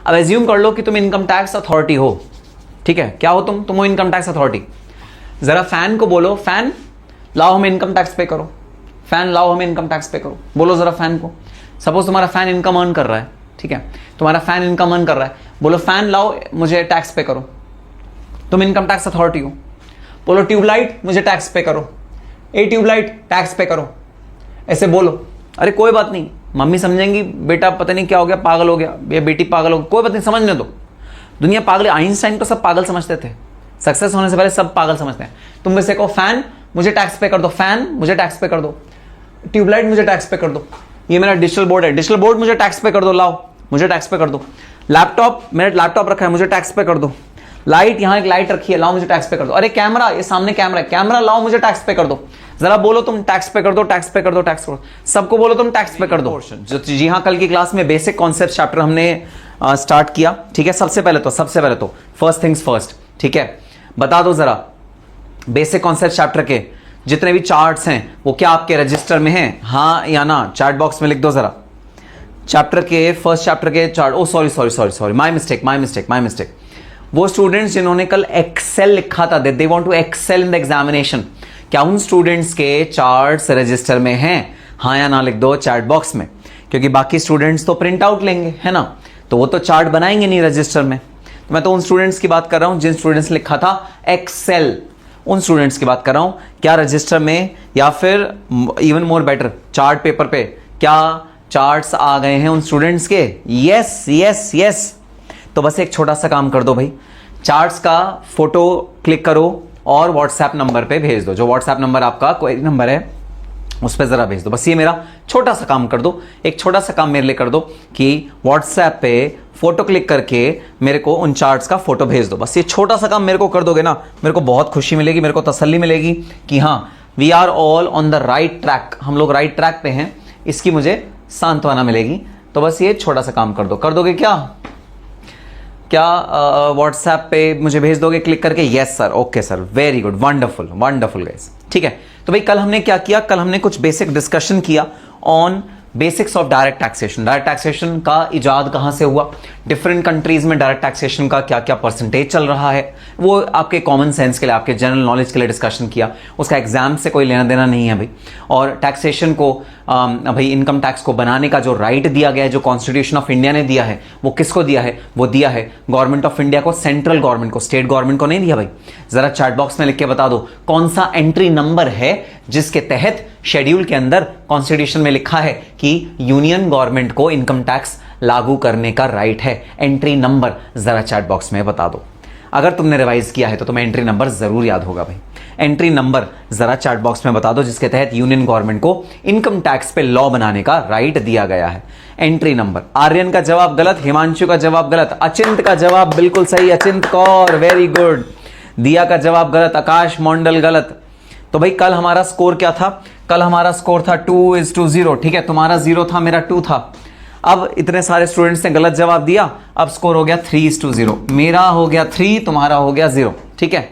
अब एज्यूम कर लो कि तुम इनकम टैक्स अथॉरिटी हो, ठीक है, क्या हो तुम हो इनकम टैक्स अथॉरिटी। जरा फैन को बोलो, फैन लाओ हमें इनकम टैक्स पे करो, फैन लाओ हमें इनकम टैक्स पे करो, बोलो जरा फैन को। सपोज तुम्हारा फैन इनकम अर्न कर रहा है, ठीक है, तुम्हारा फैन इनकम अर्न कर रहा है, बोलो फैन लाओ मुझे टैक्स पे करो, तुम इनकम टैक्स अथॉरिटी हो। बोलो ट्यूबलाइट मुझे टैक्स पे करो, ए ट्यूबलाइट टैक्स पे करो, ऐसे बोलो। अरे कोई बात नहीं, मम्मी समझेंगी बेटा पता नहीं क्या हो गया, पागल हो गया, ये बेटी पागल हो गई, कोई बात नहीं, समझने दो। दुनिया पागल, आइंस्टाइन को सब पागल समझते थे, सक्सेस होने से पहले सब पागल समझते हैं। तुम वैसे कहो फैन मुझे टैक्स पे कर दो, फैन मुझे टैक्स पे कर दो, ट्यूबलाइट मुझे टैक्स पे कर दो, ये मेरा डिजिटल बोर्ड है, डिजिटल बोर्ड मुझे टैक्स पे कर दो, लाओ मुझे टैक्स पे कर दो। लैपटॉप, मेरा लैपटॉप रखा है, मुझे टैक्स पे कर दो। लाइट, यहां एक लाइट रखी है, लाओ मुझे टैक्स पे कर दो। अरे कैमरा, ये सामने कैमरा है, कैमरा लाओ मुझे टैक्स पे कर दो। जरा बोलो तुम टैक्स पे कर दो, टैक्स पे कर दो, टैक्स कर दो, सबको बोलो तुम टैक्स पे कर दो। जी हाँ, कल की क्लास में बेसिक कॉन्सेप्ट चैप्टर हमने स्टार्ट किया, ठीक है। सबसे पहले तो फर्स्ट थिंग्स फर्स्ट, ठीक है, बता दो जरा बेसिक कॉन्सेप्ट चैप्टर के जितने भी चार्ट्स हैं वो क्या आपके रजिस्टर में हैं, हाँ या ना, चैट बॉक्स में लिख दो जरा। चैप्टर के फर्स्ट चैप्टर के chart, oh sorry, my mistake. वो स्टूडेंट्स जिन्होंने कल एक्सेल लिखा था, they want to excel in the examination, क्या उन स्टूडेंट्स के चार्ट्स रजिस्टर में हैं, हाँ या ना लिख दो चैट बॉक्स में, क्योंकि बाकी स्टूडेंट्स तो प्रिंट आउट लेंगे, है ना, तो वो तो चार्ट बनाएंगे नहीं रजिस्टर में। तो मैं तो उन स्टूडेंट्स की बात कर रहा हूं जिन स्टूडेंट्स ने लिखा था एक्सेल, उन स्टूडेंट्स की बात कर रहा हूं। क्या रजिस्टर में या फिर even more better chart paper पे क्या चार्ट्स आ गए हैं उन स्टूडेंट्स के? यस। तो बस एक छोटा सा काम कर दो भाई, चार्ट्स का फोटो क्लिक करो और व्हाट्सएप नंबर पे भेज दो, जो व्हाट्सएप नंबर आपका क्वेरी नंबर है उस पर जरा भेज दो। बस ये मेरा छोटा सा काम कर दो, एक छोटा सा काम मेरे लिए कर दो कि व्हाट्सएप पे फोटो क्लिक करके मेरे को उन चार्ट्स का फोटो भेज दो। बस ये छोटा सा काम मेरे को कर दोगे ना, मेरे को बहुत खुशी मिलेगी, मेरे को तसल्ली मिलेगी कि हाँ we are all on the right track, हम लोग राइट ट्रैक पे हैं, इसकी मुझे सांत्वना मिलेगी। तो बस ये छोटा सा काम कर दो, कर दोगे क्या व्हाट्सएप पे मुझे भेज दोगे क्लिक करके? Yes sir, okay sir, very good, wonderful guys, ठीक है। तो भाई कल हमने क्या किया, कल हमने कुछ बेसिक डिस्कशन किया on basics of direct taxation. Direct taxation का इजाद कहां से हुआ, डिफरेंट कंट्रीज में डायरेक्ट टैक्सेशन का क्या क्या परसेंटेज चल रहा है, वो आपके कॉमन सेंस के लिए, आपके जनरल नॉलेज के लिए डिस्कशन किया, उसका एग्जाम से कोई लेना देना नहीं है भाई। और टैक्सेशन को भाई इनकम टैक्स को बनाने का जो राइट दिया गया है, जो कॉन्स्टिट्यूशन ऑफ इंडिया ने दिया है, वो किसको दिया है? वो दिया है गवर्नमेंट ऑफ इंडिया को, सेंट्रल गवर्नमेंट को, स्टेट गवर्नमेंट को नहीं दिया भाई। जरा चैट बॉक्स में लिख के बता दो कौन सा एंट्री नंबर है जिसके तहत शेड्यूल के अंदर कॉन्स्टिट्यूशन में लिखा है कि यूनियन गवर्नमेंट को इनकम टैक्स लागू करने का राइट है। एंट्री नंबर जरा चैट बॉक्स में बता दो। अगर तुमने रिवाइज किया है तो तुम्हें एंट्री नंबर जरूर याद होगा भाई। एंट्री नंबर जरा चैट बॉक्स में बता दो जिसके तहत यूनियन गवर्नमेंट को इनकम टैक्स पे लॉ बनाने का राइट दिया गया है। Entry number. आर्यन का जवाब गलत, हिमांशु का जवाब गलत, अचिंत का जवाब बिल्कुल सही, अचिंत कौर वेरी गुड, दिया का जवाब गलत, आकाश मंडल गलत। तो भाई कल हमारा स्कोर क्या था? कल हमारा स्कोर था 2:0, ठीक है, तुम्हारा 0 था, मेरा 2 था। अब इतने सारे स्टूडेंट्स ने गलत जवाब दिया, अब स्कोर हो गया 3:0, मेरा हो गया 3, तुम्हारा हो गया 0, ठीक है।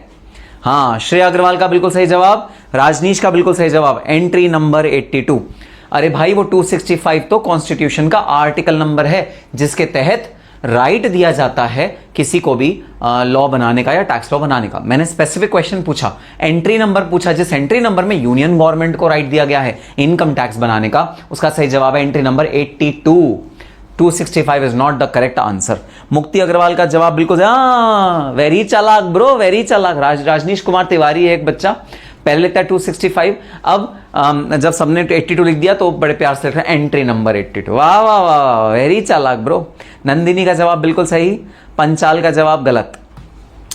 हाँ, श्रेया अग्रवाल का बिल्कुल सही जवाब, राजनीश का बिल्कुल सही जवाब, एंट्री नंबर 82। अरे भाई वो 265 तो कॉन्स्टिट्यूशन का आर्टिकल नंबर है जिसके तहत राइट दिया जाता है किसी को भी लॉ बनाने का या टैक्स लॉ बनाने का। मैंने स्पेसिफिक क्वेश्चन पूछा, एंट्री नंबर पूछा, जिस एंट्री नंबर में यूनियन गवर्नमेंट को राइट दिया गया है इनकम टैक्स बनाने का, उसका सही जवाब है entry number 82। 265 is not the correct answer. मुक्ति अग्रवाल का जवाब बिल्कुल वेरी चालाक ब्रो, वेरी चालाक। राजनीश कुमार तिवारी है एक बच्चा, पहले लिखता है 265, अब जब सबने 82 लिख दिया तो बड़े प्यार से लिख रहा है एंट्री नंबर 82। वाह वाह वाह, वेरी चालाक ब्रो। नंदिनी का जवाब बिल्कुल सही, पंचाल का जवाब गलत।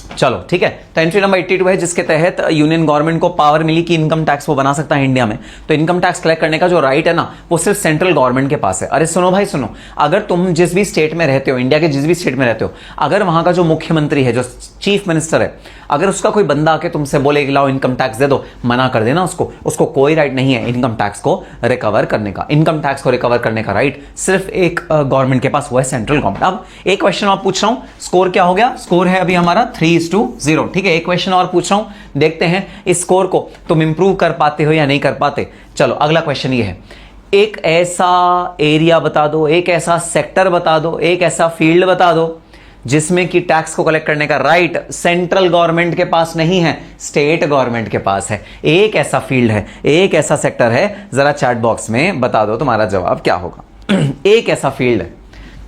चलो ठीक है, तो एंट्री नंबर 82 है जिसके तहत यूनियन गवर्नमेंट को पावर मिली कि इनकम टैक्स वो बना सकता है इंडिया में। तो इनकम टैक्स कलेक्ट करने का जो राइट है ना, वो सिर्फ सेंट्रल गवर्नमेंट के पास है। अरे सुनो भाई सुनो, अगर तुम जिस भी स्टेट में रहते हो, इंडिया के जिस भी स्टेट में रहते हो, अगर वहां का जो मुख्यमंत्री है, जो चीफ मिनिस्टर है, अगर उसका कोई बंदा आके तुमसे बोले कि लाओ इनकम टैक्स दे दो, मना कर देना उसको कोई राइट नहीं है इनकम टैक्स को रिकवर करने का। इनकम टैक्स को रिकवर करने का राइट सिर्फ एक गवर्नमेंट के पास, वो है सेंट्रल गवर्नमेंट। अब एक क्वेश्चन और पूछ रहा हूं, स्कोर क्या हो गया? स्कोर है अभी हमारा 3:0, ठीक है। एक क्वेश्चन और पूछ रहा हूं, देखते हैं इस स्कोर को तुम इंप्रूव कर पाते हो या नहीं कर पाते। चलो अगला क्वेश्चन ये है, एक ऐसा एरिया बता दो, एक ऐसा सेक्टर बता दो, एक ऐसा फील्ड बता दो जिसमें कि टैक्स को कलेक्ट करने का राइट सेंट्रल गवर्नमेंट के पास नहीं है, स्टेट गवर्नमेंट के पास है। एक ऐसा फील्ड है, एक ऐसा सेक्टर है, जरा चैट बॉक्स में बता दो तुम्हारा जवाब क्या होगा। एक ऐसा फील्ड है,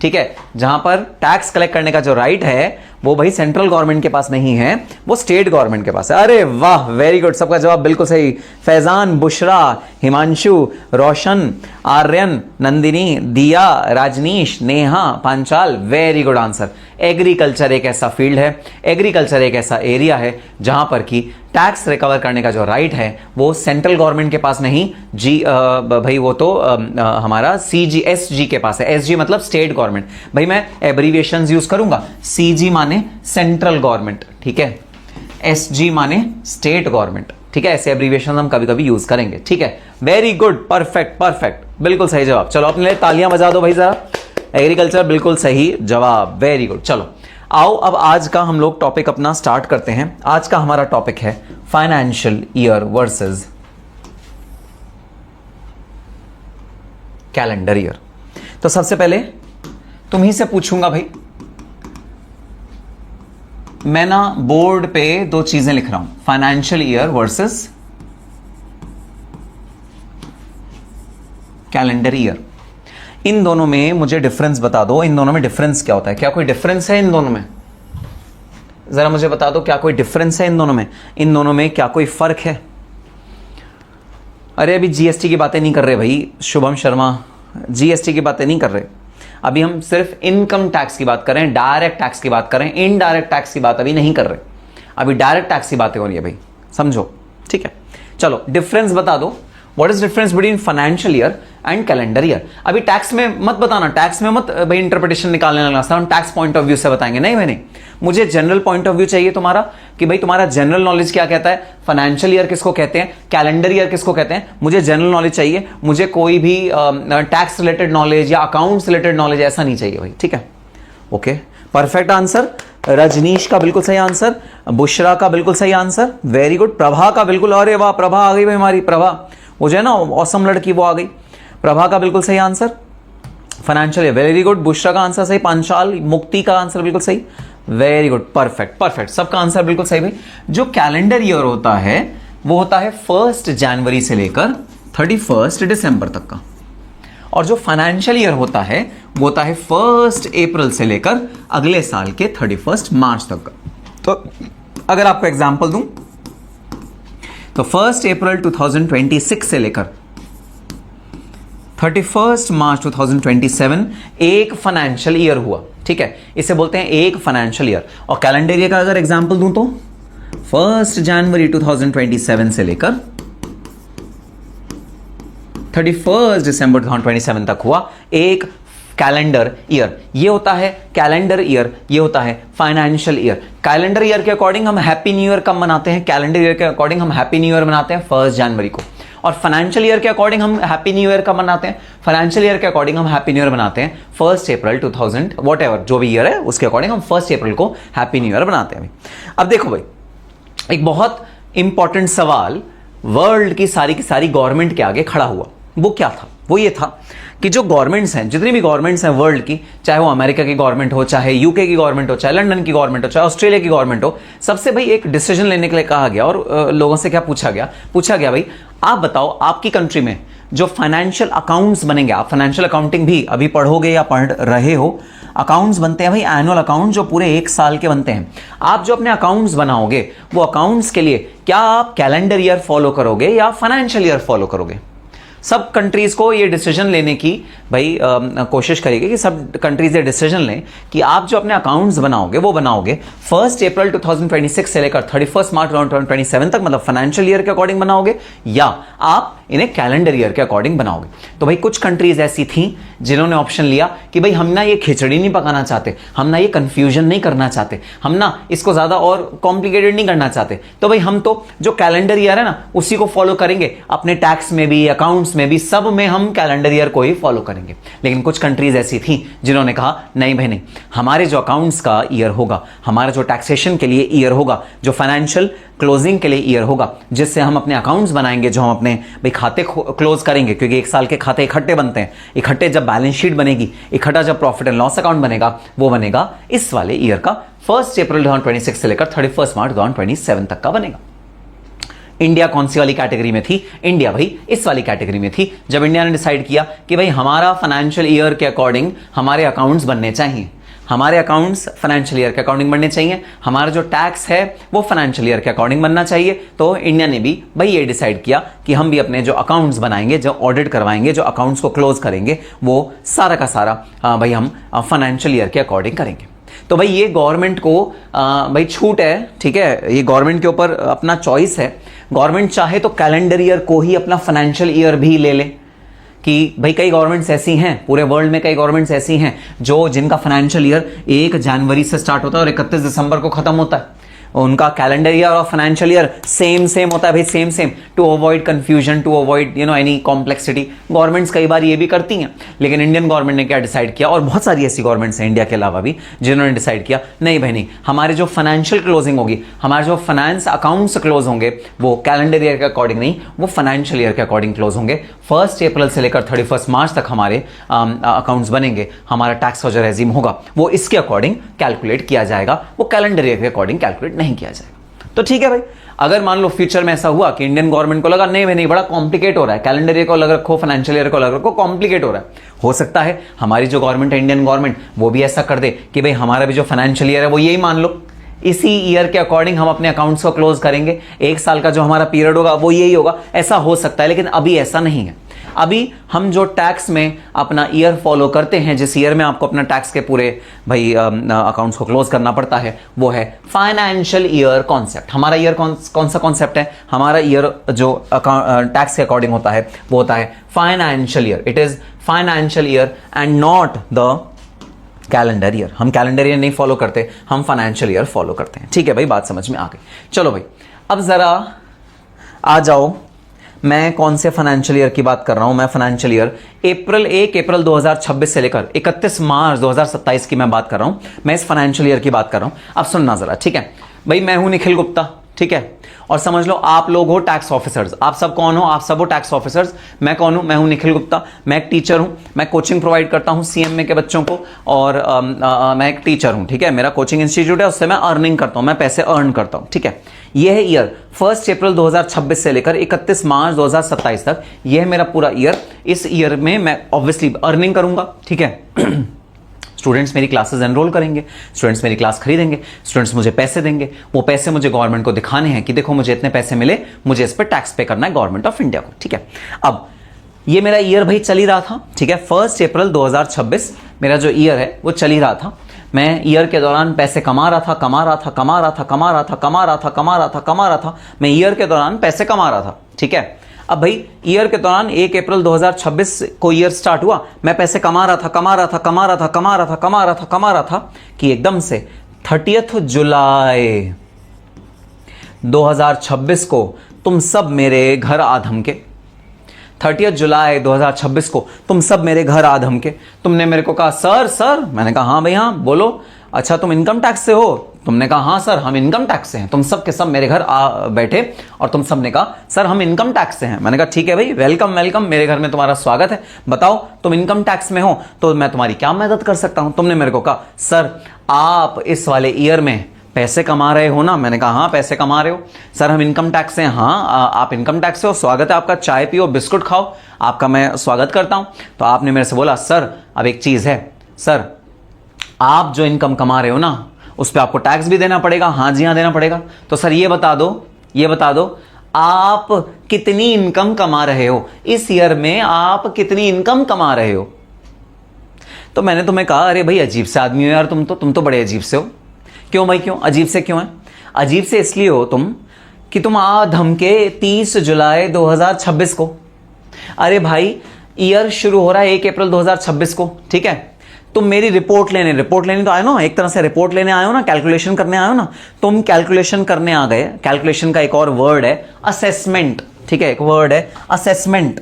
ठीक है, जहां पर टैक्स कलेक्ट करने का जो राइट है वो भाई सेंट्रल गवर्नमेंट के पास नहीं है, वो स्टेट गवर्नमेंट के पास है। अरे वाह, वेरी गुड, सबका जवाब बिल्कुल सही। फैजान, बुशरा, हिमांशु, रोशन, आर्यन, नंदिनी, दिया, Rajneesh, Neha, Panchal, very good answer. Agriculture एक ऐसा फील्ड है, एग्रीकल्चर एक ऐसा एरिया है जहां पर कि टैक्स रिकवर करने का जो राइट है वो सेंट्रल गवर्नमेंट के पास नहीं, भाई वो तो हमारा CG SG के पास है। SG मतलब स्टेट गवर्नमेंट। भाई मैं एब्रीविएशंस यूज करूंगा, CG माने सेंट्रल गवर्नमेंट, ठीक है, SG माने स्टेट गवर्नमेंट, ठीक है, ऐसे एब्रीविएशन हम कभी कभी यूज करेंगे, ठीक है। वेरी गुड, परफेक्ट परफेक्ट, बिल्कुल सही जवाब। चलो अपने लिए तालियां बजा दो भाई जरा। एग्रीकल्चर बिल्कुल सही जवाब, वेरी गुड। चलो आओ अब आज का हम लोग टॉपिक अपना स्टार्ट करते हैं। आज का हमारा टॉपिक है financial year versus calendar year. तो सबसे पहले तुम्ही से पूछूंगा भाई, मैं ना बोर्ड पे दो चीजें लिख रहा हूं, financial year versus calendar year. इन दोनों में मुझे डिफरेंस बता दो, इन दोनों में डिफरेंस क्या होता है, क्या कोई डिफरेंस है इन दोनों में? जरा मुझे बता दो क्या कोई डिफरेंस है इन दोनों में, इन दोनों में क्या कोई फर्क है? अरे अभी GST की बातें नहीं कर रहे भाई शुभम शर्मा, GST की बातें नहीं कर रहे, अभी हम सिर्फ इनकम टैक्स की बात कर रहे हैं, डायरेक्ट टैक्स की बात कर रहे हैं, इनडायरेक्ट टैक्स की बात अभी नहीं कर रहे, अभी डायरेक्ट टैक्स की बातें हो रही है भाई, समझो, ठीक है। चलो डिफरेंस बता दो, what is difference between financial year and calendar year. अभी टैक्स में मत बताना, टैक्स में मत भाई इंटरप्रिटेशन निकालने लगा, हम टैक्स पॉइंट ऑफ व्यू से बताएंगे, नहीं भाई नहीं, मुझे जनरल पॉइंट ऑफ व्यू चाहिए तुम्हारा कि भाई तुम्हारा जनरल नॉलेज क्या कहता है, फाइनेंशियल ईयर किसको कहते हैं, कैलेंडर ईयर किसको कहते हैं, मुझे जनरल नॉलेज चाहिए, मुझे कोई भी टैक्स रिलेटेड नॉलेज या अकाउंट्स रिलेटेड नॉलेज ऐसा नहीं चाहिए भाई, ठीक है। Okay, perfect answer. रजनीश का बिल्कुल सही आंसर, बुशरा का बिल्कुल सही आंसर, वेरी गुड। प्रभा का बिल्कुल, अरे वाह प्रभा आ गई भाई हमारी, प्रभा वो जो है ना औसम लड़की वो आ गई, प्रभा का बिल्कुल सही answer financial year, very good. Bushra का आंसर सही, पांचाल, मुक्ति का आंसर बिल्कुल सही, वेरी गुड, परफेक्ट परफेक्ट, सबका आंसर बिल्कुल सही भाई। जो कैलेंडर ईयर होता है वो होता है 1 जनवरी से लेकर 31 दिसंबर तक का, और जो फाइनेंशियल ईयर होता है वो होता है 1 अप्रैल से लेकर अगले साल के 31 मार्च तक का। तो अगर आपको एग्जांपल दूं तो 1 अप्रैल 2026 से लेकर 31 मार्च 2027 एक फाइनेंशियल ईयर हुआ, ठीक है, इसे बोलते हैं एक फाइनेंशियल ईयर। और कैलेंडर ईयर का अगर एग्जांपल दूं तो 1 जनवरी 2027 से लेकर 31 दिसंबर 2027 तक हुआ एक कैलेंडर ईयर। ये होता है कैलेंडर ईयर, ये होता है फाइनेंशियल ईयर। कैलेंडर ईयर के अकॉर्डिंग हम हैप्पी न्यू ईयर कब मनाते हैं, कैलेंडर ईयर के अकॉर्डिंग हम हैप्पी न्यू ईयर मनाते हैं 1 जनवरी को, और फाइनेंशियल ईयर के अकॉर्डिंग हम हैप्पी न्यू ईयर कब मनाते हैं, फाइनेंशियल ईयर के अकॉर्डिंग हम हैप्पी न्यू ईयर मनाते हैं 1 अप्रैल 2000 वॉट एवर जो भी ईयर है उसके अकॉर्डिंग हम 1 अप्रैल को हैप्पी न्यू ईयर मनाते हैं। अब देखो भाई, एक बहुत इंपॉर्टेंट सवाल वर्ल्ड की सारी गवर्नमेंट के आगे खड़ा हुआ, वो क्या था, वो ये था कि जो गवर्नमेंट्स हैं, जितनी भी गवर्नमेंट्स हैं वर्ल्ड की, चाहे वो अमेरिका की गवर्नमेंट हो, चाहे यूके की गवर्नमेंट हो, चाहे लंदन की गवर्नमेंट हो, चाहे ऑस्ट्रेलिया की गवर्नमेंट हो, सबसे भाई एक डिसीजन लेने के लिए कहा गया और लोगों से क्या पूछा गया भाई आप बताओ आपकी कंट्री में जो फाइनेंशियल अकाउंट्स बनेंगे, आप फाइनेंशियल अकाउंटिंग भी अभी पढ़ोगे या पढ़ रहे हो, अकाउंट्स बनते हैं भाई एनुअल अकाउंट जो पूरे 1 साल के बनते हैं। आप जो अपने अकाउंट्स बनाओगे वो अकाउंट्स के लिए क्या आप कैलेंडर ईयर फॉलो करोगे या फाइनेंशियल ईयर फॉलो करोगे? सब कंट्रीज को ये डिसीजन लेने की भाई कोशिश करेगी कि सब कंट्रीज ये डिसीजन लें कि आप जो अपने अकाउंट्स बनाओगे वो बनाओगे 1 अप्रैल 2026 से लेकर 31 मार्च 2027 तक, मतलब फाइनेंशियल ईयर के अकॉर्डिंग बनाओगे या आप इन्हें कैलेंडर ईयर के अकॉर्डिंग बनाओगे। तो भाई कुछ कंट्रीज ऐसी थी जिन्होंने ऑप्शन लिया कि भाई हम ना ये खिचड़ी नहीं पकाना चाहते, हम ना ये कंफ्यूजन नहीं करना चाहते, हम ना इसको ज्यादा और कॉम्प्लिकेटेड नहीं करना चाहते, तो भाई हम तो जो कैलेंडर ईयर है ना उसी को फॉलो करेंगे, अपने टैक्स में भी अकाउंट्स अकाउंट्स में भी, सब में हम कैलेंडर ईयर को ही फॉलो करेंगे। लेकिन कुछ कंट्रीज ऐसी थी जिन्होंने कहा नहीं भाई नहीं, हमारे जो अकाउंट्स का ईयर होगा, हमारा जो टैक्सेशन के लिए ईयर होगा, जो फाइनेंशियल क्लोजिंग के लिए ईयर होगा, जिससे हम अपने अकाउंट्स बनाएंगे, जो हम अपने भाई खाते क्लोज करेंगे, क्योंकि एक साल के खाते इकट्ठे बनते हैं, इकट्ठे जब बैलेंस शीट बनेगी, इकट्ठा जब प्रॉफिट एंड लॉस अकाउंट बनेगा, वो बनेगा इस वाले ईयर का 1 अप्रैल 2026 से लेकर 31 मार्च 2027 तक का बनेगा। इंडिया कौन सी वाली कैटेगरी में थी? इंडिया भाई इस वाली कैटेगरी में थी, जब इंडिया ने डिसाइड किया कि भाई हमारा फाइनेंशियल ईयर के अकॉर्डिंग हमारे अकाउंट्स बनने चाहिए, हमारे अकाउंट्स फाइनेंशियल ईयर के अकॉर्डिंग बनने चाहिए, हमारा जो टैक्स है वो फाइनेंशियल ईयर के अकॉर्डिंग बनना चाहिए। तो इंडिया ने भी भाई ये डिसाइड किया कि हम भी अपने जो अकाउंट्स बनाएंगे, जो ऑडिट करवाएंगे, जो अकाउंट्स को क्लोज करेंगे, वो सारा का सारा भाई हम फाइनेंशियल ईयर के अकॉर्डिंग करेंगे। तो भाई ये गवर्नमेंट को भाई छूट है, ठीक है, ये गवर्नमेंट के ऊपर अपना चॉइस है। गवर्नमेंट चाहे तो कैलेंडर ईयर को ही अपना फाइनेंशियल ईयर भी ले ले, कि भाई कई गवर्नमेंट्स ऐसी हैं, पूरे वर्ल्ड में कई गवर्नमेंट्स ऐसी हैं जो जिनका फाइनेंशियल ईयर 1 जनवरी से स्टार्ट होता है और 31 दिसंबर को खत्म होता है। उनका कैलेंडर ईयर और फाइनेंशियल ईयर सेम होता है भाई, same, to avoid confusion, to avoid any complexity. Governments कई बार ये भी करती हैं, लेकिन इंडियन गवर्नमेंट ने क्या डिसाइड किया, और बहुत सारी ऐसी गवर्नमेंट्स हैं इंडिया के अलावा भी जिन्होंने डिसाइड किया नहीं भाई नहीं, हमारे जो फाइनेंशियल क्लोजिंग होगी, हमारे जो फाइनेंस अकाउंट्स क्लोज होंगे, वो कैलेंडर ईयर के अकॉर्डिंग नहीं, वो फाइनेंशियल ईयर के अकॉर्डिंग क्लोज होंगे। 1 अप्रैल से लेकर 31 मार्च तक हमारे अकाउंट्स बनेंगे, हमारा टैक्स का जो रेजिम होगा वो इसके अकॉर्डिंग कैलकुलेट किया जाएगा, वो कैलेंडर ईयर के अकॉर्डिंग कैलकुलेट नहीं किया जाएगा। तो ठीक है भाई, अगर मान लो फ्यूचर में ऐसा हुआ कि इंडियन गवर्नमेंट को लगा नहीं भाई नहीं, बड़ा कॉम्प्लिकेट हो रहा है, कैलेंडर ईयर को अलग रखो, फाइनेंशियल ईयर को अलग रखो, कॉम्प्लिकेट हो रहा है, हो सकता है हमारी जो गवर्नमेंट है, इंडियन गवर्नमेंट, वो भी ऐसा कर दे कि भाई हमारा भी जो फाइनेंशियल ईयर है वो यही मान लो, इसी ईयर के अकॉर्डिंग हम अपने अकाउंट्स को क्लोज करेंगे, 1 साल का जो हमारा पीरियड होगा वो यही होगा, ऐसा हो सकता है। लेकिन अभी ऐसा नहीं है। अभी हम जो टैक्स में अपना ईयर फॉलो करते हैं, जिस ईयर में आपको अपना टैक्स के पूरे भाई अकाउंट्स को क्लोज करना पड़ता है, वो है फाइनेंशियल ईयर कॉन्सेप्ट। हमारा ईयर कौन सा कॉन्सेप्ट है? हमारा ईयर जो टैक्स के अकॉर्डिंग होता है वो होता है financial year. It is financial year and not the calendar year. हम कैलेंडर ईयर नहीं फॉलो करते, हम फाइनेंशियल ईयर फॉलो करते हैं। ठीक है भाई, बात समझ में आ गई। चलो भाई, अब जरा आ जाओ, मैं कौन से फाइनेंशियल ईयर की बात कर रहा हूं? मैं फाइनेंशियल ईयर 1 अप्रैल 2026 से लेकर 31 मार्च 2027 की मैं बात कर रहा हूं। मैं इस फाइनेंशियल ईयर की बात कर रहा हूं। अब सुनना जरा, ठीक है भाई। मैं हूं निखिल गुप्ता, ठीक है, और समझ लो आप लोग हो टैक्स ऑफिसर्स। आप सब कौन हो? आप सब हो टैक्स ऑफिसर्स। मैं कौन हूं? मैं हूं निखिल गुप्ता। मैं एक टीचर हूं, मैं कोचिंग प्रोवाइड करता हूं सीएमए के बच्चों को, और मैं एक टीचर हूं, ठीक है। मेरा कोचिंग इंस्टीट्यूट है, उससे मैं अर्निंग करता हूं, मैं पैसे अर्न करता हूं, ठीक है। यह है ईयर 1 अप्रैल 2026 से लेकर 31 मार्च 2027 तक। यह है मेरा पूरा ईयर। इस ईयर में मैं ऑब्वियसली अर्निंग करूंगा, ठीक है। स्टूडेंट्स मेरी क्लासेस एनरोल करेंगे, स्टूडेंट्स मेरी क्लास खरीदेंगे, स्टूडेंट्स मुझे पैसे देंगे। वो पैसे मुझे गवर्नमेंट को दिखाने हैं कि देखो मुझे इतने पैसे मिले, मुझे इस पर टैक्स पे करना है गवर्नमेंट ऑफ इंडिया को, ठीक है। अब ये मेरा ईयर भाई चल ही रहा था, ठीक है। 1 अप्रैल 2026 मेरा जो ईयर है वो चल ही रहा था। मैं ईयर के दौरान पैसे कमा रहा था। मैं ईयर के दौरान पैसे कमा रहा था, ठीक है। अब भाई ईयर के दौरान 1 अप्रैल 2026 को ईयर स्टार्ट हुआ, मैं पैसे कमा रहा था कि एकदम से 30 जुलाई 2026 को तुम सब मेरे घर आ धमके। 30 जुलाई 2026 को तुम सब मेरे घर आ धमके। तुमने मेरे को कहा सर, मैंने कहा हाँ भाई हाँ बोलो। अच्छा तुम इनकम टैक्स से हो? तुमने कहा हाँ सर हम इनकम टैक्स से हैं। तुम सब के सब मेरे घर आ बैठे और तुम सब ने कहा सर हम इनकम टैक्स से हैं। मैंने कहा ठीक है भाई, वेलकम, मेरे घर में तुम्हारा स्वागत है। बताओ तुम इनकम टैक्स में हो तो मैं तुम्हारी क्या मदद कर सकता हूं? तुमने मेरे को कहा सर आप इस वाले ईयर में पैसे कमा रहे हो ना? मैंने कहा हाँ पैसे कमा रहे हो। सर हम इनकम टैक्स से हैं। हाँ आप इनकम टैक्स से हो, स्वागत है आपका, चाय पियो बिस्कुट खाओ, आपका मैं स्वागत करता हूं। तो आपने मेरे से बोला सर अब एक चीज है, सर आप जो इनकम कमा रहे हो ना उस पर आपको टैक्स भी देना पड़ेगा। हाँ जी हाँ देना पड़ेगा। तो सर ये बता दो आप कितनी इनकम कमा रहे हो इस ईयर में, आप कितनी इनकम कमा रहे हो? तो मैंने तुम्हें कहा अरे भाई अजीब से आदमी हो यार, तुम तो बड़े अजीब से हो। क्यों भाई क्यों अजीब से क्यों है? अजीब से इसलिए हो तुम कि तुम आ धमके 30 जुलाई 2026 को। अरे भाई ईयर शुरू हो रहा है 1 अप्रैल 2026 को, ठीक है। तुम मेरी रिपोर्ट लेने तो आए ना, एक तरह से रिपोर्ट लेने आए हो ना, कैलकुलेशन करने आए हो ना। तुम कैलकुलेशन करने आ गए। कैलकुलेशन का एक और वर्ड है असेसमेंट, ठीक है, एक वर्ड है असेसमेंट।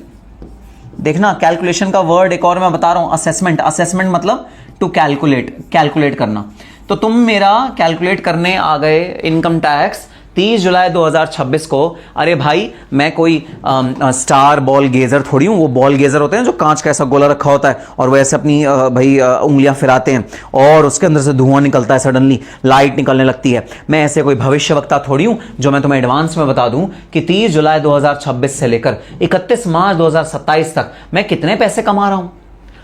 देखना कैलकुलेशन का वर्ड एक और मैं बता रहा हूं, असेसमेंट। असेसमेंट मतलब टू कैलकुलेट करना। तो तुम मेरा कैलकुलेट करने आ गए इनकम टैक्स 30 जुलाई 2026 को। अरे भाई मैं कोई स्टार बॉल गेजर थोड़ी हूं। वो बॉल गेजर होते हैं जो कांच का ऐसा गोला रखा होता है और वो ऐसे अपनी उंगलियां फिराते हैं और उसके अंदर से धुआं निकलता है, सडनली लाइट निकलने लगती है। मैं ऐसे कोई भविष्यवक्ता थोड़ी हूं जो मैं तुम्हें एडवांस में बता दूं कि 30 जुलाई 2026 से लेकर 31 मार्च 2027 तक मैं कितने पैसे कमा रहा हूं।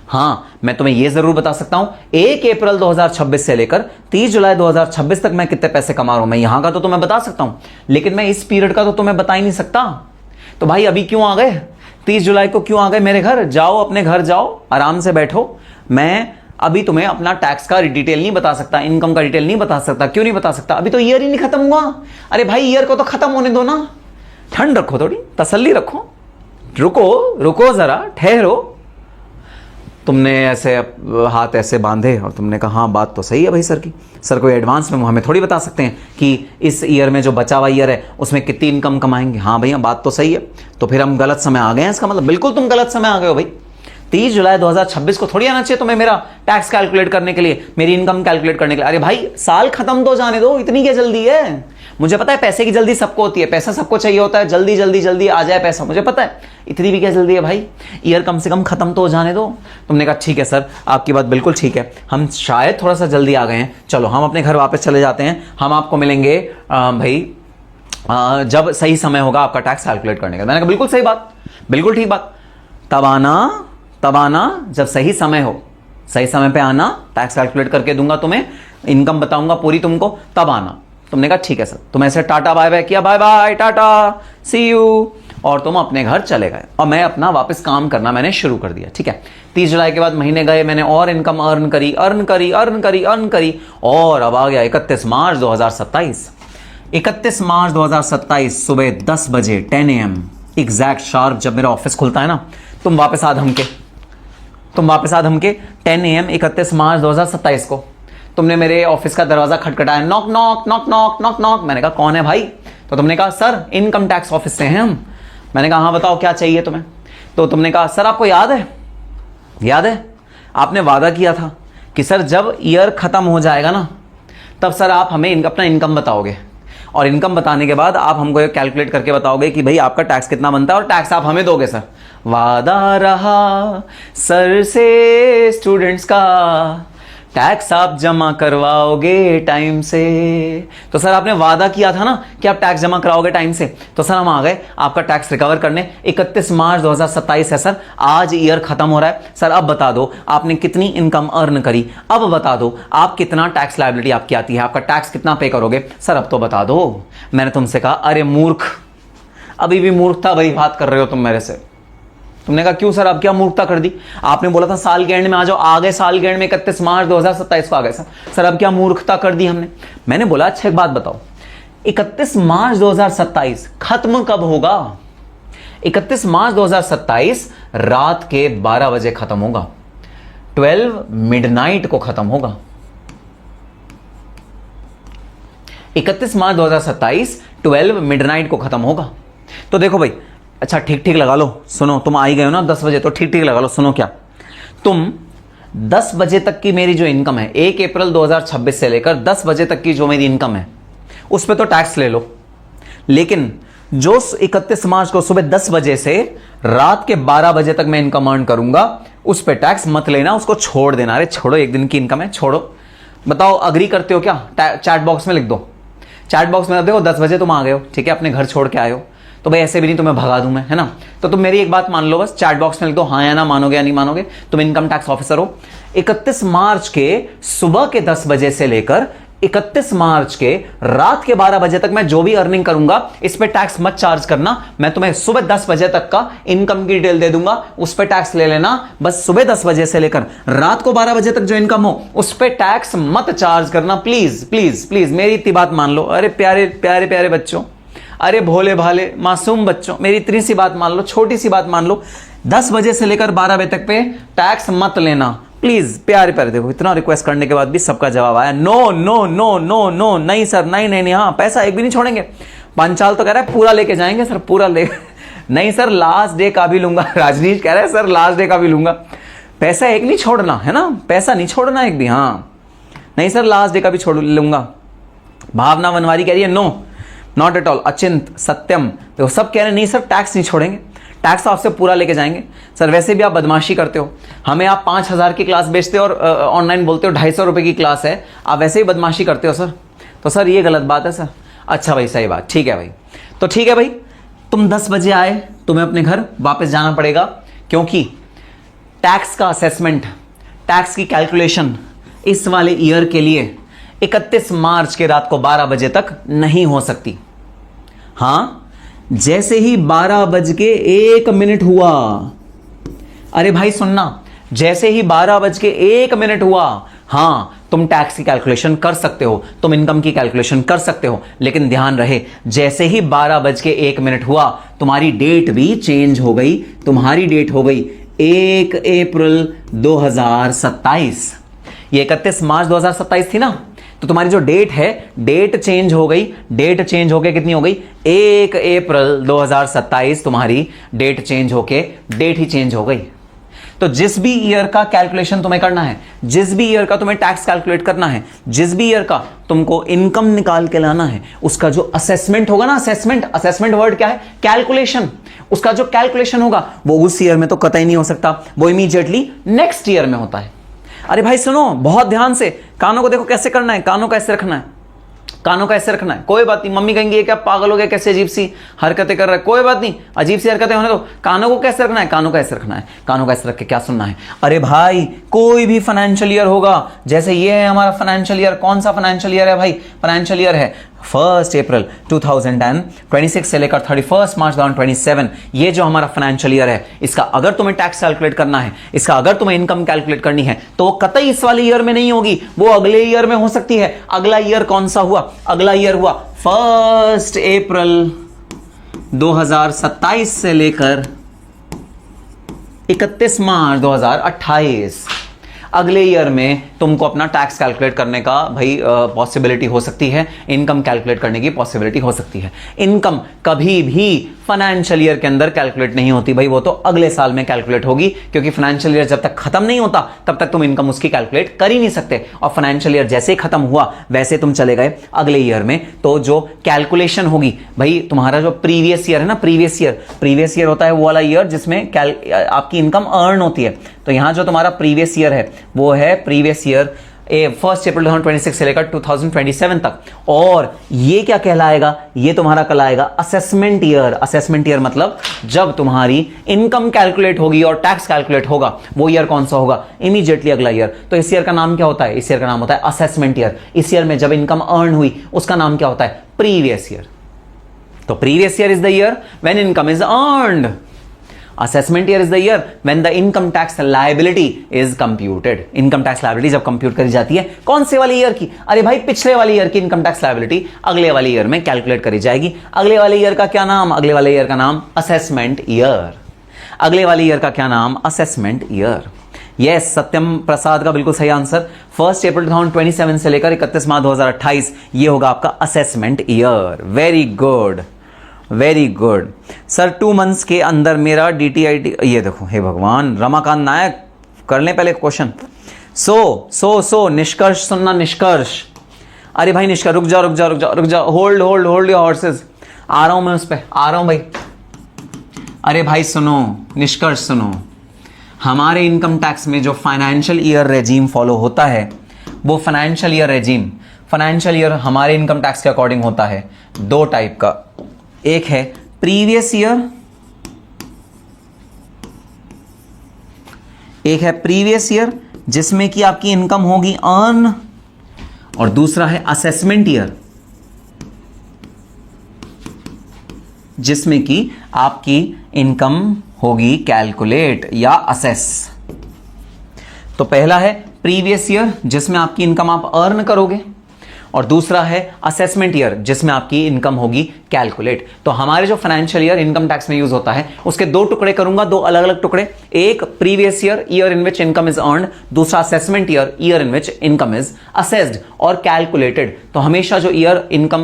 हां, मैं तुम्हें यह जरूर बता सकता हूं 1 अप्रैल 2026 से लेकर 30 जुलाई 2026 तक मैं कितने पैसे कमा रहा हूं। मैं यहां का तो तुम्हें बता सकता हूं, लेकिन मैं इस पीरियड का तो तुम्हें बता ही नहीं सकता। तो भाई अभी क्यों आ गए, 30 जुलाई को क्यों आ गए मेरे घर? जाओ अपने घर जाओ, आराम से बैठो। मैं अभी तुम्हें अपना टैक्स का डिटेल नहीं बता सकता, इनकम का डिटेल नहीं बता सकता। क्यों नहीं बता सकता? अभी तो ईयर ही नहीं खत्म हुआ। अरे भाई ईयर को तो खत्म होने दो ना, ठंड रखो, थोड़ी तसल्ली रखो, रुको जरा, ठहरो। तुमने ऐसे हाथ ऐसे बांधे और तुमने कहा हाँ बात तो सही है भाई सर की। सर कोई एडवांस में हमें थोड़ी बता सकते हैं कि इस ईयर में जो बचा हुआ ईयर है उसमें कितनी इनकम कमाएंगे। हाँ भैया बात तो सही है। तो फिर हम गलत समय आ गए हैं, इसका मतलब? बिल्कुल तुम गलत समय आ गए हो भाई। 30 जुलाई 2026 को थोड़ी आना चाहिए तुम्हें मेरा टैक्स कैलकुलेट करने के लिए, मेरी इनकम कैलकुलेट करने के लिए। अरे भाई साल खत्म तो जाने दो, इतनी क्या जल्दी है? मुझे पता है पैसे की जल्दी सबको होती है, पैसा सबको चाहिए होता है, जल्दी जल्दी जल्दी आ जाए पैसा, मुझे पता है। इतनी भी क्या जल्दी है भाई? ईयर कम से कम खत्म तो हो जाने दो। तुमने कहा ठीक है सर, आपकी बात बिल्कुल ठीक है, हम शायद थोड़ा सा जल्दी आ गए हैं, चलो हम अपने घर वापस चले जाते हैं। हम आपको मिलेंगे भाई जब सही समय होगा आपका टैक्स कैलकुलेट करने का। मैंने कहा बिल्कुल सही बात, बिल्कुल ठीक बात। तब आना जब सही समय हो, सही समय पे आना, टैक्स कैलकुलेट करके दूंगा तुम्हें, इनकम बताऊंगा पूरी तुमको, तब आना। तुमने कहा ठीक है सर। तुम ऐसे टाटा बाय बाय किया, bye bye tata see you, और तुम अपने घर चले गए और मैं अपना वापस काम करना मैंने शुरू कर दिया। ठीक है, 30 जुलाई के बाद महीने गए, मैंने और इनकम अर्न करी और अब आ गया 31 मार्च 2027। 31 मार्च 2027 सुबह 10 बजे 10 AM एग्जैक्ट शार्प जब मेरा ऑफिस खुलता है ना, तुम वापस आ धमके 10 AM 31 मार्च 2027 को तुमने मेरे ऑफिस का दरवाजा खटखटाया, knock knock knock knock knock knock. मैंने कहा कौन है भाई? तो तुमने कहा सर इनकम टैक्स ऑफिस से हैं हम। मैंने कहा हाँ बताओ क्या चाहिए तुम्हें? तो तुमने कहा सर आपको याद है आपने वादा किया था कि सर जब ईयर खत्म हो जाएगा ना तब सर आप हमें अपना इनकम बताओगे, और इनकम बताने के बाद आप हमको कैलकुलेट करके बताओगे कि भाई आपका टैक्स कितना बनता है और टैक्स आप हमें दोगे। सर वादा रहा सर से स्टूडेंट्स का, टैक्स आप जमा करवाओगे टाइम से। तो सर आपने वादा किया था ना कि आप टैक्स जमा कराओगे टाइम से, तो सर हम आ गए आपका टैक्स रिकवर करने। 31 मार्च 2027 है सर, आज ईयर खत्म हो रहा है। सर अब बता दो आपने कितनी इनकम अर्न करी, अब बता दो आप कितना टैक्स लायबिलिटी आपकी आती है, आपका टैक्स कितना पे करोगे। सर अब तो बता दो। मैंने तुमसे कहा अरे मूर्ख, अभी भी मूर्खता भरी बात कर रहे हो तुम मेरे से। तुमने कहा क्यों सर, अब क्या मूर्खता कर दी? आपने बोला था साल के एंड में आ जाओ, आ गए साल के एंड में 31 मार्च 2027 को आ गए। सर अब क्या मूर्खता कर दी हमने? मैंने बोला अच्छा एक बात बताओ, 31 मार्च 2027 खत्म कब होगा? 31 मार्च 2027 रात के 12 बजे खत्म होगा, 12 मिडनाइट को खत्म होगा। 31 मार्च 2027 12 मिडनाइट को खत्म होगा। तो देखो भाई, अच्छा ठीक लगा लो, सुनो, तुम आ ही गए हो ना 10 बजे, तो ठीक लगा लो। सुनो क्या, तुम 10 बजे तक की मेरी जो इनकम है 1 अप्रैल 2026 से लेकर 10 बजे तक की जो मेरी इनकम है उस पर तो टैक्स ले लो, लेकिन जो 31 मार्च को सुबह 10 बजे से रात के 12 बजे तक मैं इनकम अर्न करूंगा उस पर टैक्स मत लेना, उसको छोड़ देना। अरे छोड़ो, एक दिन की इनकम है, छोड़ो। बताओ अग्री करते हो क्या? चैट बॉक्स में लिख दो, चैट बॉक्स में देखो 10 बजे तुम आ गए हो, ठीक है, अपने घर छोड़ के आए हो, तो भाई ऐसे भी नहीं तुम्हें भगा दूं मैं, है ना? तो तुम मेरी एक बात मान लो, बस चैट बॉक्स में लिख दो हाँ या ना, मानोगे या नहीं मानोगे। तुम इनकम टैक्स ऑफिसर हो। 31 मार्च के सुबह के 10 बजे से लेकर 31 मार्च के रात के 12 बजे तक मैं जो भी अर्निंग करूंगा इस पे टैक्स मत चार्ज करना। मैं तुम्हें सुबह 10 बजे तक का इनकम की डिटेल दे दूंगा, उस पे टैक्स ले लेना। बस सुबह 10 बजे से लेकर रात को 12 बजे तक जो इनकम हो उस पे टैक्स मत चार्ज करना, प्लीज प्लीज प्लीज, मेरी इतनी बात मान लो। अरे प्यारे प्यारे प्यारे बच्चों, अरे भोले भाले मासूम बच्चों, मेरी इतनी सी बात मान लो, छोटी सी बात मान लो, 10 बजे से लेकर 12 बजे तक पे टैक्स मत लेना प्लीज। प्यारे प्यारे, देखो इतना रिक्वेस्ट करने के बाद भी सबका जवाब आया no no no no no, नहीं सर, नहीं नहीं नहीं, हाँ पैसा एक भी नहीं छोड़ेंगे। पंचाल तो कह रहा है पूरा लेके जाएंगे सर, पूरा ले नहीं सर लास्ट डे का भी लूंगा। राजनीश कह रहा है सर लास्ट डे का भी लूंगा। पैसा एक नहीं छोड़ना है ना, पैसा नहीं छोड़ना एक भी। हाँ नहीं सर लास्ट डे का भी छोड़ लूंगा। भावना वनवारी कह रही है नो नॉट एट ऑल। अचिंत सत्यम तो सब कह रहे हैं नहीं सर टैक्स नहीं छोड़ेंगे, टैक्स तो आपसे पूरा लेके जाएंगे। सर वैसे भी आप बदमाशी करते हो, हमें आप 5,000 की क्लास बेचते हो और ऑनलाइन बोलते हो 250 रुपए की क्लास है, आप वैसे ही बदमाशी करते हो सर। तो सर ये गलत बात है सर। अच्छा भाई सही बात, ठीक है भाई। तो ठीक है भाई, तुम 10 बजे आए, तुम्हें अपने घर वापस जाना पड़ेगा क्योंकि टैक्स का असेसमेंट, टैक्स की कैलकुलेशन इस वाले ईयर के लिए 31 मार्च के रात को 12 बजे तक नहीं हो सकती। हां जैसे ही 12:01 हुआ, अरे भाई सुनना, जैसे ही 12:01 हुआ, हां तुम टैक्स की कैलकुलेशन कर सकते हो, तुम इनकम की कैलकुलेशन कर सकते हो, लेकिन ध्यान रहे जैसे ही 12:01 हुआ तुम्हारी डेट भी चेंज हो गई। तुम्हारी डेट हो गई 1 अप्रैल 2027। ये 31 मार्च 2027 थी ना, तो तुम्हारी जो डेट है डेट चेंज हो गई। डेट चेंज होके कितनी हो गई 1 अप्रैल 2027 तुम्हारी डेट चेंज होके डेट ही चेंज हो गई। तो जिस भी ईयर का कैलकुलेशन तुम्हें करना है, जिस भी ईयर का तुम्हें टैक्स कैलकुलेट करना है, जिस भी ईयर का तुमको इनकम निकाल के लाना है, उसका जो असेसमेंट होगा ना, असेसमेंट वर्ड क्या है, कैलकुलेशन, उसका जो कैलकुलेशन होगा वो उस ईयर में तो कतई नहीं हो सकता, वो इमीडिएटली नेक्स्ट ईयर में होता है। अरे भाई सुनो बहुत ध्यान से, कानों को देखो कैसे करना है, कानों का ऐसे रखना है, कानों का ऐसे रखना है। कोई बात नहीं, मम्मी कहेंगी ये क्या पागल हो गया, कैसे अजीब सी हरकतें कर रहा है, कोई बात नहीं, अजीब सी हरकतें होने दो। कानों को कैसे रखना है, कानों का ऐसे रखना है, कानों का ऐसे रख के क्या सुनना है। अरे भाई कोई भी फाइनेंशियल ईयर होगा, जैसे ये है हमारा फाइनेंशियल ईयर, कौन सा फाइनेंशियल ईयर है भाई, फाइनेंशियल ईयर है 1 अप्रैल 2026 से लेकर 31 मार्च 2027। ये जो हमारा फाइनेंशियल ईयर है, इसका अगर तुम्हें टैक्स कैलकुलेट करना है, इसका अगर तुम्हें इनकम कैलकुलेट करनी है, तो वो कतई इस वाले ईयर में नहीं होगी, वो अगले ईयर में हो सकती है। अगला ईयर कौन सा हुआ, अगला ईयर हुआ 1 अप्रैल 2027 से लेकर 31 मार्च 2028। अगले ईयर में तुमको अपना टैक्स कैलकुलेट करने का भाई पॉसिबिलिटी हो सकती है, इनकम कैलकुलेट करने की पॉसिबिलिटी हो सकती है। इनकम कभी भी फाइनेंशियल ईयर के अंदर कैलकुलेट नहीं होती भाई, वो तो अगले साल में कैलकुलेट होगी, क्योंकि फाइनेंशियल ईयर जब तक खत्म नहीं होता तब तक तुम इनकम उसकी कैलकुलेट कर ही नहीं सकते। और फाइनेंशियल ईयर जैसे ही खत्म हुआ वैसे तुम चले गए अगले ईयर में, तो जो कैलकुलेशन होगी भाई, तुम्हारा जो प्रीवियस ईयर है ना, प्रीवियस ईयर होता है वो वाला ईयर जिसमें आपकी इनकम अर्न होती है। तो यहां जो तुम्हारा प्रीवियस ईयर है वो है प्रीवियस ईयर 1 अप्रैल 2026 से लेकर 2027 तक। और ये क्या कहलाएगा, ये तुम्हारा कहलाएगा असेसमेंट ईयर। असेसमेंट ईयर मतलब जब तुम्हारी इनकम कैलकुलेट होगी और टैक्स कैलकुलेट होगा, वो ईयर कौन सा होगा, इमीडिएटली अगला ईयर। तो इस ईयर का नाम क्या होता है, इस ईयर का नाम होता है असेसमेंट ईयर। इस ईयर में जब इनकम अर्न हुई उसका नाम क्या होता है, प्रीवियस ईयर। तो previous year is the year when income is earned. Assessment year is the year when the income tax liability is computed. Income tax liability जब कंप्यूट करी जाती है कौन से वाले ईयर की, अरे भाई पिछले वाले ईयर की इनकम टैक्स लायबिलिटी अगले वाले ईयर में कैलकुलेट करी जाएगी। अगले वाले ईयर का क्या नाम, अगले वाले ईयर का नाम असेसमेंट ईयर। अगले वाले ईयर का क्या नाम, असेसमेंट ईयर। यस सत्यम प्रसाद का बिल्कुल सही आंसर। 1 अप्रैल 2027 से लेकर 31 मार्च 2028 ये होगा आपका assessment year. Very good, very good sir. 2 months के अंदर मेरा DTIT, ये देखो हे भगवान, रमाकांत नायक कर लें पहले क्वेश्चन। सो निष्कर्ष सुनना, निष्कर्ष। अरे भाई निष्कर्ष, रुक जाओ, होल्ड योर हॉर्सेस, आ रहा हूं मैं उस पर, आ रहा हूं भाई। अरे भाई सुनो, निष्कर्ष सुनो, हमारे इनकम टैक्स में जो फाइनेंशियल ईयर रेजीम फॉलो होता है, वो financial year regime, financial year हमारे इनकम टैक्स के अकॉर्डिंग होता है 2 टाइप का। एक है प्रीवियस ईयर, एक है प्रीवियस ईयर जिसमें कि आपकी इनकम होगी अर्न, और दूसरा है असेसमेंट ईयर जिसमें कि आपकी इनकम होगी कैलकुलेट या असेस। तो पहला है प्रीवियस ईयर जिसमें आपकी इनकम आप अर्न करोगे, और दूसरा है असेसमेंट ईयर जिसमें आपकी इनकम होगी कैलकुलेट। तो हमारे जो फाइनेंशियल ईयर इनकम टैक्स में यूज होता है उसके दो टुकड़े करूंगा, दो अलग अलग टुकड़े, एक previous year in which income is earned, दूसरा assessment year in which income is assessed और कैलकुलेटेड। तो हमेशा जो ईयर इनकम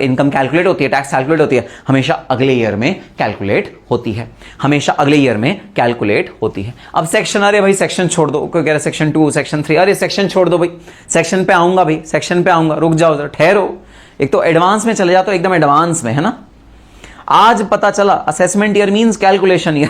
इनकम कैलकुलेट होती है, टैक्स कैलकुलेट होती है, हमेशा अगले ईयर में कैलकुलेट होती है, हमेशा अगले ईयर में कैलकुलेट होती है। अब सेक्शन, अरे भाई सेक्शन छोड़ दो, कोई कह रहा है सेक्शन 2 सेक्शन 3, अरे सेक्शन छोड़ दो भाई, सेक्शन पे आऊंगा भाई, सेक्शन पे आऊंगा, रुक जाओ जरा, ठहरो। एक तो एडवांस में चले जाओ, तो एकदम एडवांस में है ना। आज पता चला assessment year means calculation year.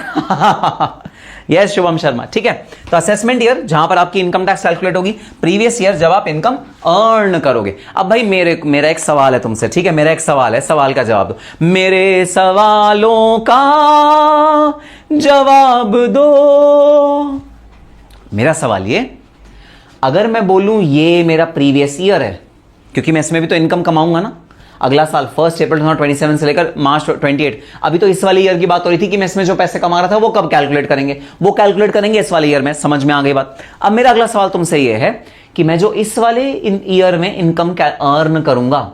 Yes Shubham Sharma, ठीक है। तो असेसमेंट ईयर जहां पर आपकी इनकम टैक्स कैलकुलेट होगी, प्रीवियस ईयर जब आप इनकम अर्न करोगे। अब भाई मेरा एक सवाल है तुमसे, ठीक है, मेरा एक सवाल है, सवाल का जवाब दो, मेरे सवालों का जवाब दो। मेरा सवाल ये, अगर मैं बोलूं ये मेरा प्रीवियस ईयर है, क्योंकि मैं इसमें भी तो इनकम कमाऊंगा ना अगला साल, 1 अप्रैल 2027 से लेकर मार्च 28। अभी तो इस वाले ईयर की बात हो रही थी कि मैं इसमें जो पैसे कमा रहा था वो कब कैलकुलेट करेंगे, वो कैलकुलेट करेंगे इस वाले ईयर में। समझ में आ गई बात। अब मेरा अगला सवाल तुमसे ये है कि मैं जो इस वाले ईयर में इनकम अर्न करूंगा,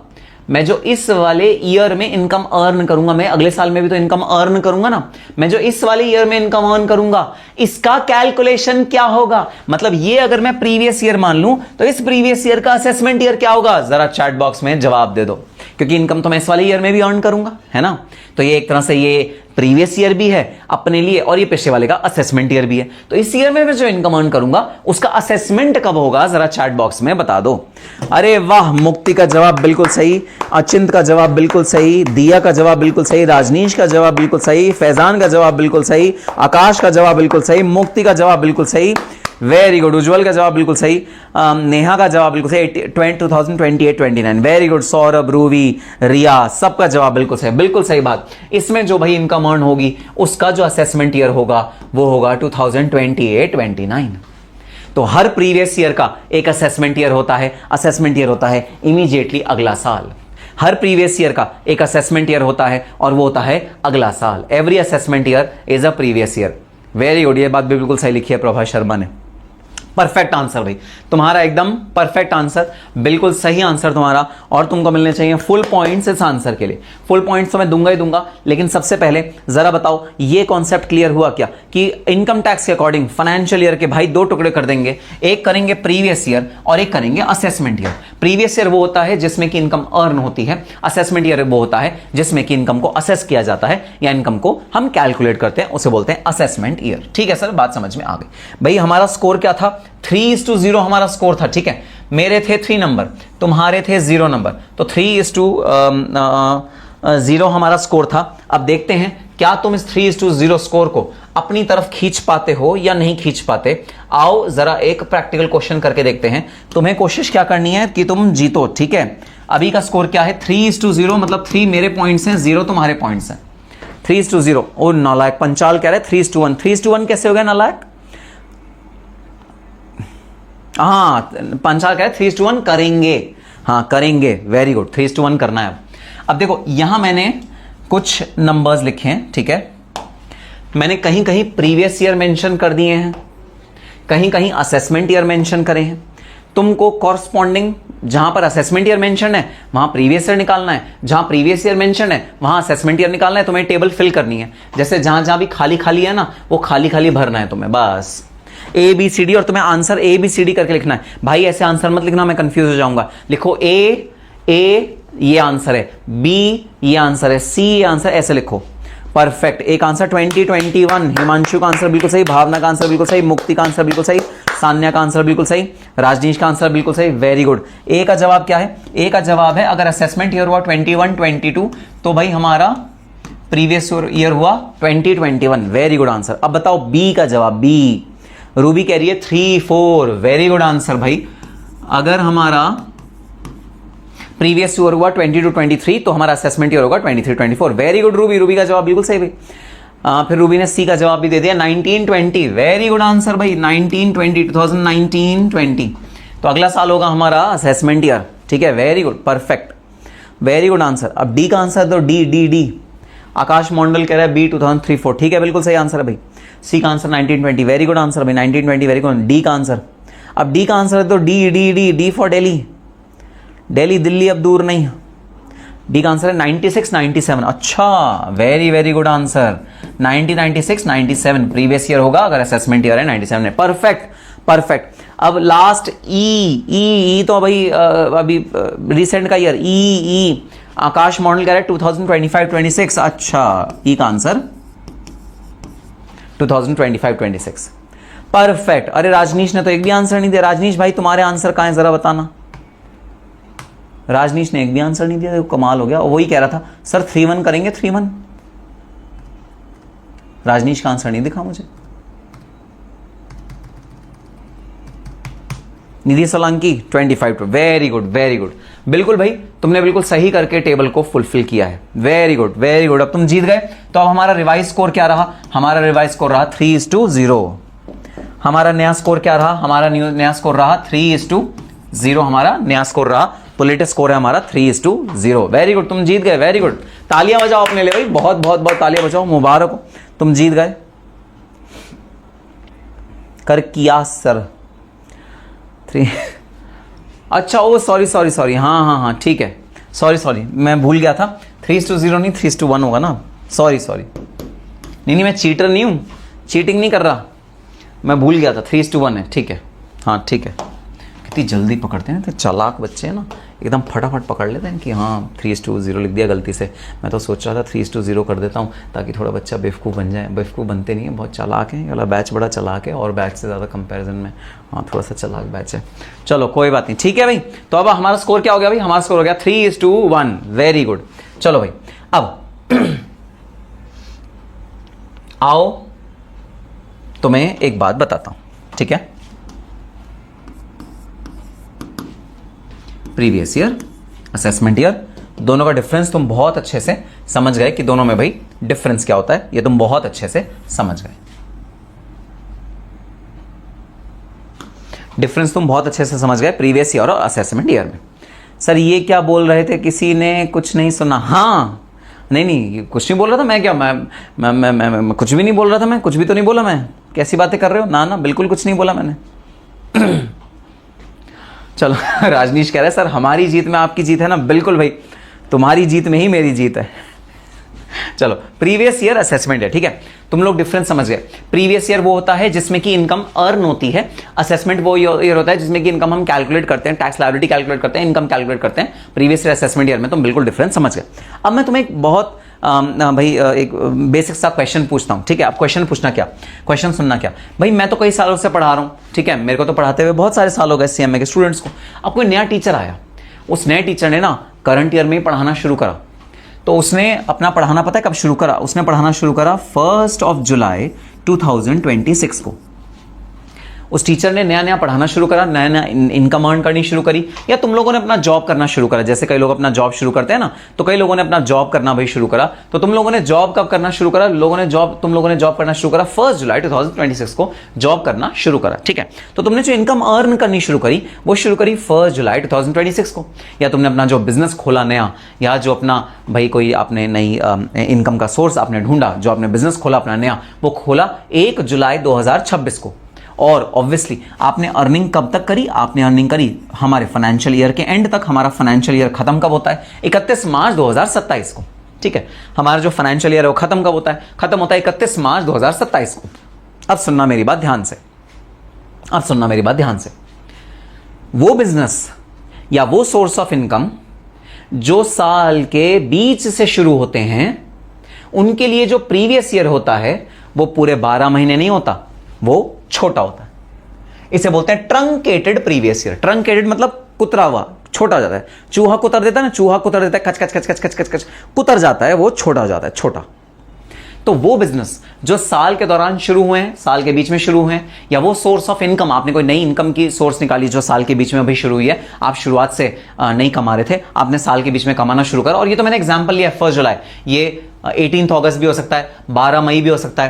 मैं जो इस वाले ईयर में इनकम अर्न करूंगा, मैं अगले साल में भी तो इनकम अर्न करूंगा ना, मैं जो इस वाले ईयर में इनकम अर्न करूंगा, इसका कैलकुलेशन क्या होगा? मतलब ये अगर मैं प्रीवियस ईयर मान लूं तो इस प्रीवियस ईयर का असेसमेंट ईयर क्या होगा? जरा चैट बॉक्स में जवाब दे दो, क्योंकि इनकम तो मैं इस वाले ईयर में भी अर्न करूंगा, है ना। तो ये एक तरह से ये प्रीवियस ईयर भी है अपने लिए और ये पिछले वाले का असेसमेंट ईयर भी है। तो इस ईयर में मैं जो इनकम अर्न करूंगा उसका असेसमेंट कब होगा, जरा चैट बॉक्स में बता दो। अरे वाह, मुक्ति का जवाब बिल्कुल सही, अचिंत का जवाब बिल्कुल सही, दिया का जवाब बिल्कुल सही, राजनीश का जवाब बिल्कुल सही, फैजान का जवाब बिल्कुल सही, आकाश का जवाब बिल्कुल सही, मुक्ति का जवाब बिल्कुल सही, वेरी गुड, उज्जवल का जवाब बिल्कुल सही, नेहा का जवाब बिल्कुल सही, 2028-29, वेरी गुड, सौरभ, रूवी, रिया, सबका जवाब बिल्कुल सही, बिल्कुल सही बात। इसमें जो भाई इनकम अर्न होगी उसका जो असेसमेंट ईयर होगा वो होगा 2028-29। तो हर प्रीवियस ईयर का एक असेसमेंट ईयर होता है, असेसमेंट ईयर होता है इमीडिएटली अगला साल। हर प्रीवियस ईयर का एक असेसमेंट ईयर होता है और वो होता है अगला साल। Every assessment year is a previous year. Very good, ये बात भी बिल्कुल सही लिखी है प्रभा शर्मा ने। परफेक्ट आंसर भाई तुम्हारा, एकदम परफेक्ट आंसर, बिल्कुल सही आंसर तुम्हारा। और तुमको मिलने चाहिए फुल पॉइंट्स इस आंसर के लिए। फुल पॉइंट्स तो मैं दूंगा ही दूंगा, लेकिन सबसे पहले जरा बताओ ये कॉन्सेप्ट क्लियर हुआ क्या कि इनकम टैक्स के अकॉर्डिंग फाइनेंशियल ईयर के भाई दो टुकड़े कर देंगे, एक करेंगे प्रीवियस ईयर और एक करेंगे असेसमेंट ईयर। प्रीवियस ईयर वो होता है जिसमें कि इनकम अर्न होती है, असेसमेंट ईयर वो होता है जिसमें कि इनकम को असेस किया जाता है या इनकम को हम कैलकुलेट करते हैं, उसे बोलते हैं असेसमेंट ईयर। ठीक है सर, बात समझ में आ गई। भाई हमारा स्कोर क्या था? 3:0 हमारा स्कोर था, ठीक है। मेरे थे 3 नंबर, तुम्हारे थे 0 नंबर, तो 3:0 हमारा स्कोर था। अब देखते हैं क्या तुम इस 3:0 स्कोर को अपनी तरफ खींच पाते हो या नहीं खींच पाते। आओ जरा एक प्रैक्टिकल क्वेश्चन करके देखते हैं। तुम्हें कोशिश क्या करनी है कि तुम जीतो, ठीक है। अभी का स्कोर क्या है? 3:0, मतलब 3 मेरे पॉइंट्स हैं, 0 तुम्हारे पॉइंट्स हैं। 3:0। और नालायक पंचाल कह रहे 3:1। 3:1 कैसे हो गया नालायक? हाँ, पंचाल कह रहे 3:1 करेंगे। हाँ करेंगे, वेरी गुड, 3:1 करना है। अब देखो यहां मैंने कुछ नंबर्स लिखे हैं, ठीक है। मैंने कहीं कहीं प्रीवियस ईयर मेंशन कर दिए हैं, कहीं कहीं असेसमेंट ईयर मेंशन करे हैं। तुमको कॉरस्पॉन्डिंग जहां पर असेसमेंट ईयर मेंशन है वहां प्रीवियस ईयर निकालना है, जहां प्रीवियस ईयर मेंशन है वहां असेसमेंट ईयर निकालना है। तुम्हें टेबल फिल करनी है, जैसे जहां जहां भी खाली खाली है ना वो खाली खाली भरना है तुम्हें, बस ABCD। और तुम्हें आंसर ABCD करके लिखना है भाई, ऐसे आंसर मत लिखना, मैं कंफ्यूज हो जाऊंगा। लिखो A ये आंसर है, B ये आंसर है, C ये आंसर, ऐसे लिखो। परफेक्ट। एक आंसर 2021, हिमांशु का आंसर बिल्कुल सही, भावना का आंसर बिल्कुल सही, मुक्ति का आंसर बिल्कुल सही, सान्या का आंसर बिल्कुल सही, राजनीश का आंसर बिल्कुल सही, वेरी गुड। ए का जवाब क्या है? ए का जवाब है अगर असेसमेंट ईयर हुआ 21-22 तो भाई हमारा प्रीवियस ईयर हुआ 2021, वेरी गुड आंसर। अब बताओ बी का जवाब। बी रूबी कह रही है 3-4, वेरी गुड आंसर भाई। अगर हमारा प्रीवियस ईयर हुआ 22-23 तो हमारा असेसमेंट ईयर होगा 23-24, वेरी गुड रूबी। रूबी का जवाब बिल्कुल सही भाई। फिर रूबी ने सी का जवाब भी दे दिया 19-20, वेरी गुड आंसर भाई। 2019-20 तो अगला साल होगा हमारा असेसमेंट ईयर, ठीक है, very good, perfect, very good answer. अब डी का आंसर दो, डी। आकाश मंडल कह रहा है बी 2003-4, ठीक है, बिल्कुल सही आंसर है भाई। सी का आंसर 1920, वेरी गुड आंसर भाई, 1920, वेरी गुड। डी का आंसर, अब डी का आंसर है तो डी फॉर दिल्ली, दिल्ली दिल्ली अब दूर नहीं। डी का आंसर है 96 97। अच्छा, very very good answer. 90 96 97 previous year होगा अगर असेसमेंट ईयर है 97 है। Perfect perfect. अब लास्ट ई तो भाई अभी रिसेंट का ईयर ई आकाश मॉडल कह रहा है 2025-26। अच्छा, ई का आंसर 2025-26। परफेक्ट। अरे राजनीश ने तो एक भी आंसर नहीं दिया। राजनीश भाई तुम्हारे आंसर कहां है जरा बताना। राजनीश ने एक भी आंसर नहीं दिया, तो कमाल हो गया। वही कह रहा था सर 3-1 करेंगे 3-1। राजनीश का आंसर नहीं दिखा मुझे। Nidhi Solanki 25। Very good very good. बिल्कुल भाई, तुमने बिल्कुल सही करके टेबल को फुलफिल किया है। Very good very good. अब तुम जीत गए। तो अब हमारा रिवाइज स्कोर क्या रहा? हमारा रिवाइज स्कोर रहा 3:0। हमारा नया स्कोर क्या रहा? हमारा नया स्कोर रहा 3:0। हमारा नया स्कोर रहा। तो लेटेस्ट स्कोर है हमारा 3:0। वेरी गुड, तुम जीत गए। वेरी गुड, तालियां बजाओ अपने लिए भाई, बहुत बहुत बहुत तालियां बजाओ। मुबारक हो, तुम जीत गए। कर किया सर 3। अच्छा, ओ सॉरी सॉरी सॉरी, हाँ ठीक है। सॉरी मैं भूल गया था। 3:0 नहीं 3:1 होगा ना। सॉरी नहीं मैं चीटर नहीं हूं, चीटिंग नहीं कर रहा, मैं भूल गया था। 3:1 है। ठीक है, हाँ ठीक है। कितनी जल्दी पकड़ते हैं, तो चालाक बच्चे हैं ना, एकदम फटाफट पकड़ लेते हैं कि हाँ 3:0 लिख दिया गलती से। मैं तो सोच रहा था 3:0 कर देता हूँ ताकि थोड़ा बच्चा बेवकूफ़ बन जाए। बेवकूफ़ बनते नहीं है, बहुत चालाक है। ये वाला बैच बड़ा चालाक है और बैच से ज़्यादा कंपैरिजन में हाँ थोड़ा सा चालाक बैच है। चलो कोई बात नहीं, ठीक है भाई। तो अब हमारा स्कोर क्या हो गया भाई? हमारा स्कोर हो गया 3:1। Very good. चलो भाई, अब आओ तुम्हें एक बात बताता हूं, ठीक है? प्रीवियस ईयर, असेसमेंट ईयर, दोनों का डिफरेंस तुम बहुत अच्छे से समझ गए कि दोनों में भाई डिफरेंस क्या होता है। ये तुम बहुत अच्छे से समझ गए। डिफरेंस तुम बहुत अच्छे से समझ गए प्रीवियस ईयर और असेसमेंट ईयर में। सर ये क्या बोल रहे थे? किसी ने कुछ नहीं सुना? हाँ, नहीं कुछ नहीं बोल रहा था मैं। क्या मैं कुछ भी नहीं बोल रहा था। मैं कुछ भी तो नहीं बोला। मैं कैसी बातें कर रहे हो? ना बिल्कुल कुछ नहीं बोला मैंने। चलो राजनीश कह रहा है सर हमारी जीत में आपकी जीत है ना। बिल्कुल भाई, तुम्हारी जीत में ही मेरी जीत है। चलो, प्रीवियस ईयर असेसमेंट है, ठीक है? तुम लोग डिफरेंस समझ गए। प्रीवियस ईयर वो होता है जिसमें कि इनकम अर्न होती है। असेसमेंट वो ईयर होता है जिसमें कि इनकम हम कैलकुलेट करते हैं, टैक्स लायबिलिटी कैलकुलेट करते हैं, इनकम कैलकुलेट करते हैं। प्रीवियस ईयर असेसमेंट ईयर में तुम बिल्कुल डिफरेंस समझ गए। अब मैं तुम्हें एक बहुत भाई एक बेसिक सा क्वेश्चन पूछता हूं, ठीक है? अब क्वेश्चन पूछना क्या, क्वेश्चन सुनना क्या भाई। मैं तो कई सालों से पढ़ा रहा हूं, ठीक है? मेरे को तो पढ़ाते हुए बहुत सारे साल हो गए सीएमए के स्टूडेंट्स को। अब कोई नया टीचर आया, उस नए टीचर ने ना करंट ईयर में ही पढ़ाना शुरू करा। तो उसने अपना पढ़ाना पता है कब शुरू करा? उसने पढ़ाना शुरू करा 1 जुलाई 2026 को। उस टीचर ने नया नया पढ़ाना शुरू करा, नया नया इनकम अर्न करनी शुरू करी। या तुम लोगों ने अपना जॉब करना शुरू करा, जैसे कई लोग अपना जॉब शुरू करते हैं ना, तो कई लोगों ने अपना जॉब करना भाई शुरू करा। तो तुम लोगों ने जॉब कब करना शुरू करा? तुम लोगों ने जॉब करना शुरू करा 1 जुलाई 2026 को जॉब करना शुरू करा, ठीक है? तो तुमने जो इनकम अर्न करनी शुरू करी वो शुरू करी 1 जुलाई 2026 को। या तुमने अपना जो बिजनेस खोला नया, या जो अपना भाई कोई आपने नई इनकम का सोर्स आपने ढूंढा, जो आपने बिजनेस खोला अपना नया, वो खोला 1 जुलाई 2026 को। और ऑब्वियसली आपने अर्निंग कब तक करी? आपने अर्निंग करी हमारे फाइनेंशियल ईयर के एंड तक। हमारा फाइनेंशियल ईयर खत्म कब होता है? 31 मार्च 2027 को, ठीक है? हमारा जो फाइनेंशियल ईयर है वो खत्म कब होता है? खत्म होता है 31 मार्च 2027 को। अब सुनना मेरी बात ध्यान से, अब सुनना मेरी बात ध्यान से। वो बिजनेस या वो सोर्स ऑफ इनकम जो साल के बीच से शुरू होते हैं, उनके लिए जो प्रीवियस ईयर होता है वो पूरे 12 महीने नहीं होता, वो छोटा होता है। इसे बोलते हैं ट्रंकेटेड प्रीवियस ईयर। ट्रंकेटेड मतलब कुतरा हुआ, छोटा हो जाता है। चूहा कुतर देता है ना, चूहा कुतर देता है, कच कच कच कच कच कच कच कुतर जाता है, वो छोटा हो जाता है, छोटा। तो वो बिजनेस जो साल के दौरान शुरू हुए हैं, साल के बीच में शुरू हुए हैं, या वो सोर्स ऑफ इनकम, आपने कोई नई इनकम की सोर्स निकाली जो साल के बीच में अभी शुरू हुई है, आप शुरुआत से नहीं कमा रहे थे, आपने साल के बीच में कमाना शुरू करा। और ये तो मैंने एग्जांपल लिया 1 जुलाई, ये 18 अगस्त भी हो सकता है, 12 मई भी हो सकता है,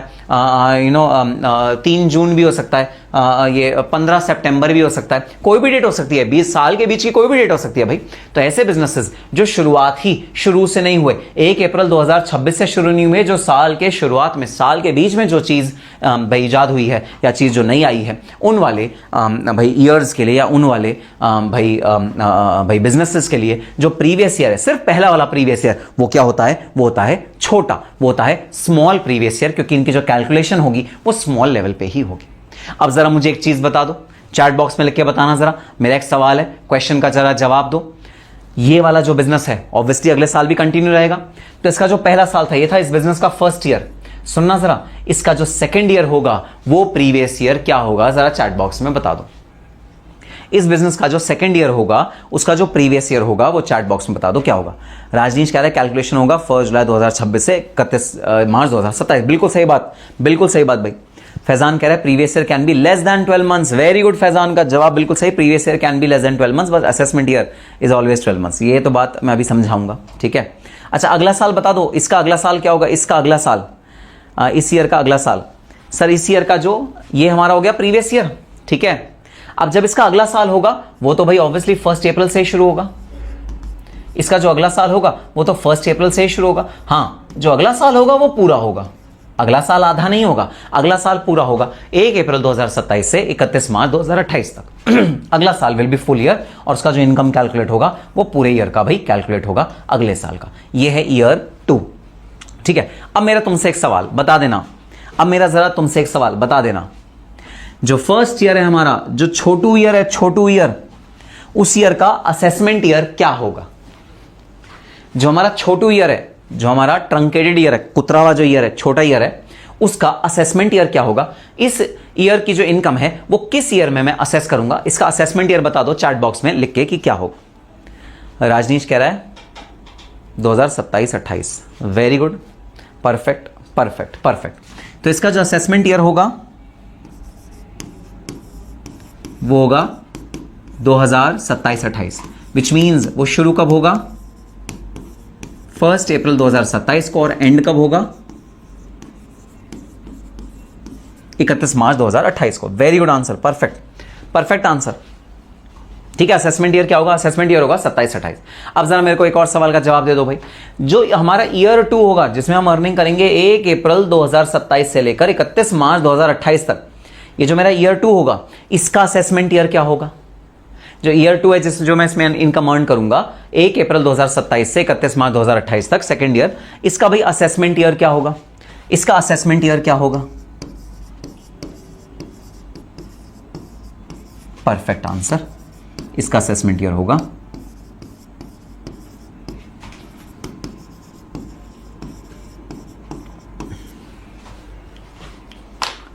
3 जून भी हो सकता है, ये 15 सितंबर भी हो सकता है, कोई भी डेट हो सकती है, 20 साल के बीच की कोई भी डेट हो सकती है भाई। तो ऐसे बिजनेसेस जो शुरू से नहीं हुए, 1 अप्रैल 2026 से शुरू नहीं हुए, जो साल के शुरुआत में, साल के बीच में जो चीज़ भाई ईजाद हुई है या चीज़ जो नई आई है, उन वाले भाई ईयर्स के लिए या उन वाले भाई बिजनेसेस के लिए जो प्रीवियस ईयर है, सिर्फ पहला वाला प्रीवियस ईयर, वो क्या होता है, वो होता है छोटा, वो होता है स्मॉल प्रीवियस ईयर, क्योंकि इनकी जो कैलकुलेशन होगी वो स्मॉल लेवल पे ही होगी। अब जरा मुझे एक चीज बता दो, चैट बॉक्स में लिख के बताना जरा, मेरा एक सवाल है, क्वेश्चन का जरा जवाब दो। ये वाला जो बिजनेस है ऑब्वियसली अगले साल भी कंटिन्यू रहेगा, तो इसका जो पहला साल था ये था इस बिजनेस का फर्स्ट ईयर। सुनना जरा, इसका जो सेकेंड ईयर होगा वो प्रीवियस ईयर क्या होगा, जरा चैट बॉक्स में बता दो। इस बिजनेस का जो सेकंड ईयर होगा उसका जो प्रीवियस ईयर होगा वो चैट बॉक्स में बता दो क्या होगा। राजनीश कह रहा है कैलकुलेशन होगा 1 जुलाई 2026 से 31 मार्च 2027। बिल्कुल सही बात, बिल्कुल सही बात भाई। फैजान कह रहा है previous year can be less than 12 months. Very good Faizan का जवाब बिल्कुल सही, previous year can be less than 12 months, but assessment year is always 12 months. ये तो बात मैं अभी समझाऊंगा, ठीक है। अच्छा अगला साल बता दो, इसका अगला साल क्या होगा, इसका अगला साल, इस ईयर का अगला साल। सर इस ईयर का जो ये हमारा हो गया प्रीवियस ईयर, ठीक है। अब जब इसका अगला साल होगा वो तो भाई ऑब्वियसली 1 अप्रैल से ही शुरू होगा। इसका जो अगला साल होगा वो तो 1 अप्रैल से ही शुरू होगा। हाँ, जो अगला साल होगा वो पूरा होगा, अगला साल आधा नहीं होगा, अगला साल पूरा होगा 1 अप्रैल 2027 से 31 मार्च 2028 तक। अगला साल विल बी फुल ईयर, और उसका जो इनकम कैलकुलेट होगा वो पूरे ईयर का भाई कैलकुलेट होगा अगले साल का। ये है ईयर 2, ठीक है। अब मेरा तुमसे एक सवाल बता देना, अब मेरा जरा तुमसे एक सवाल बता देना, जो फर्स्ट ईयर है हमारा, जो छोटू ईयर है, छोटू ईयर, उस ईयर का असेसमेंट ईयर क्या होगा। जो हमारा छोटू ईयर है, जो हमारा ट्रंकेटेड ईयर है, कुतरावा जो ईयर है, छोटा ईयर है, उसका असेसमेंट ईयर क्या होगा। इस ईयर की जो इनकम है वो किस ईयर में मैं असेस करूंगा, इसका असेसमेंट ईयर बता दो चैट बॉक्स में लिख के कि क्या होगा। राजनीश कह रहा है 2027-28। Very good, perfect perfect perfect. तो इसका जो असेसमेंट ईयर होगा वो होगा 2027-28, विच मीन्स वो शुरू कब होगा, 1 अप्रैल 2027 को, और एंड कब होगा, 31 मार्च 2028 को। Very good answer, perfect perfect answer, ठीक है। असेसमेंट ईयर क्या होगा, असेसमेंट ईयर होगा 27-28। अब जरा मेरे को एक और सवाल का जवाब दे दो भाई। जो हमारा ईयर 2 होगा जिसमें हम अर्निंग करेंगे 1 अप्रैल 2027 से लेकर 31 मार्च 2028 तक, ये जो मेरा ईयर 2 होगा इसका असेसमेंट ईयर क्या होगा। जो ईयर 2 है जो मैं इसमें इनकम अर्न करूंगा 1 अप्रैल 2027 से 31 मार्च 2028 तक, सेकेंड ईयर, इसका भाई असेसमेंट ईयर क्या होगा, इसका असेसमेंट ईयर क्या होगा। परफेक्ट आंसर, इसका असेसमेंट ईयर होगा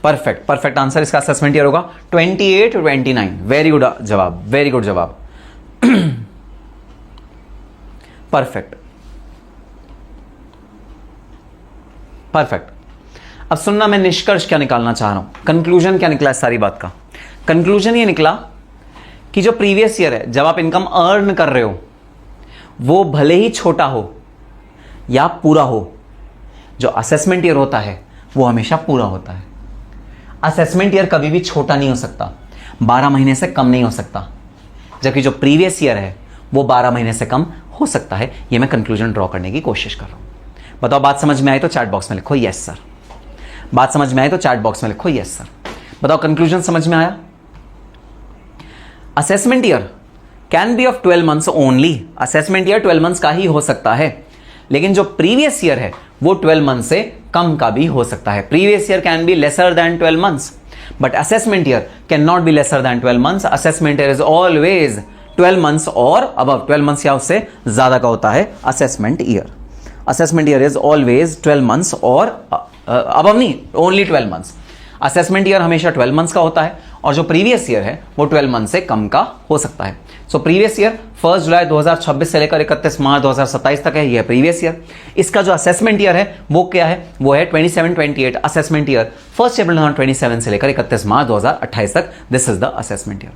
परफेक्ट परफेक्ट आंसर, इसका असेसमेंट ईयर होगा 28-29। वेरी गुड जवाब, वेरी गुड जवाब, परफेक्ट परफेक्ट। अब सुनना, मैं निष्कर्ष क्या निकालना चाह रहा हूं, कंक्लूजन क्या निकला इस सारी बात का। कंक्लूजन ये निकला कि जो प्रीवियस ईयर है जब आप इनकम अर्न कर रहे हो वो भले ही छोटा हो या पूरा हो, जो असेसमेंट ईयर होता है वो हमेशा पूरा होता है। असेसमेंट ईयर कभी भी छोटा नहीं हो सकता, 12 महीने से कम नहीं हो सकता, जबकि जो प्रीवियस ईयर है वो 12 महीने से कम हो सकता है। ये मैं कंक्लूजन ड्रॉ करने की कोशिश कर रहा हूं। बताओ बात समझ में आई तो चैट बॉक्स में लिखो यस सर, बात समझ में आई तो चैट बॉक्स में लिखो यस सर। बताओ कंक्लूजन समझ में आया। Assessment year can be of 12 months only, assessment year 12 months का ही हो सकता है, लेकिन जो प्रीवियस ईयर है वो 12 मंथ से कम का भी हो सकता है। Previous year can be lesser than 12 months, but assessment year can not be lesser than 12 months. Assessment year is always 12 months और अबव, 12 मंथ्स या उससे ज्यादा का होता है assessment year. Assessment year is always 12 months और अबव नहीं, only 12 months. Assessment year हमेशा 12 मंथ्स का होता है और जो प्रीवियस ईयर है वो 12 मंथ से कम का हो सकता है। सो प्रीवियस ईयर 1 जुलाई 2026 से लेकर 31 मार्च 2027 तक है, ये प्रीवियस ईयर। इसका जो असेसमेंट ईयर है वो क्या है, वो है 27-28 असेसमेंट ईयर, 1 अप्रैल 2027 से लेकर 31 मार्च 2028 तक। This is the assessment year.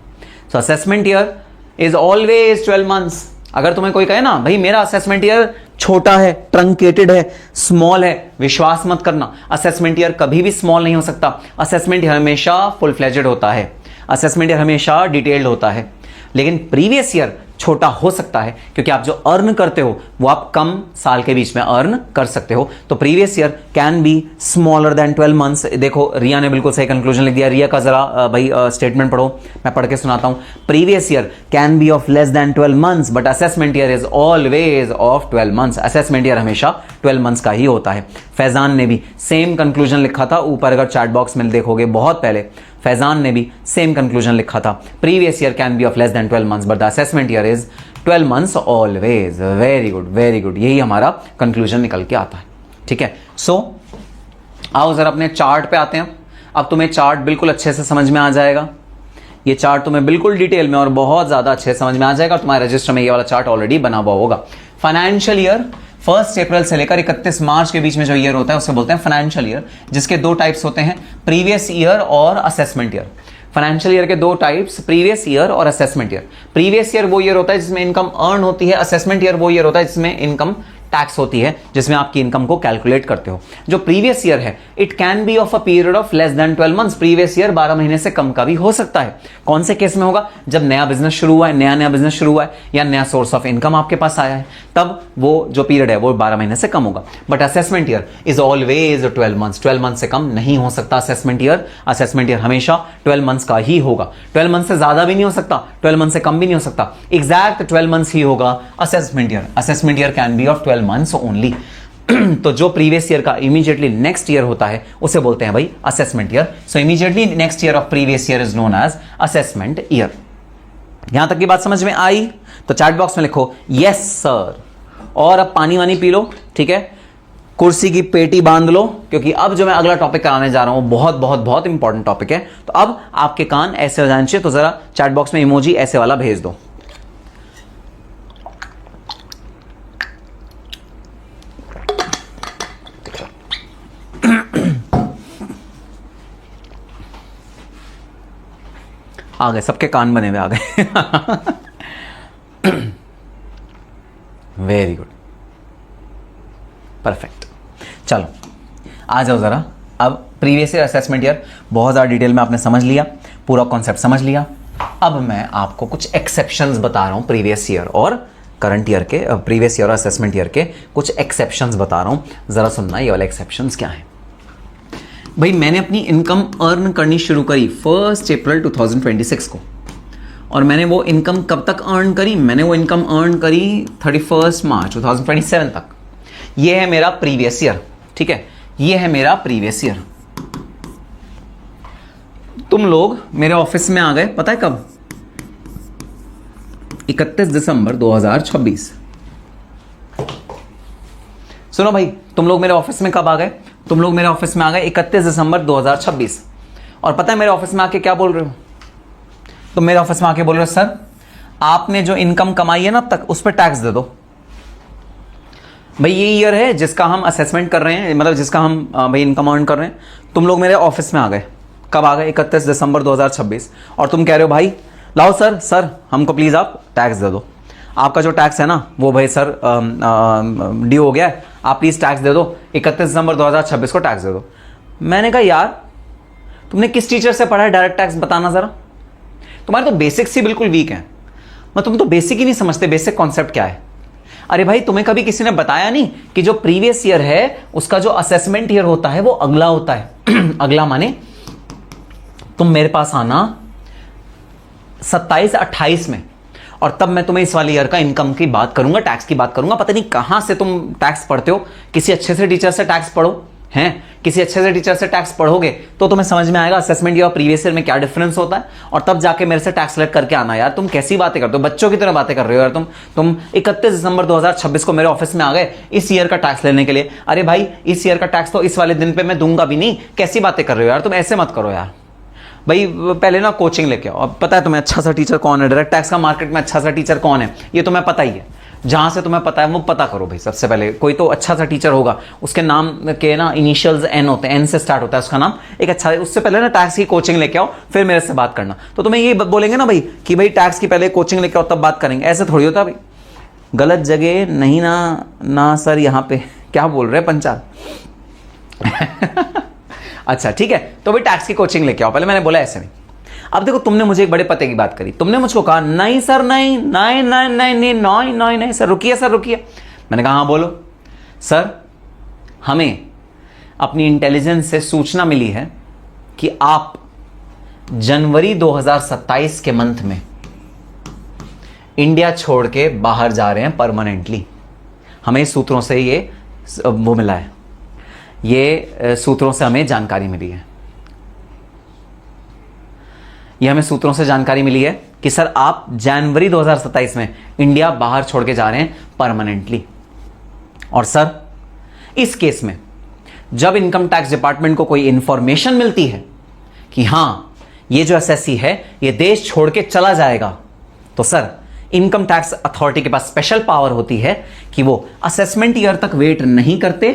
So assessment year is always 12 months. अगर तुम्हें कोई कहे ना भाई मेरा असेसमेंट ईयर छोटा है, ट्रंकेटेड है, स्मॉल है, विश्वास मत करना। असेसमेंट ईयर कभी भी स्मॉल नहीं हो सकता। असेसमेंट ईयर हमेशा फुल फ्लेजेड होता है, असेसमेंट ईयर हमेशा डिटेल्ड होता है। लेकिन प्रीवियस ईयर छोटा हो सकता है क्योंकि आप जो अर्न करते हो वो आप कम साल के बीच में अर्न कर सकते हो। तो previous year can be smaller than 12 months. देखो रिया ने बिल्कुल सही कंक्लूजन लिख दिया। रिया का जरा भाई स्टेटमेंट पढ़ो, मैं पढ़ के सुनाता हूं। Previous year can be of less than 12 months but assessment year is always of 12 months. Assessment year हमेशा 12 मंथ्स का ही होता है। फैजान ने भी सेम कंक्लूजन लिखा था, ऊपर अगर चैट बॉक्स में देखोगे बहुत पहले फैजान ने भी सेम कंक्लूजन लिखा था। Previous year can be of less than 12 months but the assessment year is 12 months always. Very good, very good, यही हमारा कंक्लूजन निकल के आता है। ठीक है, सो आओ जरा अपने चार्ट पे आते हैं। अब तुम्हें चार्ट बिल्कुल अच्छे से समझ में आ जाएगा। ये चार्ट तुम्हें बिल्कुल डिटेल में और बहुत ज्यादा अच्छे से समझ में आ जाएगा। तुम्हारे रजिस्टर में ये वाला चार्ट ऑलरेडी बना हुआ होगा। फाइनेंशियल ईयर 1 अप्रैल से लेकर 31 मार्च के बीच में जो ईयर होता है उसे बोलते हैं फाइनेंशियल ईयर, जिसके दो टाइप्स होते हैं, प्रीवियस ईयर और असेसमेंट ईयर। फाइनेंशियल ईयर के दो टाइप्स, प्रीवियस ईयर और असेसमेंट ईयर। प्रीवियस ईयर वो ईयर होता है जिसमें इनकम अर्न होती है, असेसमेंट ईयर वो ईयर होता है जिसमें इनकम टैक्स होती है, जिसमें आपकी इनकम को कैलकुलेट करते हो। जो प्रीवियस ईयर है it can be of a period of less than 12 months. Previous year 12 महीने से कम का भी हो सकता है। कौन से केस में होगा? जब नया बिजनेस शुरू हुआ है, नया बिजनेस शुरू हुआ है या नया सोर्स ऑफ इनकम आपके पास आया है, तब वो जो पीरियड है वो 12 महीने से कम होगा। But assessment year is always 12 months. 12 month से कम नहीं हो सकता असेसमेंट ईयर। असेसमेंट ईयर हमेशा 12 मंथ्स का ही होगा। 12 मंथ से ज्यादा भी नहीं हो सकता, 12 मंथ से कम भी नहीं हो सकता, एग्जैक्ट 12 मंथ्स ही होगा assessment year. Assessment year can be of 12 months only. तो जो प्रीवियस ईयर का इमीडिएटली नेक्स्ट ईयर होता है उसे बोलते हैं भाई assessment year. So immediately next year of previous year is known as assessment year. यहां तक की बात समझ में आई तो चैट बॉक्स में लिखो यस सर, और अब पानी वानी पी लो। ठीक है, कुर्सी की पेटी बांध लो, क्योंकि अब जो मैं अगला टॉपिक कराने जा रहा हूं बहुत बहुत बहुत इंपॉर्टेंट टॉपिक है। तो अब आपके कान ऐसे हो जाने चाहिए, तो जरा चैट बॉक्स में इमोजी ऐसे वाला भेज दो। आ गए, सबके कान बने हुए आ गए। Very good, perfect. चलो आ जाओ जरा। अब प्रीवियस ईयर असेसमेंट ईयर बहुत ज़्यादा डिटेल में आपने समझ लिया, पूरा कॉन्सेप्ट समझ लिया। अब मैं आपको कुछ एक्सेप्शंस बता रहा हूं प्रीवियस ईयर और करंट ईयर के, प्रीवियस ईयर और असेसमेंट ईयर के कुछ एक्सेप्शंस बता रहा हूं। जरा सुनना ये वाले एक्सेप्शंस क्या है। भाई मैंने अपनी इनकम अर्न करनी शुरू करी 1 अप्रैल 2026 को, और मैंने वो इनकम कब तक अर्न करी? मैंने वो इनकम अर्न करी 31 मार्च 2027 तक। ये है मेरा प्रीवियस ईयर। ठीक है, ये है मेरा प्रीवियस ईयर। तुम लोग मेरे ऑफिस में आ गए, पता है कब? 31 दिसंबर 2026। सुनो भाई, तुम लोग मेरे ऑफिस में कब आ गए? तुम लोग मेरे ऑफिस में आ गए 31 दिसंबर 2026। और पता है मेरे ऑफिस में आके क्या बोल रहे हो? तुम मेरे ऑफिस में आके बोल रहे हो सर आपने जो इनकम कमाई है ना अब तक उस पर टैक्स दे दो। भाई ये ईयर है जिसका हम असेसमेंट कर रहे हैं, मतलब जिसका हम भाई इनकम अर्न कर रहे हैं। तुम लोग मेरे ऑफिस में आ गए, कब आ गए? 31 दिसंबर 2026। और तुम कह रहे हो भाई लाओ सर हमको प्लीज आप टैक्स दे दो। आपका जो टैक्स है ना वो भाई सर ड्यू हो गया है, आप प्लीज टैक्स दे दो, 31 दिसंबर 2026 को टैक्स दे दो। मैंने कहा यार तुमने किस टीचर से पढ़ा है डायरेक्ट टैक्स, बताना जरा। तुम्हारे तो बेसिक्स ही बिल्कुल वीक हैं, मतलब तुम तो बेसिक ही नहीं समझते बेसिक कॉन्सेप्ट क्या है। अरे भाई तुम्हें कभी किसी ने बताया नहीं कि जो प्रीवियस ईयर है उसका जो असेसमेंट ईयर होता है वो अगला होता है। अगला माने तुम मेरे पास आना 27-28 में, और तब मैं तुम्हें इस वाले ईयर का इनकम की बात करूंगा, टैक्स की बात करूंगा। पता नहीं कहां से तुम टैक्स पढ़ते हो, किसी अच्छे से टीचर से टैक्स पढ़ो हैं, किसी अच्छे से टीचर से टैक्स पढ़ोगे तो तुम्हें समझ में आएगा असेसमेंट ईयर और प्रीवियस ईयर में क्या डिफरेंस होता है, और तब जाके मेरे से टैक्स कलेक्ट करके आना। यार तुम कैसी बातें करते हो, बच्चों की तरह बातें कर रहे हो यार। तुम 31 दिसंबर 2026 को मेरे ऑफिस में आ गए इस ईयर का टैक्स लेने के लिए। अरे भाई इस ईयर का टैक्स तो इस वाले दिन पे मैं दूंगा भी नहीं, कैसी बातें कर रहे हो यार, तुम ऐसे मत करो यार। भाई पहले ना कोचिंग लेके आओ। अब पता है तुम्हें अच्छा सा टीचर कौन है, डायरेक्ट टैक्स का मार्केट में अच्छा सा टीचर कौन है ये तुम्हें पता ही है। जहां से तुम्हें पता है वो पता करो भाई। सबसे पहले कोई तो अच्छा सा टीचर होगा, उसके नाम के ना इनिशियल्स एन होते हैं, एन से स्टार्ट होता है उसका नाम, एक अच्छा है। उससे पहले ना टैक्स की कोचिंग लेके आओ फिर मेरे से बात करना। तो तुम्हें ये बोलेंगे ना भाई कि भाई टैक्स की पहले कोचिंग लेके आओ तब बात करेंगे, ऐसे थोड़ी होता भाई। गलत जगह नहीं ना ना सर, यहाँ पे क्या बोल रहे हैं पंचाल। अच्छा ठीक है, तो भाई टैक्स की कोचिंग लेके आओ, पहले मैंने बोला ऐसे नहीं। अब देखो, तुमने मुझे एक बड़े पते की बात करी, तुमने मुझको कहा नहीं सर नहीं नहीं नहीं नहीं नहीं नहीं नहीं नहीं सर रुकिए सर रुकिए। मैंने कहा हाँ बोलो। सर हमें अपनी इंटेलिजेंस से सूचना मिली है कि आप जनवरी 2027 के मंथ में इंडिया छोड़ के बाहर जा रहे हैं परमानेंटली। हमें सूत्रों से ये वो मिला है, ये सूत्रों से हमें जानकारी मिली है, ये हमें सूत्रों से जानकारी मिली है कि सर आप जनवरी 2027 में इंडिया बाहर छोड़ के जा रहे हैं परमानेंटली। और सर इस केस में जब इनकम टैक्स डिपार्टमेंट को कोई इंफॉर्मेशन मिलती है कि हां ये जो एसएससी है ये देश छोड़ के चला जाएगा, तो सर इनकम टैक्स अथॉरिटी के पास स्पेशल पावर होती है कि वो असेसमेंट ईयर तक वेट नहीं करते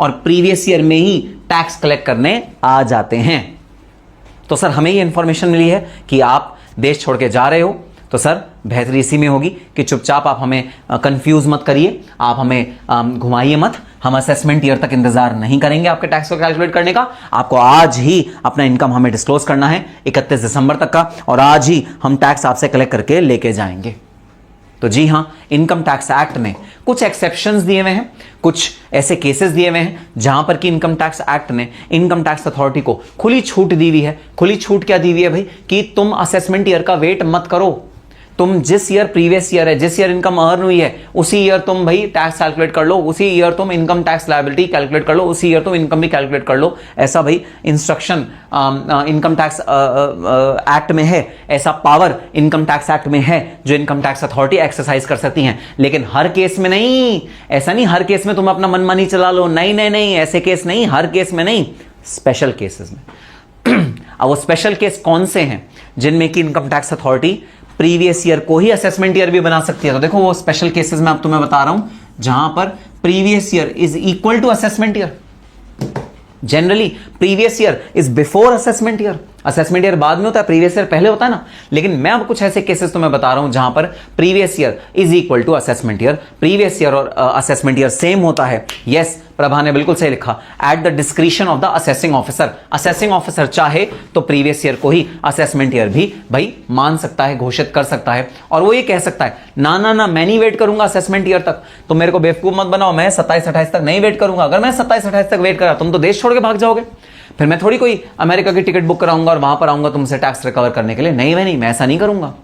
और प्रीवियस ईयर में ही टैक्स कलेक्ट करने आ जाते हैं। तो सर हमें ये इंफॉर्मेशन मिली है कि आप देश छोड़ के जा रहे हो, तो सर बेहतरी इसी में होगी कि चुपचाप आप हमें कंफ्यूज मत करिए, आप हमें घुमाइए मत। हम असेसमेंट ईयर तक इंतजार नहीं करेंगे आपके टैक्स को कैलकुलेट करने का। आपको आज ही अपना इनकम हमें डिस्क्लोज करना है 31 दिसंबर तक का, और आज ही हम टैक्स आपसे कलेक्ट करके लेके जाएंगे। तो जी हां, इनकम टैक्स एक्ट ने कुछ एक्सेप्शंस दिए हुए हैं, कुछ ऐसे केसेस दिए हुए हैं जहां पर कि इनकम टैक्स एक्ट ने इनकम टैक्स अथॉरिटी को खुली छूट दी हुई है। खुली छूट क्या दी हुई है भाई, कि तुम असेसमेंट ईयर का वेट मत करो, तुम जिस ईयर प्रीवियस ईयर है, जिस ईयर इनकम अर्न हुई है उसी ईयर तुम भाई टैक्स कैलकुलेट कर लो, उसी ईयर तुम इनकम टैक्स लायबिलिटी कैलकुलेट कर लो, उसी ईयर तुम इनकम भी कैलकुलेट कर लो। ऐसा भाई इंस्ट्रक्शन इनकम टैक्स एक्ट में है, ऐसा पावर इनकम टैक्स एक्ट में है जो इनकम टैक्स अथॉरिटी एक्सरसाइज कर सकती हैं। लेकिन हर केस में नहीं, ऐसा नहीं हर केस में तुम अपना मनमानी चला लो, नहीं नहीं नहीं, ऐसे केस नहीं, हर केस में नहीं, स्पेशल केसेस में। अब वो स्पेशल केस कौन से हैं जिनमें कि income tax authority previous year को ही असेसमेंट ईयर भी बना सकती है? तो देखो वो स्पेशल केसेस में अब तुम्हें बता रहा हूं जहां पर previous year is equal to assessment year. Generally previous year is before assessment year, assessment year बाद में होता है, प्रीवियस ईयर पहले होता है ना। लेकिन मैं अब कुछ ऐसे केसेस तुम्हें बता रहा हूं जहां पर previous year is equal to assessment year, previous year और असेसमेंट ईयर सेम होता है। यस, प्रभा ने बिल्कुल सही लिखा, at the discretion of the assessing officer. Assessing officer चाहे तो प्रीवियस ईयर को ही असेसमेंट ईयर भी भाई मान सकता है, घोषित कर सकता है, और वो ये कह सकता है ना ना ना मैं नहीं वेट करूंगा असेसमेंट ईयर तक, तो मेरे को बेवकूफ मत बनाओ, मैं 27-28 तक नहीं वेट करूंगा। अगर मैं 27-28 तक वेट करा तुम तो देश छोड़ के भाग जाओगे, फिर मैं थोड़ी कोई अमेरिका की टिकट बुक कराऊंगा और वहां पर आऊंगा तुमसे टैक्स रिकवर करने के लिए। नहीं, मैं ऐसा नहीं करूंगा।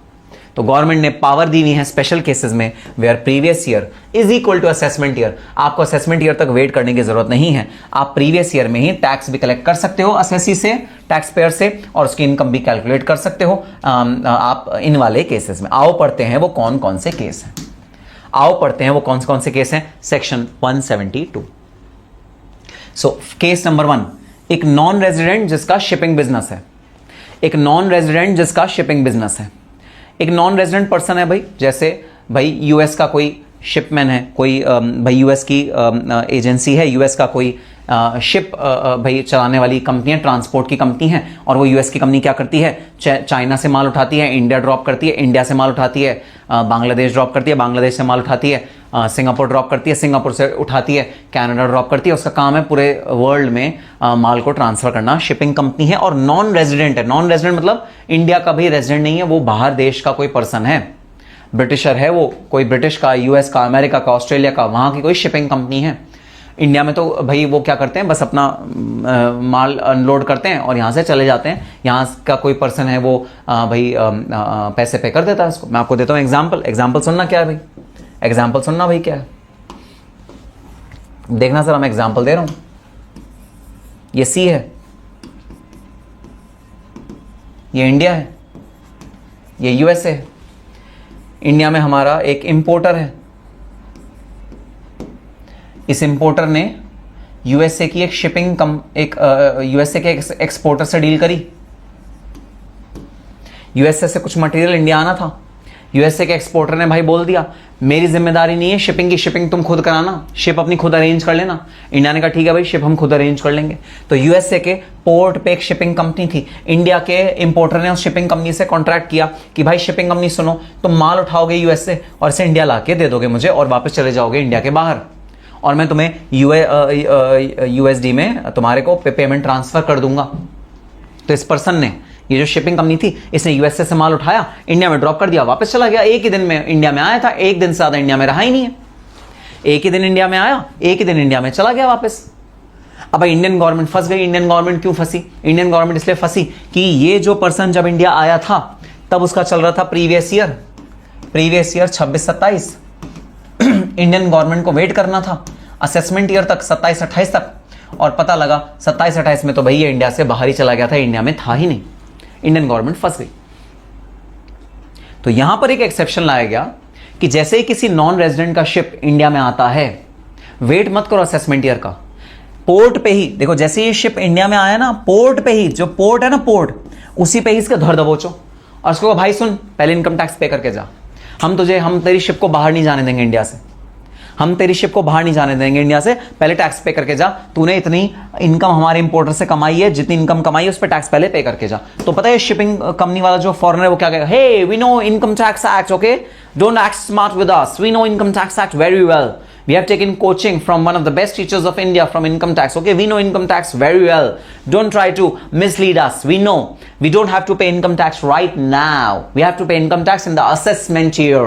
तो गवर्नमेंट ने पावर दी हुई है स्पेशल केसेस में where previous year is equal to assessment year. आपको असेसमेंट ईयर तक वेट करने की जरूरत नहीं है, आप प्रीवियस ईयर में ही टैक्स भी कलेक्ट कर सकते हो असेसी से, टैक्स पेयर से, और उसकी इनकम भी कैलकुलेट कर सकते हो आप इन वाले केसेस में। आओ पढ़ते हैं वो कौन कौन से केस हैं, आओ पढ़ते हैं वो कौन से केस हैं। सेक्शन 172। सो केस नंबर 1, एक नॉन रेजिडेंट जिसका शिपिंग बिजनेस है, एक नॉन रेजिडेंट जिसका शिपिंग बिजनेस है। एक नॉन रेजिडेंट पर्सन है भाई, जैसे भाई यूएस का कोई शिपमैन है, कोई भाई यूएस की एजेंसी है, यूएस का कोई शिप भाई चलाने वाली कंपनी है, ट्रांसपोर्ट की कंपनी है, और वो यूएस की कंपनी क्या करती है, चाइना से माल उठाती है, इंडिया ड्रॉप करती है, इंडिया से माल उठाती है, बांग्लादेश ड्रॉप करती है, बांग्लादेश से माल उठाती है, सिंगापुर ड्रॉप करती है, सिंगापुर से उठाती है, कनाडा ड्रॉप करती है। उसका काम है पूरे वर्ल्ड में माल को ट्रांसफर करना, शिपिंग कंपनी है, और नॉन रेजिडेंट है। नॉन रेजिडेंट मतलब इंडिया का भी रेजिडेंट नहीं है, वो बाहर देश का कोई पर्सन है, ब्रिटिशर है वो, कोई ब्रिटिश का, यूएस का, अमेरिका का, ऑस्ट्रेलिया का, वहां की कोई शिपिंग कंपनी है। इंडिया में तो भाई वो क्या करते हैं, बस अपना माल अनलोड करते हैं और यहाँ से चले जाते हैं। यहाँ का कोई पर्सन है वो भाई पैसे पे कर देता है उसको। मैं आपको देता हूँ एग्जाम्पल सुनना क्या है भाई, एग्जाम्पल सुनना भाई क्या है, देखना सर, मैं एग्जाम्पल दे रहा हूँ। ये सी है, ये इंडिया है, ये यूएसए है। इंडिया में हमारा एक इंपोर्टर है, इस इंपोर्टर ने यूएसए की एक शिपिंग यूएसए के एक्सपोर्टर से डील करी। यूएसए से कुछ मटेरियल इंडिया आना था, यूएसए के एक्सपोर्टर ने भाई बोल दिया मेरी जिम्मेदारी नहीं है शिपिंग की, शिपिंग तुम खुद कराना, शिप अपनी खुद अरेंज कर लेना। इंडिया ने कहा ठीक है भाई, शिप हम खुद अरेंज कर लेंगे। तो यूएसए के पोर्ट पे एक शिपिंग कंपनी थी, इंडिया के इंपोर्टर ने उस शिपिंग कंपनी से कॉन्ट्रैक्ट किया कि भाई शिपिंग कंपनी सुनो, तुम माल उठाओगे यूएसए और इसे इंडिया ला के दे दोगे मुझे और वापस चले जाओगे इंडिया के बाहर, और मैं तुम्हें यूएसडी में तुम्हारे को पेमेंट ट्रांसफर कर दूंगा। तो इस पर्सन ने, ये जो शिपिंग कंपनी थी, इसने यूएसए से माल उठाया, इंडिया में ड्रॉप कर दिया, वापस चला गया। एक ही दिन में इंडिया में आया था, एक दिन से ज्यादा इंडिया में रहा ही नहीं है। एक ही दिन इंडिया में आया, एक ही दिन इंडिया में चला गया वापस। अब इंडियन गवर्नमेंट फंस गई। इंडियन गवर्नमेंट क्यों फंसी? इंडियन गवर्नमेंट इसलिए फंसी कि ये जो पर्सन जब इंडिया आया था तब उसका चल रहा था प्रीवियस ईयर 26-27। इंडियन गवर्नमेंट को वेट करना था असेसमेंट ईयर तक, 27-28 तक, और पता लगा 27-28 में तो भैया इंडिया से बाहर ही चला गया था, इंडिया में था ही नहीं। इंडियन गवर्नमेंट फंस गई। तो यहां पर एक एक्सेप्शन लाया गया कि जैसे ही किसी नॉन रेजिडेंट का शिप इंडिया में आता है, वेट मत करो असेसमेंट ईयर का, पोर्ट पे ही देखो, जैसे ये शिप इंडिया में आया ना, पोर्ट पे ही, जो पोर्ट है ना पोर्ट, उसी पे ही इसका धर दबोचो और उसको भाई सुन पहले इनकम टैक्स पे करके जा, हम तेरी शिप को बाहर नहीं जाने देंगे इंडिया से, हम तेरी शिप को बाहर नहीं जाने देंगे इंडिया से, पहले टैक्स पे करके जा। तूने इतनी इनकम हमारे इंपोर्टर से कमाई है, जितनी इनकम कमाई है उस पर टैक्स पहले पे करके जा। तो पता है शिपिंग कंपनी वाला जो फॉरेनर है वो क्या कहेगा, hey we know income tax act, okay don't act smart with us, we know income tax act very well, we have taken coaching from one of the best teachers of India from income tax, okay we know income tax very well, don't try to mislead us, we know we don't have to pay income tax right now, we have to pay income tax in the assessment year.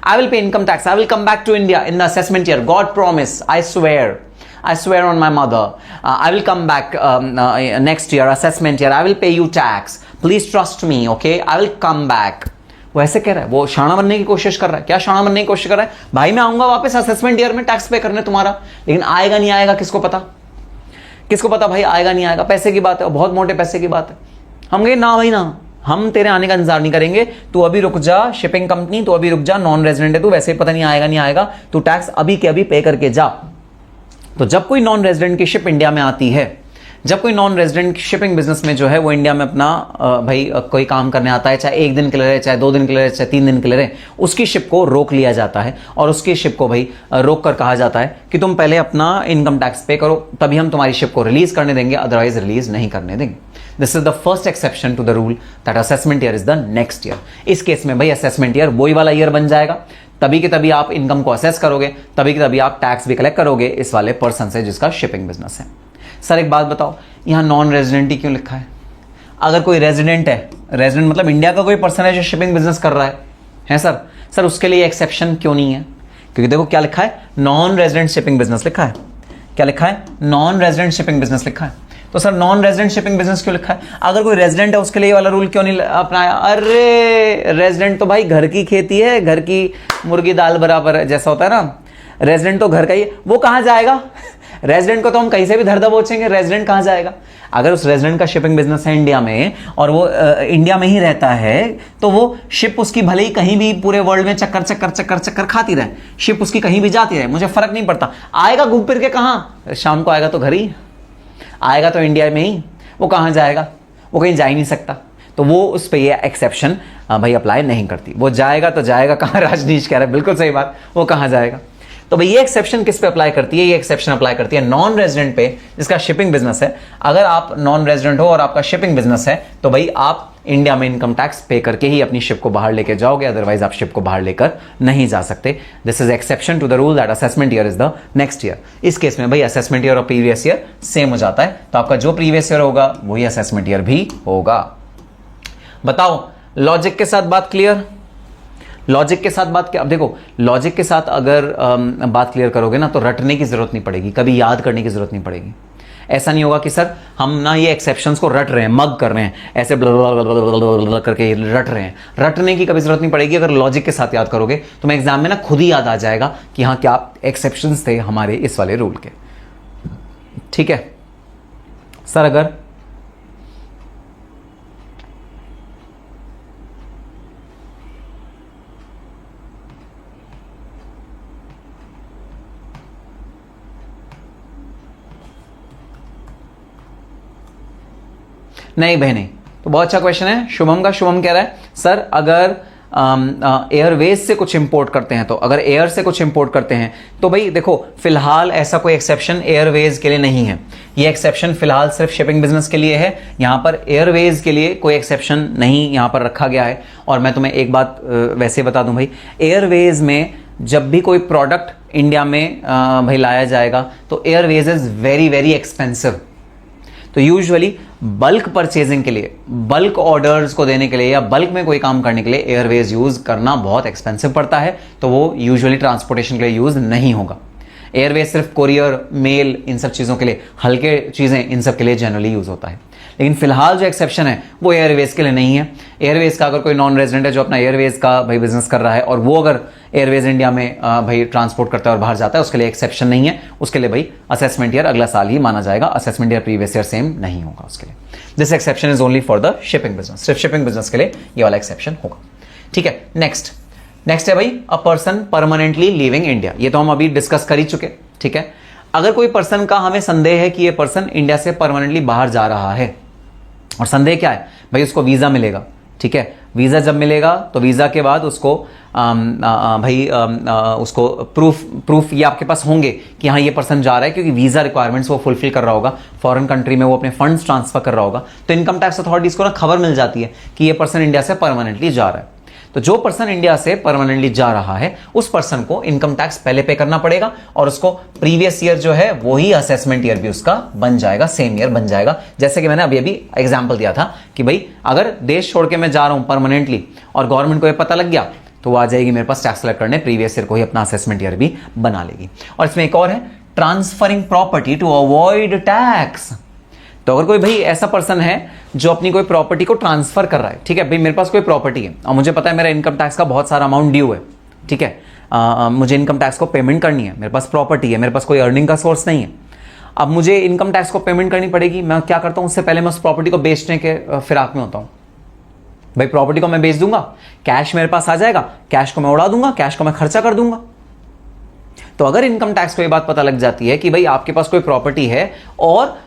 I will pay income tax, I will come back to India in the assessment year, God promise, I swear on my mother, I will come back next year, assessment year, I will pay you tax, please trust me, okay I will come back. वो ऐसे कह रहा है, वो शाना बनने की कोशिश कर रहा है। क्या शाना बनने की कोशिश कर रहा है? भाई मैं आऊंगा वापस असेसमेंट ईयर में टैक्स पे करने तुम्हारा, लेकिन आएगा नहीं आएगा किसको पता, किसको पता भाई आएगा नहीं आएगा, पैसे की बात है, बहुत मोटे पैसे की बात है। हम कहे ना भाई ना, हम तेरे आने का इंतजार नहीं करेंगे, तू अभी रुक जा, शिपिंग कंपनी तू अभी रुक जा, नॉन रेजिडेंट है तू, वैसे ही पता नहीं आएगा नहीं आएगा, तू टैक्स अभी के अभी पे करके जा। तो जब कोई नॉन रेजिडेंट की शिप इंडिया में आती है, जब कोई नॉन रेजिडेंट शिपिंग बिजनेस में जो है वो इंडिया में अपना भाई कोई काम करने आता है, चाहे 1 दिन के लिए रहे, चाहे 2 दिन के लिए रहे, चाहे 3 दिन के लिए रहे, उसकी शिप को रोक लिया जाता है और उसकी शिप को भाई रोक कर कहा जाता है कि तुम पहले अपना इनकम टैक्स पे करो, तभी हम तुम्हारी शिप को रिलीज करने देंगे, अदरवाइज रिलीज नहीं करने देंगे। This is the first exception to the rule that assessment year is the next year. इस केस में भाई असेसमेंट ईयर वही वाला ईयर बन जाएगा, तभी के तभी आप इनकम को असेस करोगे, तभी के तभी आप टैक्स भी कलेक्ट करोगे इस वाले पर्सन से जिसका शिपिंग बिजनेस है। सर एक बात बताओ, यहां नॉन रेजिडेंट ही क्यों लिखा है? अगर कोई रेजिडेंट है, रेजिडेंट मतलब इंडिया का कोई पर्सन है जो शिपिंग बिजनेस कर रहा है सर उसके लिए एक्सेप्शन क्यों नहीं है? क्योंकि देखो क्या लिखा है, नॉन रेजिडेंट शिपिंग बिजनेस लिखा है। क्या लिखा है? नॉन रेजिडेंट शिपिंग बिजनेस लिखा है। तो sir non resident shipping business क्यों लिखा है? अगर कोई रेजिडेंट है उसके लिए वाला रूल क्यों नहीं अपनाया? अरे रेजिडेंट तो भाई घर की खेती है, घर की मुर्गी दाल बराबर है जैसा होता है ना, रेजिडेंट तो घर का ही है, वो कहां जाएगा? रेजिडेंट को तो हम कहीं से भी धर दबोचेंगे, रेजिडेंट कहां जाएगा? अगर उस रेजिडेंट का शिपिंग बिजनेस है इंडिया में और वो इंडिया में ही रहता है, तो वो शिप उसकी भले ही कहीं भी पूरे वर्ल्ड में चक्कर खाती रहे, शिप उसकी कहीं भी जाती रहे, मुझे फर्क नहीं पड़ता। आएगा घूम फिर के कहां? शाम को आएगा तो घर ही आएगा, तो इंडिया में ही, वो कहां जाएगा? वो कहीं जा ही नहीं सकता। तो वो उस पर ये एक्सेप्शन भाई अप्लाई नहीं करती। वो जाएगा तो जाएगा कहां? राजनीश कह रहा है, बिल्कुल सही बात, वो कहां जाएगा? तो भाई ये एक्सेप्शन किस पे अप्लाई करती है? ये एक्सेप्शन अप्लाई करती है नॉन रेजिडेंट पे जिसका शिपिंग बिजनेस है। अगर आप नॉन रेजिडेंट हो और आपका शिपिंग बिजनेस है तो भाई आप इंडिया में इनकम टैक्स पे करके ही अपनी शिप को बाहर लेकर जाओगे, अदरवाइज आप शिप को बाहर लेकर नहीं जा सकते। This is exception to the rule that assessment year is the next year. इस केस में भाई असेसमेंट ईयर और प्रीवियस ईयर सेम हो जाता है, तो आपका जो प्रीवियस ईयर होगा वही असेसमेंट ईयर भी होगा। बताओ लॉजिक के साथ बात क्लियर? लॉजिक के साथ बात क्या? अब देखो लॉजिक के साथ अगर बात क्लियर करोगे ना तो रटने की जरूरत नहीं पड़ेगी, कभी याद करने की जरूरत नहीं पड़ेगी। ऐसा नहीं होगा कि सर हम ना ये एक्सेप्शंस को रट रहे हैं, मग कर रहे हैं, ऐसे करके रट रहे हैं। रटने की कभी जरूरत नहीं पड़ेगी। अगर लॉजिक के साथ याद करोगे तो तुम्हें एग्जाम में ना खुद ही याद आ जाएगा कि हाँ क्या एक्सेप्शंस थे हमारे इस वाले रूल के। ठीक है सर, अगर नहीं बहने, तो बहुत अच्छा क्वेश्चन है शुभम का। शुभम कह रहा है सर अगर एयरवेज से कुछ इंपोर्ट करते हैं, तो अगर एयर से कुछ इंपोर्ट करते हैं तो भाई देखो फिलहाल ऐसा कोई एक्सेप्शन एयरवेज के लिए नहीं है। ये एक्सेप्शन फिलहाल सिर्फ शिपिंग बिजनेस के लिए है, यहां पर एयरवेज के लिए कोई एक्सेप्शन नहीं यहां पर रखा गया है। और मैं तुम्हें एक बात वैसे बता दूं भाई, एयरवेज में जब भी कोई प्रोडक्ट इंडिया में भाई लाया जाएगा तो Airways is very very expensive. तो यूजुअली बल्क परचेजिंग के लिए, बल्क ऑर्डर्स को देने के लिए या बल्क में कोई काम करने के लिए एयरवेज यूज करना बहुत एक्सपेंसिव पड़ता है, तो वो यूजुअली ट्रांसपोर्टेशन के लिए यूज नहीं होगा। एयरवेज सिर्फ कोरियर, मेल, इन सब चीज़ों के लिए, हल्के चीज़ें, इन सब के लिए जनरली यूज होता है। लेकिन फिलहाल जो एक्सेप्शन है वो एयरवेज के लिए नहीं है। एयरवेज का अगर कोई नॉन रेजिडेंट है जो अपना एयरवेज का भाई बिजनेस कर रहा है और वो अगर एयरवेज इंडिया में भाई ट्रांसपोर्ट करता है और बाहर जाता है, उसके लिए एक्सेप्शन नहीं है। उसके लिए भाई असेसमेंट ईयर अगला साल ही माना जाएगा, assessment year previous year same नहीं होगा उसके लिए। This exception is only for the shipping business, सिर्फ शिपिंग बिजनेस के लिए ये वाला एक्सेप्शन होगा। ठीक है, नेक्स्ट है भाई a person permanently living India. ये तो हम अभी डिस्कस कर ही चुके। ठीक है, अगर कोई पर्सन का हमें संदेह है कि ये पर्सन इंडिया से परमानेंटली बाहर जा रहा है, और संदेह क्या है भाई, उसको वीजा मिलेगा। ठीक है, वीजा जब मिलेगा तो वीजा के बाद उसको उसको प्रूफ ये आपके पास होंगे कि हाँ ये पर्सन जा रहा है, क्योंकि वीजा रिक्वायरमेंट्स वो फुलफिल कर रहा होगा, फॉरेन कंट्री में वो अपने फंड्स ट्रांसफर कर रहा होगा। तो इनकम टैक्स अथॉरिटीज को ना खबर मिल जाती है कि ये पर्सन इंडिया से परमानेंटली जा रहा है। तो जो पर्सन इंडिया से परमानेंटली जा रहा है उस पर्सन को इनकम टैक्स पहले पे करना पड़ेगा, और उसको प्रीवियस ईयर जो है वही असेसमेंट ईयर भी उसका बन जाएगा, सेम ईयर बन जाएगा। जैसे कि मैंने अभी एग्जांपल दिया था कि भाई अगर देश छोड़ के मैं जा रहा हूं परमानेंटली और गवर्नमेंट को ये पता लग गया तो वो आ जाएगी मेरे पास टैक्स कलेक्ट करने, प्रीवियस ईयर को ही अपना असेसमेंट ईयर भी बना लेगी। और इसमें एक और है, transferring property to avoid tax. तो अगर कोई भाई ऐसा पर्सन है जो अपनी कोई प्रॉपर्टी को ट्रांसफर कर रहा है, ठीक है भाई मेरे पास कोई प्रॉपर्टी है और मुझे पता है मेरा इनकम टैक्स का बहुत सारा अमाउंट ड्यू है, ठीक है, मुझे इनकम टैक्स को पेमेंट करनी है, मेरे पास प्रॉपर्टी है, मेरे पास कोई अर्निंग का सोर्स नहीं है, अब मुझे इनकम टैक्स को पेमेंट करनी पड़ेगी। मैं क्या करता हूं, उससे पहले मैं उस प्रॉपर्टी को बेचने के फिराक में होता हूं। भाई प्रॉपर्टी को मैं बेच दूंगा, कैश मेरे पास आ जाएगा, कैश को मैं उड़ा दूंगा, कैश को मैं खर्चा कर दूंगा। तो अगर इनकम टैक्स को यह बात पता लग जाती है कि भाई आपके पास कोई प्रॉपर्टी है और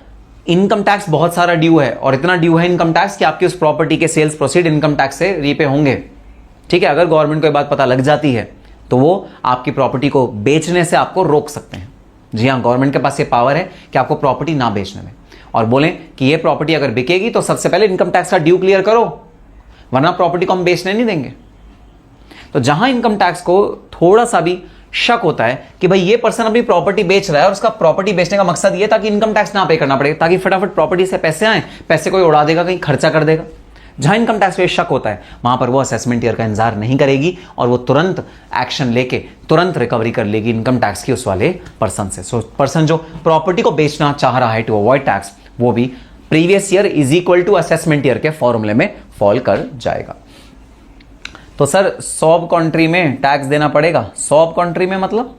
इनकम टैक्स बहुत सारा ड्यू है, और इतना ड्यू है इनकम टैक्स कि आपकी उस प्रॉपर्टी के सेल्स प्रोसीड इनकम टैक्स से रीपे होंगे, ठीक है, अगर गवर्नमेंट को यह बात पता लग जाती है तो वो आपकी प्रॉपर्टी को बेचने से आपको रोक सकते हैं। जी हाँ, गवर्नमेंट के पास ये पावर है कि आपको प्रॉपर्टी ना बेचने में, और बोलें कि ये प्रॉपर्टी अगर बिकेगी तो सबसे पहले इनकम टैक्स का ड्यू क्लियर करो, वरना प्रॉपर्टी को हम बेचने नहीं देंगे। तो जहां इनकम टैक्स को थोड़ा सा भी शक होता है कि भाई ये पर्सन अपनी प्रॉपर्टी बेच रहा है और उसका प्रॉपर्टी बेचने का मकसद ये ताकि इनकम टैक्स ना पे करना पड़े, ताकि फटाफट प्रॉपर्टी से पैसे आए, पैसे कोई उड़ा देगा, कहीं खर्चा कर देगा, जहां इनकम टैक्स पे शक होता है वहां पर वो असेसमेंट ईयर का इंतजार नहीं करेगी और वो तुरंत एक्शन लेके तुरंत रिकवरी कर लेगी इनकम टैक्स की उस वाले पर्सन से। सो पर्सन जो प्रॉपर्टी को बेचना चाह रहा है टू अवॉइड टैक्स, वो भी previous year is equal to assessment year के फॉर्मूले में फॉल कर जाएगा। तो सर 100 कंट्री में टैक्स देना पड़ेगा, 100 कंट्री में मतलब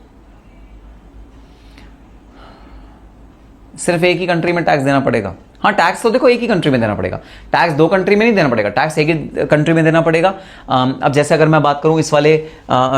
सिर्फ एक ही कंट्री में टैक्स देना पड़ेगा? हाँ, टैक्स तो देखो एक ही कंट्री में देना पड़ेगा, टैक्स 2 कंट्री में नहीं देना पड़ेगा, टैक्स एक ही कंट्री में देना पड़ेगा। अब जैसे अगर मैं बात करूं इस वाले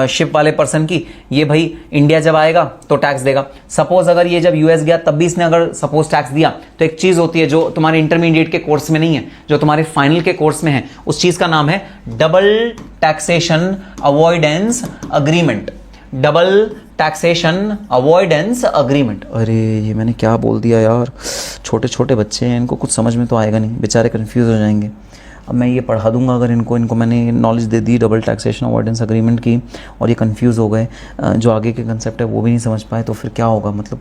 शिप वाले पर्सन की, ये भाई इंडिया जब आएगा तो टैक्स देगा। सपोज अगर ये जब यूएस गया तब भी इसने अगर सपोज टैक्स दिया, तो एक चीज होती है जो तुम्हारे इंटरमीडिएट के कोर्स में नहीं है, जो तुम्हारे फाइनल के कोर्स में है, उस चीज का नाम है double taxation avoidance agreement. Double taxation avoidance agreement. अरे ये मैंने क्या बोल दिया यार, छोटे छोटे बच्चे हैं, इनको कुछ समझ में तो आएगा नहीं, बेचारे कंफ्यूज हो जाएंगे। अब मैं ये पढ़ा दूंगा अगर इनको मैंने नॉलेज दे दी डबल टैक्सेशन अवॉइडेंस अग्रीमेंट की, और ये कंफ्यूज हो गए, जो आगे के कंसेप्ट है वो भी नहीं समझ पाए, तो फिर क्या होगा? मतलब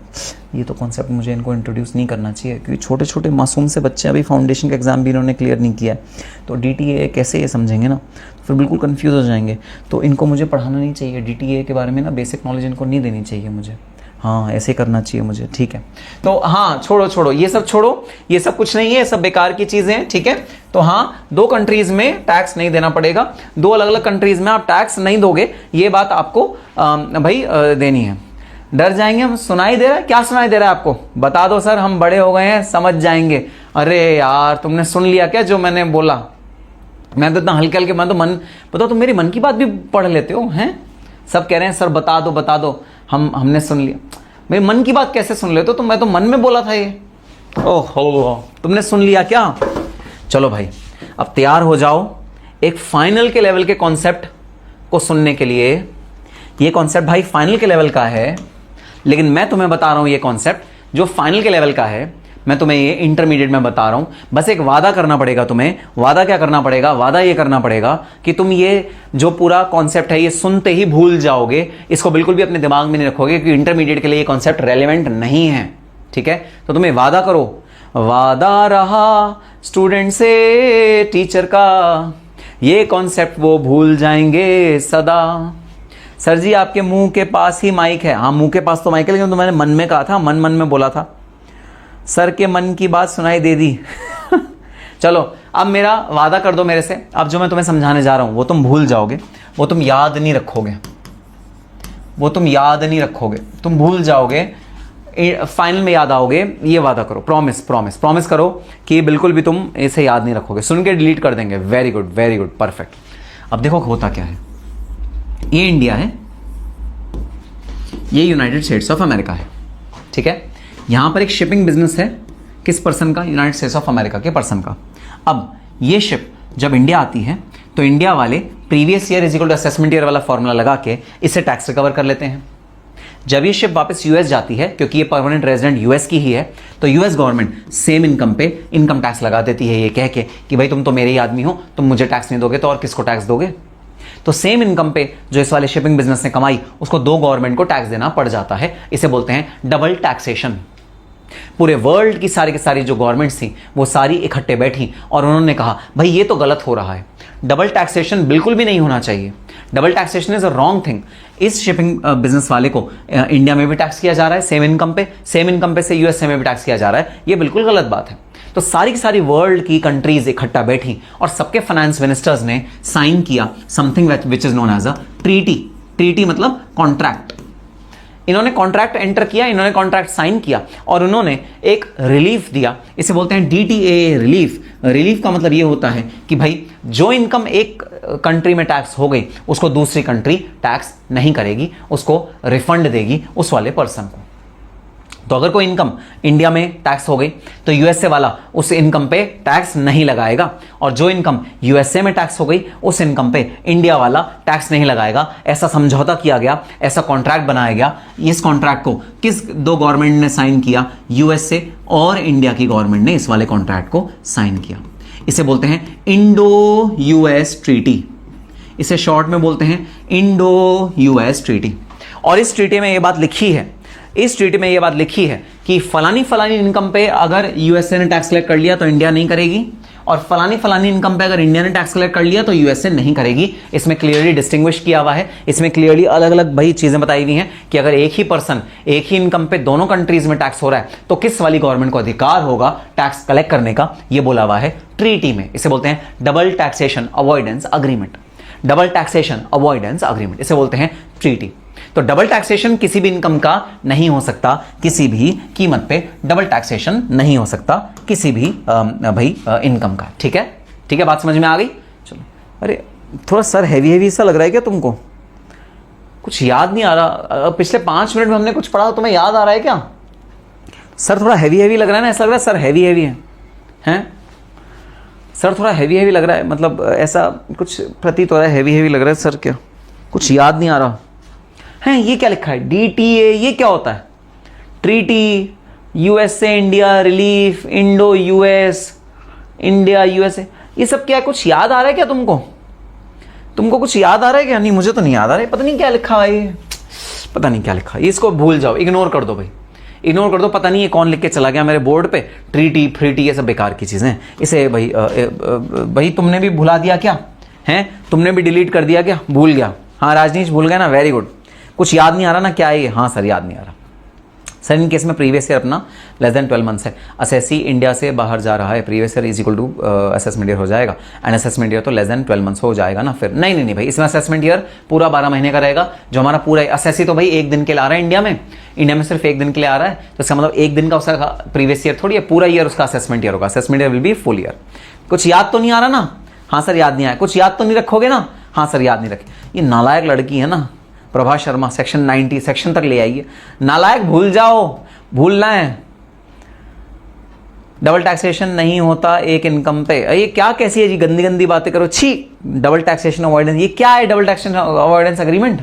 ये तो कॉन्सेप्ट मुझे इनको इंट्रोड्यूस नहीं करना चाहिए, क्योंकि छोटे छोटे मासूम से बच्चे, अभी फाउंडेशन का एग्जाम भी इन्होंने क्लियर नहीं किया है, तो DTA कैसे ये समझेंगे ना, फिर बिल्कुल कंफ्यूज हो जाएंगे। तो इनको मुझे पढ़ाना नहीं चाहिए, DTA के बारे में ना बेसिक नॉलेज इनको नहीं देनी चाहिए मुझे। हाँ, ऐसे करना चाहिए मुझे, ठीक है। तो हाँ, छोड़ो ये सब छोड़ो, ये सब कुछ नहीं है, ये सब बेकार की चीजें हैं, ठीक है। तो हाँ, 2 कंट्रीज में टैक्स नहीं देना पड़ेगा, 2 अलग अलग कंट्रीज में आप टैक्स नहीं दोगे, ये बात आपको भाई देनी है। डर जाएंगे हम, सुनाई दे रहा है? क्या सुनाई दे रहा है आपको? बता दो सर, हम बड़े हो गए हैं, समझ जाएंगे। अरे यार, तुमने सुन लिया क्या जो मैंने बोला? मैं तो इतना हल्के हल्के, मैं तो मन, बताओ तुम मेरी मन की बात भी पढ़ लेते हो हैं? सब कह रहे हैं सर बता दो, हमने सुन लिया। मेरे मन की बात कैसे सुन लेते हो? तो मैं तो मन में बोला था ये। ओहो, तुमने सुन लिया क्या? चलो भाई, अब तैयार हो जाओ, एक फाइनल के लेवल के कॉन्सेप्ट को सुनने के लिए। ये कॉन्सेप्ट भाई फाइनल के लेवल का है, लेकिन मैं तुम्हें बता रहा हूं ये कॉन्सेप्ट जो फाइनल के लेवल का है, मैं तुम्हें ये इंटरमीडिएट में बता रहा हूं। बस एक वादा करना पड़ेगा तुम्हें। वादा क्या करना पड़ेगा? वादा ये करना पड़ेगा कि तुम ये जो पूरा कॉन्सेप्ट है ये सुनते ही भूल जाओगे, इसको बिल्कुल भी अपने दिमाग में नहीं रखोगे, क्योंकि इंटरमीडिएट के लिए ये कॉन्सेप्ट रेलिवेंट नहीं है। ठीक है, तो तुम्हें वादा करो, वादा रहा स्टूडेंट से टीचर का, ये कॉन्सेप्ट वो भूल जाएंगे सदा। सर जी आपके मुंह के पास ही माइक है। हाँ, मुंह के पास तो माइक है, लेकिन तो मैंने मन में कहा था, मन मन में बोला था। सर के मन की बात सुनाई दे दी। चलो अब मेरा वादा कर दो मेरे से, अब जो मैं तुम्हें समझाने जा रहा हूं वो तुम भूल जाओगे, वो तुम याद नहीं रखोगे, वो तुम याद नहीं रखोगे, तुम भूल जाओगे, फाइनल में याद आओगे। ये वादा करो, प्रॉमिस प्रॉमिस प्रॉमिस करो कि बिल्कुल भी तुम इसे याद नहीं रखोगे, सुन के डिलीट कर देंगे। Very good very good, perfect. अब देखो होता क्या है, ये इंडिया है, ये यूनाइटेड स्टेट्स ऑफ अमेरिका है। ठीक है, यहां पर एक शिपिंग बिजनेस है, किस पर्सन का? यूनाइटेड स्टेट्स ऑफ अमेरिका के पर्सन का। अब ये शिप जब इंडिया आती है तो इंडिया वाले previous year is equal to assessment year वाला फॉर्मूला लगा के इससे टैक्स रिकवर कर लेते हैं। जब ये शिप वापस यूएस जाती है, क्योंकि ये परमानेंट रेजिडेंट यूएस की ही है, तो यूएस गवर्नमेंट सेम इनकम पे इनकम टैक्स लगा देती है, ये कह के कि भाई तुम तो मेरे ही आदमी हो, तुम मुझे टैक्स नहीं दोगे तो और किसको टैक्स दोगे? तो सेम इनकम पे जो इस वाले शिपिंग बिजनेस ने कमाई, उसको दो गवर्नमेंट को टैक्स देना पड़ जाता है। इसे बोलते हैं डबल टैक्सेशन। पूरे वर्ल्ड की सारी जो गवर्नमेंट्स थी वो सारी इकट्ठे बैठी और उन्होंने कहा भाई ये तो गलत हो रहा है, डबल टैक्सेशन बिल्कुल भी नहीं होना चाहिए, double taxation is a wrong thing. इस शिपिंग बिजनेस वाले को इंडिया में भी टैक्स किया जा रहा है सेम इनकम पे से यूएसए में भी टैक्स किया जा रहा है, ये बिल्कुल गलत बात है। तो सारी की सारी वर्ल्ड की कंट्रीज इकट्ठा बैठी और सबके फाइनेंस मिनिस्टर्स ने साइन किया something which is known as a treaty. Treaty मतलब कॉन्ट्रैक्ट। इन्होंने कॉन्ट्रैक्ट एंटर किया, इन्होंने कॉन्ट्रैक्ट साइन किया और उन्होंने एक रिलीफ दिया, इसे बोलते हैं डीटीए रिलीफ। रिलीफ का मतलब ये होता है कि भाई जो इनकम एक कंट्री में टैक्स हो गई उसको दूसरी कंट्री टैक्स नहीं करेगी, उसको रिफंड देगी उस वाले पर्सन को। तो अगर कोई इनकम इंडिया में टैक्स हो गई तो यूएसए वाला उस इनकम पे टैक्स नहीं लगाएगा, और जो इनकम यूएसए में टैक्स हो गई उस इनकम पे इंडिया वाला टैक्स नहीं लगाएगा। ऐसा समझौता किया गया, ऐसा कॉन्ट्रैक्ट बनाया गया। इस कॉन्ट्रैक्ट को किस दो गवर्नमेंट ने साइन किया? यूएसए और इंडिया की गवर्नमेंट ने इस वाले कॉन्ट्रैक्ट को साइन किया। इसे बोलते हैं इंडो यूएस ट्रीटी, इसे शॉर्ट में बोलते हैं इंडो यूएस ट्रीटी। और इस ट्रीटी में यह बात लिखी है, इस ट्रीटी में यह बात लिखी है कि फलानी फलानी इनकम पे अगर यूएसए ने टैक्स कलेक्ट कर लिया तो इंडिया नहीं करेगी, और फलानी फलानी इनकम पे अगर इंडिया ने टैक्स कलेक्ट कर लिया तो यूएसए नहीं करेगी। इसमें क्लियरली डिस्टिंग्विश किया हुआ है, इसमें क्लियरली अलग अलग भाई चीजें बताई हुई हैं कि अगर एक ही पर्सन एक ही इनकम पे दोनों कंट्रीज में टैक्स हो रहा है तो किस वाली गवर्नमेंट को अधिकार होगा टैक्स कलेक्ट करने का, यह बोला हुआ है ट्रीटी में। इसे बोलते हैं double taxation avoidance agreement. Double taxation avoidance agreement, इसे बोलते हैं ट्रीटी। तो डबल टैक्सेशन किसी भी इनकम का नहीं हो सकता, किसी भी कीमत पे डबल टैक्सेशन नहीं हो सकता किसी भी इनकम का। ठीक है, ठीक है, बात समझ में आ गई? चलो। अरे थोड़ा सर हैवी सा लग रहा है क्या तुमको? कुछ याद नहीं आ रहा? पिछले 5 मिनट में हमने कुछ पढ़ा, तुम्हें याद आ रहा है क्या? सर थोड़ा हैवी लग रहा है ना, ऐसा लग रहा है सर हैवी है हैं? सर थोड़ा हैवी लग रहा है, मतलब ऐसा कुछ प्रतीत हो रहा है, हैवी लग रहा है सर। क्या कुछ याद नहीं आ रहा है? ये क्या लिखा है? डीटीए, ये क्या होता है? Treaty, USA India relief, Indo US, India USA, ये सब क्या है? कुछ याद आ रहा है क्या तुमको? तुमको कुछ याद आ रहा है क्या? नहीं, मुझे तो नहीं याद आ रहा है। पता नहीं क्या लिखा है ये, पता नहीं क्या लिखा है। इसको भूल जाओ, इग्नोर कर दो भाई, इग्नोर कर दो। पता नहीं ये कौन लिख के चला गया मेरे बोर्ड पे। ट्रीटी फ्रीटी ये सब बेकार की चीजें, इसे भाई तुमने भी भुला दिया क्या? हैं, तुमने भी डिलीट कर दिया क्या? भूल गया? हाँ राजनीश भूल गया ना, वेरी गुड। कुछ याद नहीं आ रहा ना, क्या है ये? हाँ सर याद नहीं आ रहा सर। इन केस में प्रीवियस ईयर अपना लेस देन 12 मंथ्स है, असेसी इंडिया से बाहर जा रहा है, previous year is equal to assessment year हो जाएगा, एंड असेसमेंट ईयर तो लेस देन 12 मंथ्स हो जाएगा ना। फिर नहीं भाई, इसमें असेसमेंट ईयर पूरा 12 महीने का रहेगा। जो हमारा पूरा असेसी तो भाई 1 दिन के लिए आ रहा है इंडिया में सिर्फ 1 दिन के लिए आ रहा है, तो इसका मतलब 1 दिन का उसका प्रीवियस ईयर थोड़ी है, पूरा ईयर उसका असेसमेंट ईयर होगा। Assessment year will be full year. कुछ याद तो नहीं आ रहा ना? हाँ सर याद नहीं आया। कुछ याद तो नहीं रखोगे ना? हाँ सर याद नहीं रखे। ये नालायक लड़की है ना प्रभा शर्मा, सेक्शन 90 सेक्शन तक ले आइए। नालायक भूल जाओ, भूलना है। डबल टैक्सेशन नहीं होता एक इनकम पे। ये क्या कैसी है जी, गंदी गंदी बातें करो, छी। डबल टैक्सेशन अवॉइडेंस, ये क्या है डबल टैक्सेशन अवॉइडेंस एग्रीमेंट?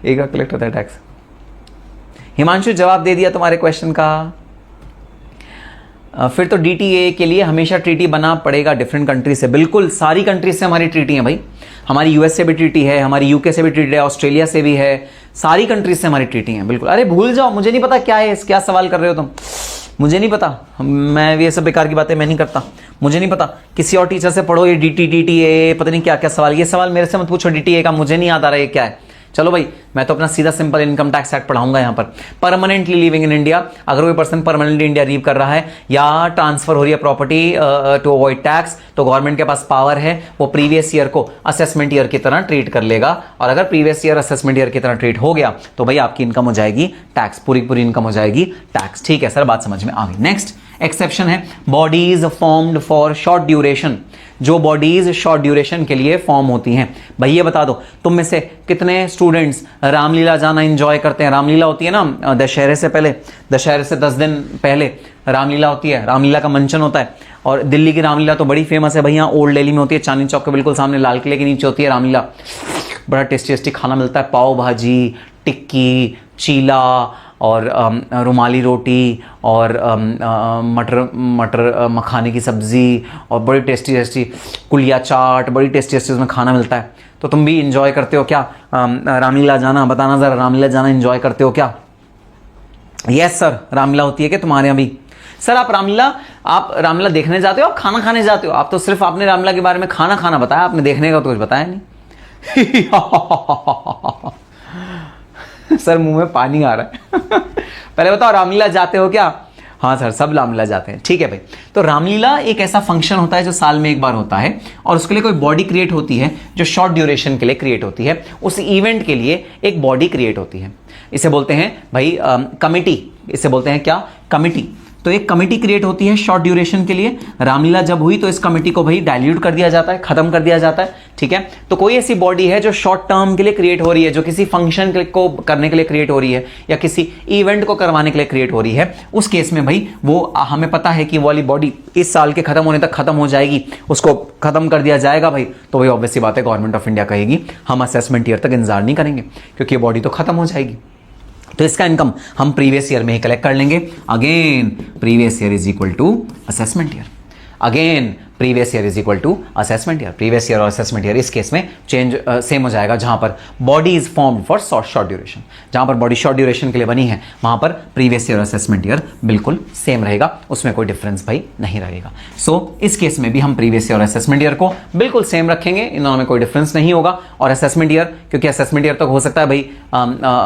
एक कलेक्ट होता है टैक्स। हिमांशु जवाब दे दिया तुम्हारे क्वेश्चन का। फिर तो डीटीए के लिए हमेशा ट्रीटी बना पड़ेगा डिफरेंट कंट्री से। बिल्कुल, सारी कंट्री से हमारी ट्रीटी है भाई। हमारी यूएस से भी ट्रीटी है, हमारी यूके से भी ट्रीटी है, ऑस्ट्रेलिया से भी है, सारी कंट्रीज से हमारी ट्रीटी है। बिल्कुल। अरे भूल जाओ, मुझे नहीं पता क्या है, क्या सवाल कर रहे हो तुम, मुझे नहीं पता। मैं ये सब बेकार की बातें मैं नहीं करता, मुझे नहीं पता। किसी और टीचर से पढ़ो, ये डीटीए पता नहीं क्या क्या सवाल। ये सवाल मेरे से मत पूछो डीटीए का, मुझे नहीं याद आ रहा है क्या है। चलो भाई, मैं तो अपना सीधा सिंपल इनकम टैक्स एक्ट पढ़ाऊंगा यहाँ पर। परमानेंटली लिविंग इन इंडिया, अगर कोई पर्सन परमानेंटली इंडिया लीव कर रहा है या ट्रांसफर हो रही है प्रॉपर्टी टू अवॉइड टैक्स, तो गवर्नमेंट के पास पावर है, वो प्रीवियस ईयर को असेसमेंट ईयर की तरह ट्रीट कर लेगा। और अगर प्रीवियस ईयर असेसमेंट ईयर की तरह ट्रीट हो गया तो भाई आपकी इनकम हो जाएगी टैक्स, पूरी पूरी इनकम हो जाएगी टैक्स। ठीक है सर, बात समझ में आ गई। नेक्स्ट एक्सेप्शन है bodies formed for short duration. जो बॉडीज शॉर्ट ड्यूरेशन के लिए फॉर्म होती हैं, भाई ये बता दो तुम में से कितने स्टूडेंट्स रामलीला जाना एंजॉय करते हैं? रामलीला होती है ना दशहरे से पहले, दशहरे से 10 दिन पहले रामलीला होती है, रामलीला का मंचन होता है। और दिल्ली की रामलीला तो बड़ी फेमस है भाई, यहाँ ओल्ड दिल्ली में होती है, चांदनी चौक के बिल्कुल सामने लाल किले के नीचे होती है रामलीला। बड़ा टेस्टी टेस्टी खाना मिलता है, पाव भाजी, टिक्की, चीला और रुमाली रोटी और मटर मखाने की सब्ज़ी और बड़ी टेस्टी टेस्टी कुलिया चाट, बड़ी टेस्टी टेस्टी उसमें खाना मिलता है। तो तुम भी इंजॉय करते हो क्या रामलीला जाना? बताना ज़रा, रामलीला जाना इंजॉय करते हो क्या? यस सर, रामलीला होती है क्या तुम्हारे यहाँ भी? सर आप रामलीला देखने जाते हो, आप खाना खाने जाते हो? आप तो सिर्फ आपने रामलीला के बारे में खाना बताया, आपने देखने का तो कुछ बताया नहीं। सर मुंह में पानी आ रहा है। पहले बताओ रामलीला जाते हो क्या? हाँ सर, सब रामलीला जाते हैं। ठीक है भाई, तो रामलीला एक ऐसा फंक्शन होता है जो साल में एक बार होता है और उसके लिए कोई बॉडी क्रिएट होती है जो शॉर्ट ड्यूरेशन के लिए क्रिएट होती है। उस इवेंट के लिए एक बॉडी क्रिएट होती है, इसे बोलते हैं भाई कमिटी। इसे बोलते हैं क्या? कमिटी। तो एक कमिटी क्रिएट होती है शॉर्ट ड्यूरेशन के लिए। रामलीला जब हुई तो इस कमिटी को भाई डाइल्यूट कर दिया जाता है, खत्म कर दिया जाता है। ठीक है, तो कोई ऐसी बॉडी है जो शॉर्ट टर्म के लिए क्रिएट हो रही है, जो किसी फंक्शन को करने के लिए क्रिएट हो रही है या किसी इवेंट को करवाने के लिए क्रिएट हो रही है, उस केस में भाई वो हमें पता है कि वो वाली बॉडी इस साल के खत्म होने तक खत्म हो जाएगी, उसको खत्म कर दिया जाएगा भाई। तो भाई ऑब्वियस सी बात है, गवर्नमेंट ऑफ इंडिया कहेगी हम असेसमेंट ईयर तक इंतजार नहीं करेंगे क्योंकि ये बॉडी तो खत्म हो जाएगी। तो इसका इनकम हम प्रीवियस ईयर में ही कलेक्ट कर लेंगे। Again previous year is equal to assessment year. Again previous year is equal to assessment year. Previous year और असेसमेंट ईयर इस केस में चेंज सेम हो जाएगा। जहां पर body is formed for short duration, जहां पर बॉडी शॉर्ट ड्यूरेशन के लिए बनी है वहां पर प्रीवियस ईयर और असेसमेंट ईयर बिल्कुल सेम रहेगा, उसमें कोई डिफरेंस भाई नहीं रहेगा। सो इस केस में भी हम प्रीवियस ईयर और असेसमेंट ईयर को बिल्कुल सेम रखेंगे, इन दोनों में कोई डिफरेंस नहीं होगा। और असेसमेंट ईयर, क्योंकि असेसमेंट ईयर तक हो सकता है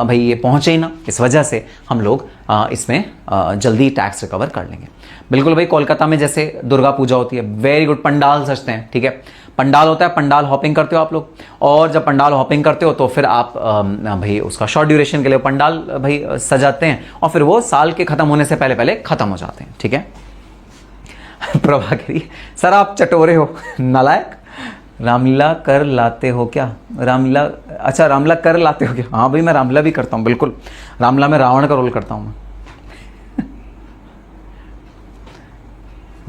भाई ये पहुंचे ही ना, इस वजह से हम लोग इसमें जल्दी टैक्स रिकवर कर लेंगे। बिल्कुल भाई, कोलकाता में जैसे दुर्गा पूजा होती है, वेरी गुड, पंडाल सजते हैं। ठीक है, पंडाल होता है, पंडाल हॉपिंग करते हो आप लोग, और जब पंडाल हॉपिंग करते हो तो फिर आप भाई उसका शॉर्ट ड्यूरेशन के लिए पंडाल भाई सजाते हैं और फिर वो साल के खत्म होने से पहले पहले खत्म हो जाते हैं। ठीक है। प्रभाकरी सर आप चटोरे हो, नालायक। रामलीला कर लाते हो क्या? रामलीला, अच्छा रामलीला कर लाते हो क्या? हाँ भाई मैं रामलीला भी करता हूँ, बिल्कुल। रामलीला में रावण का रोल करता हूँ मैं।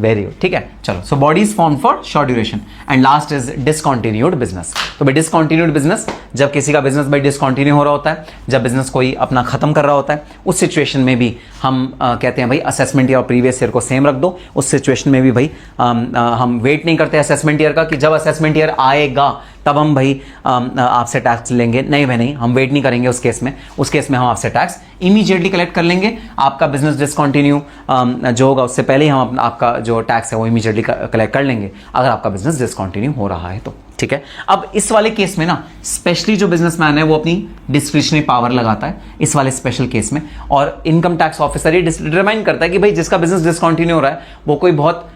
वेरी गुड, ठीक है। चलो, so body is form for short duration and last is discontinued business. तो भाई डिसकंटिन्यूड बिजनेस, जब किसी का बिजनेस भाई डिसकंटिन्यू हो रहा होता है, जब बिजनेस कोई अपना खत्म कर रहा होता है, उस सिचुएशन में भी हम कहते हैं भाई असेसमेंट ईयर और प्रीवियस ईयर को सेम रख दो। उस सिचुएशन में भी भाई हम वेट नहीं करते असेसमेंट ईयर का कि जब असेसमेंट ईयर आएगा तब हम भाई आपसे टैक्स लेंगे। नहीं भाई नहीं, हम वेट नहीं करेंगे उस केस में। उस केस में हम आपसे टैक्स इमीडिएटली कलेक्ट कर लेंगे। आपका बिजनेस डिसकंटिन्यू जो होगा उससे पहले ही हम आपका जो टैक्स है वो इमीडिएटली कलेक्ट कर लेंगे, अगर आपका बिजनेस डिसकंटिन्यू हो रहा है तो। ठीक है। अब इस वाले केस में ना स्पेशली जो बिजनेसमैन है वो अपनी डिस्क्रिशनरी पावर लगाता है इस वाले स्पेशल केस में, और इनकम टैक्स ऑफिसर ये डिटरमाइन करता है कि भाई जिसका बिजनेस डिसकंटिन्यू हो रहा है वो कोई बहुत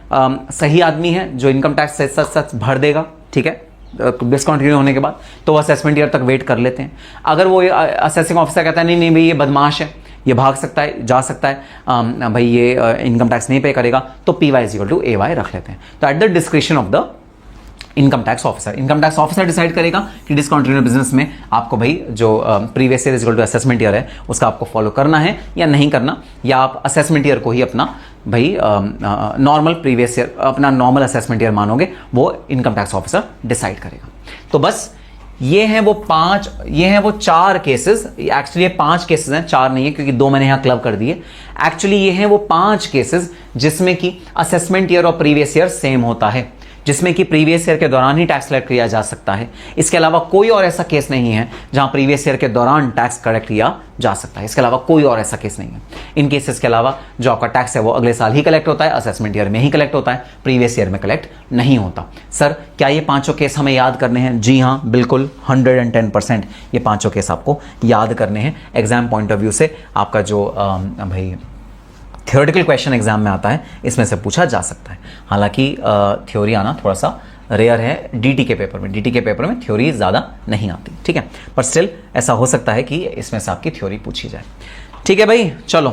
सही आदमी है जो इनकम टैक्स सच भर देगा। ठीक है, डिसकंटिन्यू होने के बाद तो वो असेसमेंट ईयर तक वेट कर लेते हैं। अगर वो असेसिंग ऑफिसर कहता है नहीं नहीं भाई ये बदमाश है, ये भाग सकता है, जा सकता है, भाई ये इनकम टैक्स नहीं पे करेगा, तो PY = AY रख लेते हैं। तो at the description of the income tax officer. Income tax officer decide करेगा कि डिसकंटिन्यूड बिजनेस में आपको भाई जो previous year is equal to assessment year है उसका आपको फॉलो करना है या नहीं करना, या आप असेसमेंट ईयर को ही अपना भाई नॉर्मल प्रीवियस ईयर अपना नॉर्मल असेसमेंट ईयर मानोगे, वो इनकम टैक्स ऑफिसर डिसाइड करेगा। तो बस ये हैं वो चार केसेस। एक्चुअली ये 5 केसेस हैं, 4 नहीं है क्योंकि 2 मैंने यहां क्लब कर दिए। एक्चुअली ये हैं वो 5 केसेस जिसमें कि असेसमेंट ईयर और प्रीवियस ईयर सेम होता है, जिसमें कि प्रीवियस ईयर के दौरान ही टैक्स कलेक्ट किया जा सकता है। इसके अलावा कोई और ऐसा केस नहीं है जहां प्रीवियस ईयर के दौरान टैक्स कलेक्ट किया जा सकता है। इसके अलावा कोई और ऐसा केस नहीं है। इन केसेस के अलावा जो आपका टैक्स है वो अगले साल ही कलेक्ट होता है, असेसमेंट ईयर में ही कलेक्ट होता है, प्रीवियस ईयर में कलेक्ट नहीं होता। सर क्या ये 5 केस हमें याद करने हैं? जी हाँ, बिल्कुल 110% ये 5 केस आपको याद करने हैं। एग्जाम पॉइंट ऑफ व्यू से आपका जो भाई थियोरेटिकल क्वेश्चन एग्जाम में आता है इसमें से पूछा जा सकता है। हालांकि थ्योरी आना थोड़ा सा रेयर है डीटी के पेपर में। डीटी के पेपर में थ्योरी ज़्यादा नहीं आती, ठीक है, पर स्टिल ऐसा हो सकता है कि इसमें से आपकी थ्योरी पूछी जाए। ठीक है भाई, चलो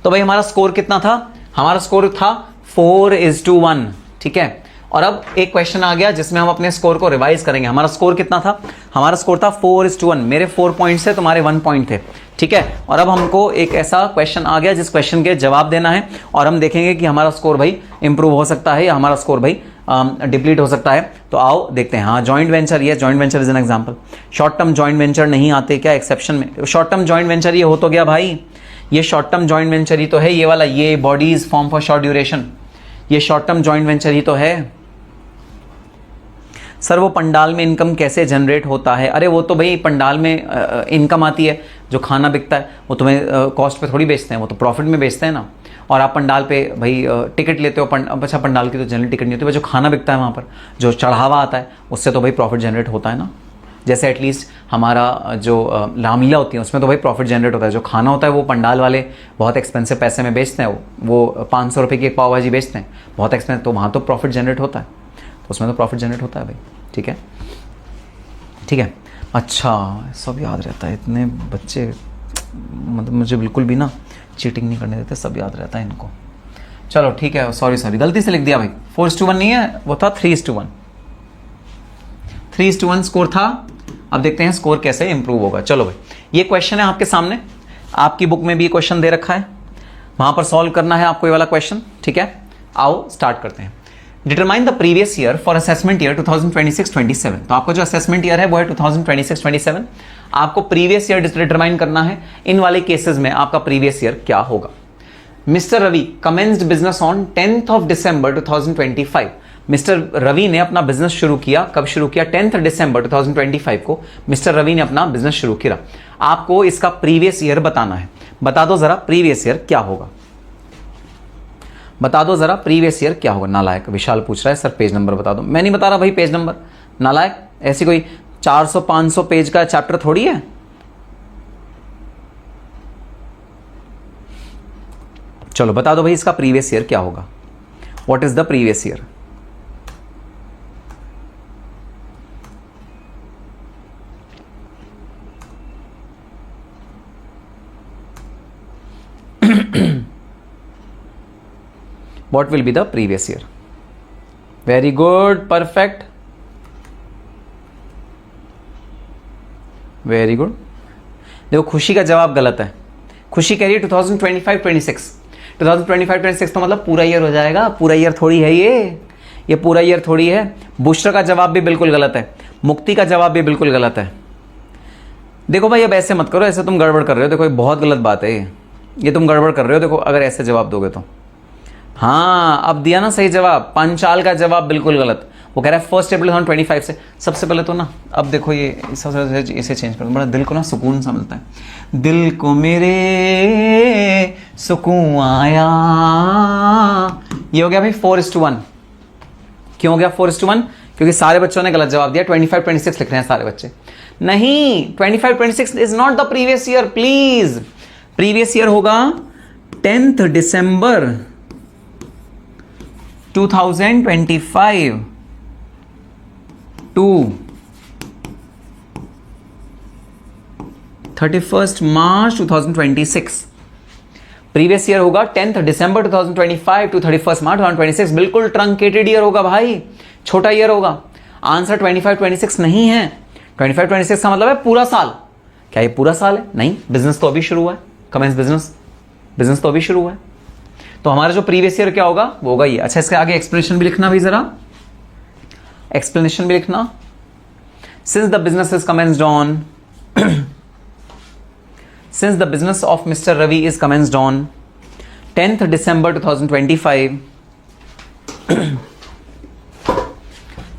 तो भाई हमारा स्कोर कितना था? हमारा स्कोर था 4:1, ठीक है। और अब एक क्वेश्चन आ गया जिसमें हम अपने स्कोर को रिवाइज करेंगे। हमारा स्कोर कितना था? हमारा स्कोर था 4:1। मेरे 4 पॉइंट्स थे, तुम्हारे 1 पॉइंट थे, ठीक है। और अब हमको एक ऐसा क्वेश्चन आ गया जिस क्वेश्चन के जवाब देना है और हम देखेंगे कि हमारा स्कोर भाई इंप्रूव हो सकता है या हमारा स्कोर भाई डिप्लीट हो सकता है। तो आओ देखते हैं। हाँ, जॉइंट वेंचर, ये joint venture is an example. Short term joint venture नहीं आते क्या एक्सेप्शन में? शॉर्ट टर्म जॉइंट वेंचर ये हो तो गया भाई, ये शॉर्ट टर्म जॉइंट वेंचर ही तो है, ये वाला, ये bodies form for short duration, ये शॉर्ट टर्म जॉइंट वेंचर ही तो है। सर वो पंडाल में इनकम कैसे जनरेट होता है? अरे वो तो भाई पंडाल में इनकम आती है, जो खाना बिकता है वो तुम्हें कॉस्ट पे थोड़ी बेचते हैं, वो तो प्रॉफिट में बेचते हैं ना। और आप पंडाल पे भाई टिकट लेते हो, अच्छा पंडाल की तो जनरल टिकट नहीं होती, भाई जो खाना बिकता है वहाँ पर जो चढ़ावा आता है उससे तो भाई प्रॉफिट जनरेट होता है ना। जैसे एटलीस्ट हमारा जो रामलीला होती है उसमें तो भाई प्रॉफिट जनरेट होता है। जो खाना होता है वो पंडाल वाले बहुत एक्सपेंसिव पैसे में बेचते हैं, वो 500 रुपये की एक पाव भाजी बेचते हैं, बहुत एक्सपेंसिव, तो वहाँ तो प्रॉफिट जनरेट होता है, तो उसमें तो प्रॉफिट जनरेट होता है भाई, ठीक है, ठीक है। अच्छा, सब याद रहता है, इतने बच्चे मतलब मुझे बिल्कुल भी ना चीटिंग नहीं करने देते, सब याद रहता है इनको। चलो ठीक है, सॉरी गलती से लिख दिया भाई, 4:1 नहीं है, वो था 3:1। 3:1 स्कोर था। अब देखते हैं स्कोर कैसे इंप्रूव होगा। चलो भाई, ये क्वेश्चन है आपके सामने, आपकी बुक में भी ये क्वेश्चन दे रखा है, वहां पर सॉल्व करना है आपको ये वाला क्वेश्चन, ठीक है। आओ स्टार्ट करते हैं। Determine the previous year for assessment year 2026-27। तो आपका जो असेसमेंट ईयर है वो है 2026-27। आपको प्रीवियस ईयर डिटरमाइन करना है। इन वाले केसेस में आपका प्रीवियस ईयर क्या होगा? Mister Ravi commenced business on 10th December 2025। Mister Ravi ने अपना बिजनेस शुरू किया, कब शुरू किया? 10th December 2025 को मिस्टर रवि ने अपना बिजनेस शुरू किया। आपको इसका प्रीवियस ईयर बताना है। बता दो जरा प्रीवियस ईयर क्या होगा, बता दो जरा प्रीवियस ईयर क्या होगा। नालायक विशाल पूछ रहा है सर पेज नंबर बता दो। मैं नहीं बता रहा भाई पेज नंबर, नालायक, ऐसी कोई 400-500 पेज का चैप्टर थोड़ी है। चलो बता दो भाई इसका प्रीवियस ईयर क्या होगा। What is the previous year? What will be the previous year? Very good, perfect, very good। देखो खुशी का जवाब गलत है। खुशी कह रही है 2025-26। 2025-26 तो मतलब पूरा ईयर हो जाएगा, पूरा ईयर थोड़ी है ये पूरा ईयर थोड़ी है। बुशरा का जवाब भी बिल्कुल गलत है, मुक्ति का जवाब भी बिल्कुल गलत है। देखो भाई अब ऐसे मत करो, ऐसे तुम गड़बड़ कर रहे हो। देखो ये बहुत गलत बात है, ये तुम गड़बड़ कर रहे हो। देखो अगर ऐसे जवाब दोगे तो, हाँ अब दिया ना सही जवाब। पंचाल का जवाब बिल्कुल गलत। वो कह रहा है 1 April 2025 से। सबसे पहले तो ना अब देखो ये इसे चेंज कर दो, बड़ा दिल को ना सुकून सा मिलता है। दिल को मेरे सुकून आया, ये हो गया भाई 4:1। क्यों हो गया 4:1? क्योंकि सारे बच्चों ने गलत जवाब दिया। 25-26 लिख रहे हैं सारे बच्चे। नहीं, 25-26 is not the previous year please. Previous year होगा 10th December 2025 to 31st March 2026। Previous year होगा 10th December 2025 to 31st March 2026। बिल्कुल ट्रंकेटेड ईयर होगा भाई, छोटा ईयर होगा। आंसर 25-26 नहीं है। 25-26 का मतलब है पूरा साल। क्या ये पूरा साल है? नहीं, बिजनेस तो अभी शुरू हुआ है। कमेंस बिजनेस तो अभी शुरू हुआ है। तो हमारा जो प्रीवियस ईयर क्या होगा वो होगा ये। अच्छा, इसके आगे एक्सप्लेनेशन भी लिखना भी जरा, एक्सप्लेनेशन भी लिखना। Since the business is commenced on since the business of Mr. Ravi is commenced on 10th December 2025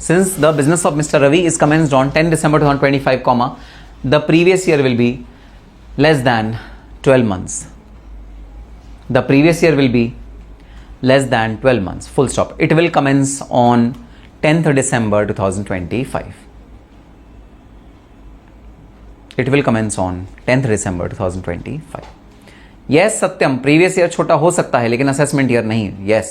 since the business of Mr. Ravi is commenced on 10th December 2025 comma the previous year will be less than 12 months. The previous year will be less than 12 months, full stop. It will commence on 10th December 2025. It will commence on 10th December 2025. Yes, Satyam, previous year छोटा हो सकता है लेकिन assessment year नहीं। Yes,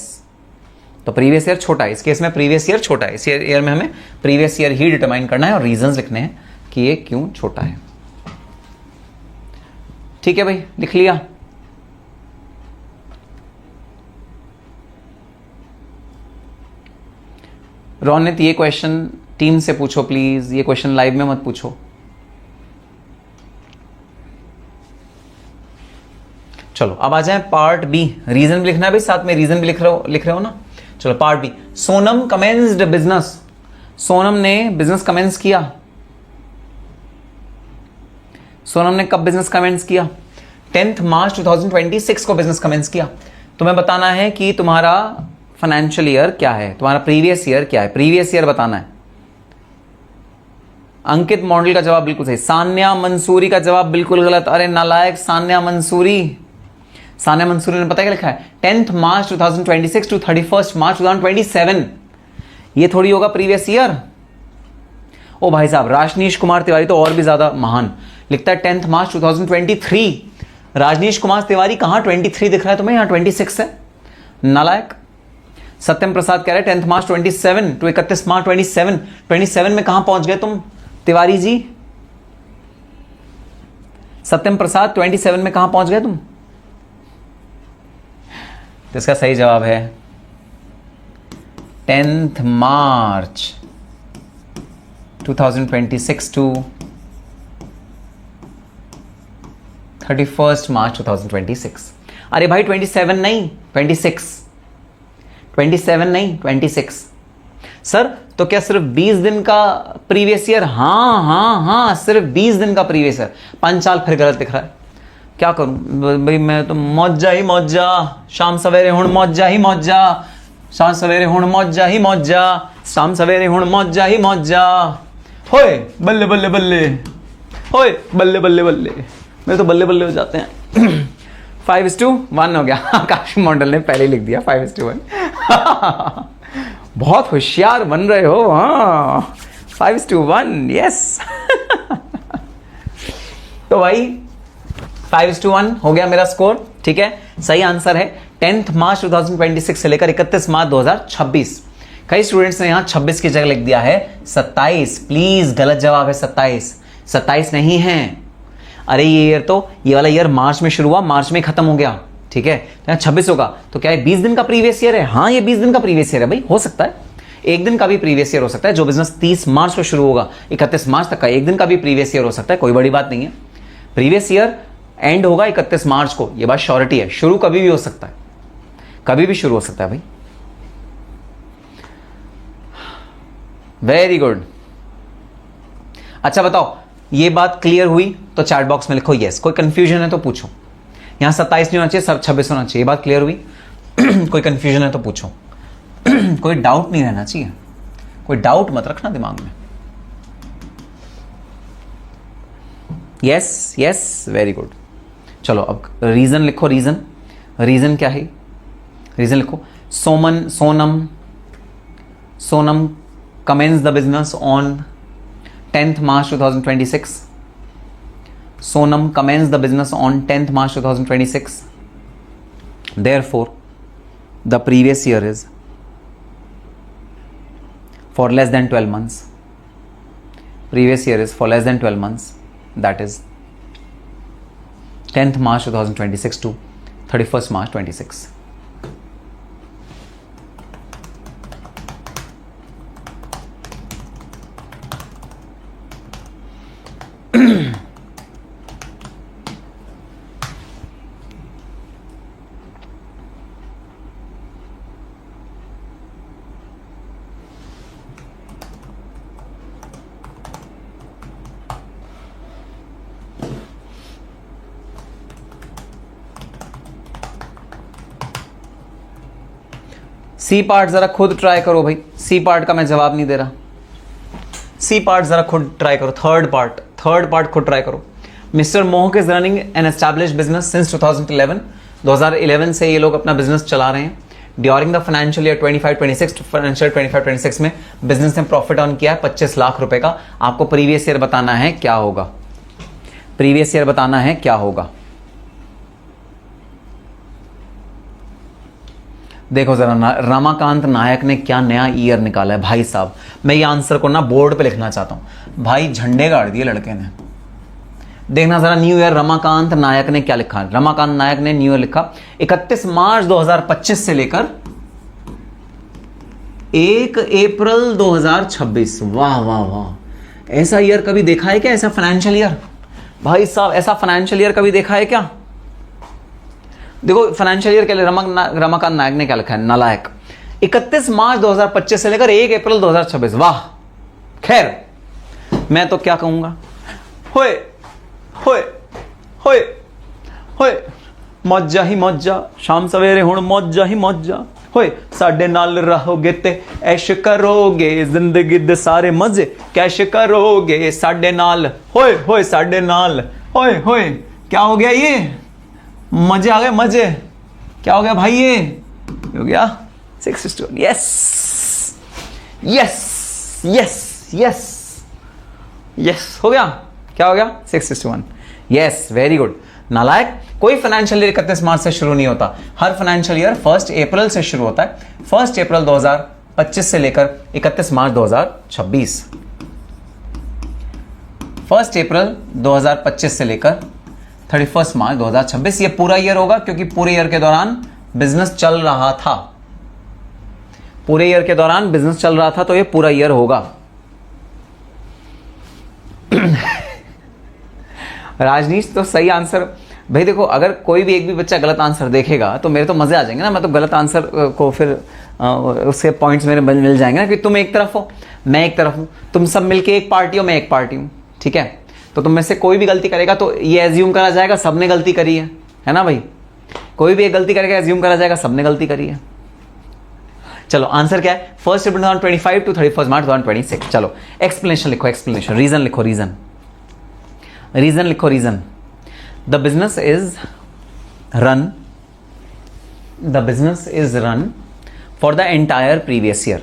तो previous year छोटा है, इस केस में प्रीवियस ईयर छोटा है। इस ईयर में हमें प्रीवियस ईयर ही डिटरमाइन करना है और रीजंस लिखने हैं कि ये क्यों छोटा है। ठीक है भाई, लिख लिया। रोनित, ये क्वेश्चन टीम से पूछो प्लीज, ये क्वेश्चन लाइव में मत पूछो। चलो अब आ जाए पार्ट बी। रीजन भी लिखना है भाई, साथ में रीजन भी लिख रहे हो ना। चलो part B. Sonam commenced business. Sonam ने बिजनेस कमेंस किया। सोनम ने कब बिजनेस कमेंस किया? 10th मार्च 2026 को बिजनेस कमेंस किया। तुम्हें बताना है कि तुम्हारा फाइनेंशियल ईयर क्या है, तुम्हारा प्रीवियस ईयर क्या है, प्रीवियस ईयर बताना है। अंकित मॉडल का जवाब बिल्कुल सही। सान्या मंसूरी का जवाब बिल्कुल गलत। अरे नालायक सान्या मंसूरी। सान्या मंसूरी ने पता क्या लिखा है? 10th मार्च 2026 टू 31st मार्च 2027। ये थोड़ी होगा प्रीवियस ईयर। ओ भाई साहब, राजनीश कुमार तिवारी तो और भी ज्यादा महान लिखता है 10th मार्च 2023। राजनीश कुमार तिवारी कहां 23 दिख रहा है तुम्हें? यहां 26 है, नालायक। सत्यम प्रसाद कह रहे हैं 10th मार्च 27 टू 31 मार्च 27 में कहां पहुंच गए तुम तिवारी जी? सत्यम प्रसाद 27 में कहां पहुंच गए तुम? तो इसका सही जवाब है 10th मार्च 2026 टू 31st मार्च 2026। अरे भाई 27 नहीं 26, 27 नहीं 26। सर तो क्या सिर्फ 20 दिन का प्रीवियस ईयर? हाँ, सिर्फ 20 दिन का प्रीवियस ईयर। पंचाल फिर गलत दिख रहा है, क्या करूं भाई? मैं तो मौजा ही मौजा, शाम सवेरे हुण मौजा ही मौजा, शाम सवेरे हुण मौजा ही मौजा, शाम सवेरे हुण मौजा ही मौजा। होए बल्ले बल्ले बल्ले, होए बल्ले बल्ले बल्ले, मेरे तो बल्ले बल्ले हो जाते हैं। 5:1 हो गया। आकाश मंडल ने पहले लिख दिया 5:1। बहुत होशियार बन रहे हो। हाँ, 5:1, यस। तो भाई 5:1 हो गया मेरा स्कोर। ठीक है, सही आंसर है 10th मार्च 2026 से लेकर 31 मार्च 2026। कई स्टूडेंट्स ने यहां 26 की जगह लिख दिया है 27। प्लीज, गलत जवाब है 27 नहीं है। अरे ये वाला ईयर मार्च में शुरू हुआ, मार्च में खत्म हो गया। ठीक है, तो यहाँ 26 होगा तो क्या है 20 दिन का प्रीवियस ईयर है? हाँ, ये 20 दिन का प्रीवियस ईयर है भाई। हो सकता है एक दिन का भी प्रीवियस ईयर हो सकता है। जो बिजनेस 30 मार्च को शुरू होगा 31 मार्च तक का, एक दिन का भी प्रीवियस ईयर हो सकता है, कोई बड़ी बात नहीं है। प्रीवियस ईयर एंड होगा 31 मार्च को, ये बात श्योरिटी है। शुरू कभी भी हो सकता है, कभी भी शुरू हो सकता है भाई। Very good. अच्छा बताओ, ये बात क्लियर हुई तो चैट बॉक्स में लिखो यस। कोई कंफ्यूजन है तो पूछो। यहां 27 नहीं होना चाहिए, सब 26 होना चाहिए। ये बात क्लियर हुई? कोई कंफ्यूजन है तो पूछो। कोई डाउट नहीं रहना चाहिए, कोई डाउट मत रखना दिमाग में। Yes yes, very good. चलो अब रीजन लिखो। रीजन क्या है? रीजन लिखो। Sonam commenced the business on 10th March 2026. Sonam commenced the business on 10th March 2026. Therefore, the previous year is for less than 12 months. Previous year is for less than 12 months. That is 10th March 2026 to 31st March 26. C part जरा खुद try करो भाई, C part का मैं जवाब नहीं दे रहा, सी part जरा खुद ट्राई करो, थर्ड पार्ट खुद ट्राई करो। मिस्टर मोहक is running an established business since 2011 से ये लोग अपना बिजनेस चला रहे हैं। During the financial year 25-26 financial 25-26 में बिजनेस ने प्रॉफिट अर्न किया है 25 लाख रुपए का। आपको प्रीवियस ईयर बताना है क्या होगा, प्रीवियस ईयर बताना है क्या होगा। देखो जरा रमाकांत नायक ने क्या नया ईयर निकाला है भाई साहब। मैं ये आंसर को ना बोर्ड पे लिखना चाहता हूं भाई, झंडे गाड़ दिए लड़के ने। देखना जरा न्यू ईयर रमाकांत नायक ने क्या लिखा। रमाकांत नायक ने न्यू ईयर लिखा 31 मार्च 2025 से लेकर 1 अप्रैल 2026। वाह वाह वाह, ऐसा ईयर कभी देखा है क्या? ऐसा फाइनेंशियल ईयर भाई साहब, ऐसा फाइनेंशियल ईयर कभी देखा है क्या? देखो फाइनेंशियल ईयर के लिए रमाकांत नायक ने क्या लिखा है, नालायक। 31 मार्च 2025 से लेकर 1 अप्रैल 2026। वाह, खैर मैं तो क्या कहूंगा, होए होए होए होए, मौजा ही मौजा, शाम सवेरे हुण मौजा ही मौजा होए, साडे नाल रहोगे ते ऐश करोगे, जिंदगी दे सारे मजे कैश करोगे, साडे नाल होए होए, साडे नाल होए होए। क्या हो गया ये? मजे आ गए मजे। क्या हो गया भाई? ये हो गया 6:1। Yes yes yes yes yes, हो गया। क्या हो गया? 6:1। यस, वेरी गुड नालायक। कोई फाइनेंशियल ईयर 31 मार्च से शुरू नहीं होता, हर फाइनेंशियल ईयर 1 अप्रैल से शुरू होता है। 1 अप्रैल 2025 से लेकर 31 मार्च 2026। 1 अप्रैल 2025 से लेकर 31 मार्च 2026 ये पूरा ईयर होगा, क्योंकि पूरे ईयर के दौरान बिजनेस चल रहा था। पूरे ईयर के दौरान बिजनेस चल रहा था, तो ये पूरा ईयर होगा। राजनीश तो सही आंसर भाई। देखो अगर कोई भी एक भी बच्चा गलत आंसर देखेगा तो मेरे तो मजे आ जाएंगे ना। मैं तो गलत आंसर को फिर उसके पॉइंट्स मेरे मिल जाएंगे ना, कि तुम एक तरफ हो मैं एक तरफ हूं, तुम सब मिलके एक पार्टी हो मैं एक पार्टी हूं, ठीक है। तो तुम में से कोई भी गलती करेगा तो ये एज्यूम करा जाएगा सबने गलती करी है ना भाई। कोई भी एक गलती करेगा एज्यूम करा जाएगा सबने गलती करी है। चलो आंसर क्या है? 1 अप्रैल 2025 to 31 मार्च 2026। चलो एक्सप्लेनेशन लिखो, एक्सप्लेनेशन, रीजन लिखो, रीजन लिखो, reason. The business is run for the entire previous year.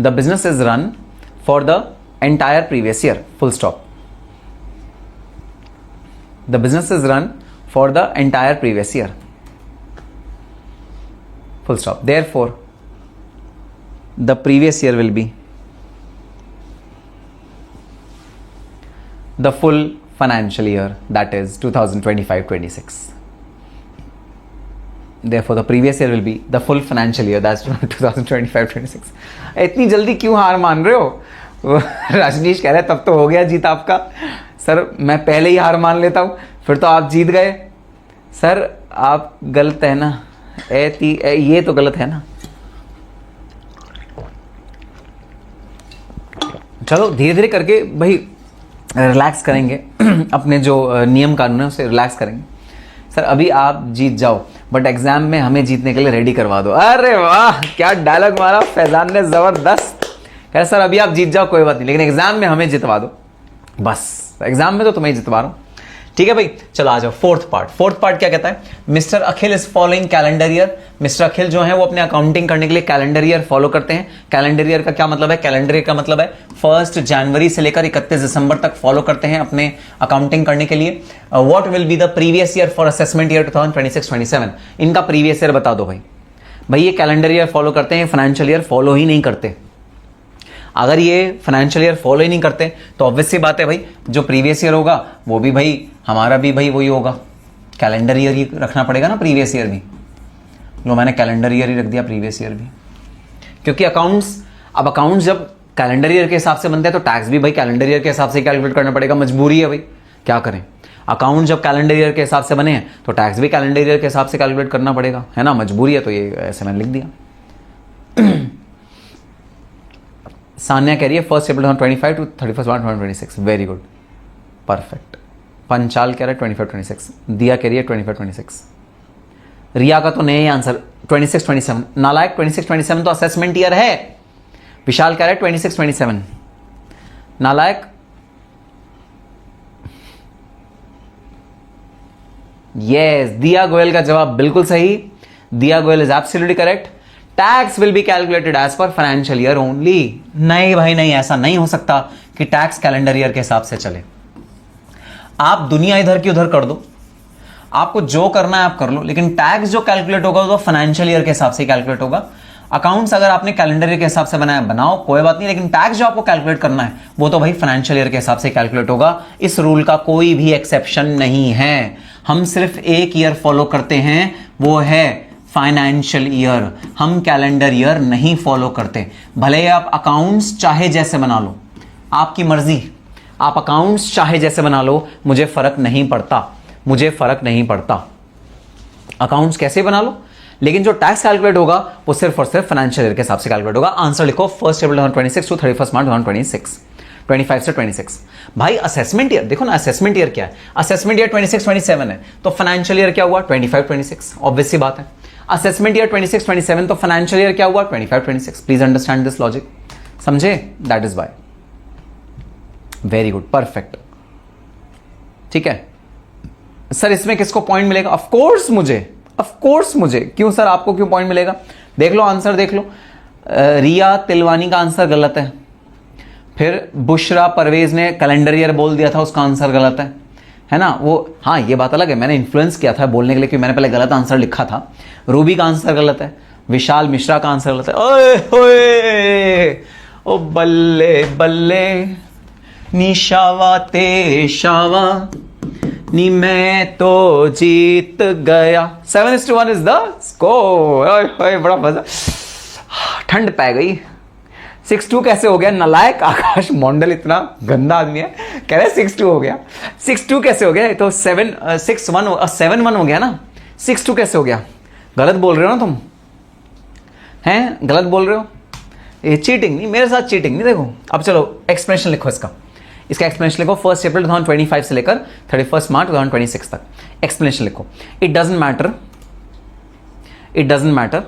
The business is run for the entire previous year, full stop. The business is run for the entire previous year, full stop. Therefore, the previous year will be the full financial year, that is 2025-26. Therefore, the previous year will be the full financial year, that's 2025-26. इतनी जल्दी क्यों हार मान रहे हो? राजनीश कह रहे तब तो हो गया जीत आपका। सर मैं पहले ही हार मान लेता हूं, फिर तो आप जीत गए। सर आप गलत है ना, ये तो गलत है ना। चलो धीरे धीरे करके भाई रिलैक्स करेंगे अपने जो नियम कानून है उसे रिलैक्स करेंगे। सर अभी आप जीत जाओ बट एग्जाम में हमें जीतने के लिए रेडी करवा दो। अरे वाह क्या डायलॉग मारा फैजान ने, जबरदस्त। कह सर अभी आप जीत जाओ कोई बात नहीं, लेकिन एग्जाम में हमें जितवा दो बस। एग्जाम में तो तुम्हें जितवा रहा हूं, ठीक है भाई। चलो आ जाओ फोर्थ पार्ट क्या कहता है? Mister Akhil is following calendar year. Mister Akhil जो है वो अपने अकाउंटिंग करने के लिए कैलेंडर ईयर फॉलो करते हैं। कैलेंडर ईयर का क्या मतलब है? कैलेंडर ईयर का मतलब है 1 जनवरी से लेकर 31 दिसंबर तक फॉलो करते हैं अपने अकाउंटिंग करने के लिए। What will be the previous year for assessment year 2026-27? इनका प्रीवियस ईयर बता दो भाई। ये कैलेंडर ईयर फॉलो करते हैं, फाइनेंशियल ईयर फॉलो ही नहीं करते। अगर ये फाइनेंशियल ईयर फॉलो ही नहीं करते तो ऑब्वियस सी बात है भाई, जो प्रीवियस ईयर होगा वो भी भाई हमारा भी भाई वही होगा, कैलेंडर ईयर ही रखना पड़ेगा ना प्रीवियस ईयर भी। लो मैंने कैलेंडर ईयर ही रख दिया, प्रीवियस ईयर भी, क्योंकि अकाउंट्स जब कैलेंडर ईयर के हिसाब से बनते हैं तो टैक्स भी भाई कैलेंडर ईयर के हिसाब से कैलकुलेट करना पड़ेगा। मजबूरी है भाई, क्या करें। अकाउंट जब कैलेंडर ईयर के हिसाब से बने हैं तो टैक्स भी कैलेंडर ईयर के हिसाब से कैलकुलेट करना पड़ेगा, है ना। मजबूरी है, तो ये ऐसे मैंने लिख दिया। सान्या कह रही है 1 April 2025 to 31 March 2026। Very good, perfect. Panchal कह रहा है 25-26। दिया कह रही है 25-26। रिया का तो नहीं आंसर 26 27, नालायक 26 27 तो असेसमेंट ईयर है। विशाल कह रहा है 26 27, नालायक। यस, दिया गोयल का जवाब बिल्कुल सही। Diya Goyal is absolutely correct. Tax will be calculated as per financial year only. नहीं भाई नहीं, ऐसा नहीं हो सकता कि टैक्स कैलेंडर ईयर के हिसाब से चले। आप दुनिया इधर की उधर कर दो, आपको जो करना है आप कर लो, लेकिन टैक्स जो कैलकुलेट होगा वो फाइनेंशियल ईयर के हिसाब से कैलकुलेट होगा। अकाउंट्स अगर आपने कैलेंडर ईयर के हिसाब से बनाया बनाओ, कोई बात नहीं, लेकिन टैक्स जो आपको कैलकुलेट करना है वो तो भाई फाइनेंशियल ईयर के हिसाब से कैलकुलेट होगा। इस रूल का कोई भी एक्सेप्शन नहीं है। हम सिर्फ एक ईयर फॉलो करते हैं, वो है फाइनेंशियल ईयर। हम कैलेंडर ईयर नहीं फॉलो करते। भले आप अकाउंट्स चाहे जैसे बना लो, आपकी मर्जी, आप अकाउंट्स चाहे जैसे बना लो, मुझे फर्क नहीं पड़ता, मुझे फर्क नहीं पड़ता। अकाउंट्स कैसे बना लो, लेकिन जो टैक्स कैलकुलेट होगा वो सिर्फ और सिर्फ फाइनेंशियल ईयर के हिसाब से कैलकुलेट होगा। आंसर लिखो 1 अप्रैल 2026 टू 31 मार्च 2026, 25 से 26। भाई असेसमेंट ईयर देखो ना, असेसमेंट ईयर क्या है? असेसमेंट ईयर 26 27 है, तो फाइनेंशियल ईयर क्या हुआ? 25 26, ऑब्वियस सी बात है। असेसमेंट ईयर 26 27, तो फाइनेंशियल ईयर क्या हुआ? 25 26। प्लीज अंडरस्टैंड दिस लॉजिक, समझे? That is why. Very good, perfect. ठीक है सर, इसमें किसको पॉइंट मिलेगा? ऑफ कोर्स मुझे। क्यों सर, आपको क्यों पॉइंट मिलेगा? देख लो आंसर, देख लो। रिया तिलवानी का आंसर गलत है। फिर बुशरा परवेज ने कैलेंडर ईयर बोल दिया था, उसका आंसर गलत है ना वो। हाँ ये बात अलग है, मैंने इन्फ्लुएंस किया था बोलने के लिए, क्योंकि मैंने पहले गलत आंसर लिखा था। रूबी का आंसर गलत है। विशाल मिश्रा का आंसर गलत है। ओए होए, ओ बल्ले बल्ले निशावा ते शावा नी, मैं तो जीत गया। 7-1 इज द स्कोर। बड़ा मजा, ठंड पै गई। 6-2 कैसे हो गया? नालायक आकाश मंडल इतना गंदा आदमी है, कह रहे 6-2 हो गया। 6-2 कैसे हो गया? तो 7-1 हो गया ना। 6-2 कैसे हो गया? गलत बोल रहे हो ना तुम, हैं? गलत बोल रहे हो। ये चीटिंग नहीं, मेरे साथ चीटिंग नहीं। देखो अब चलो एक्सप्लेनेशन लिखो इसका एक्सप्लेनेशन लिखो। 1 अप्रैल 2025 से लेकर 31 मार्च 2026 तक एक्सप्लेनेशन लिखो। It doesn't matter.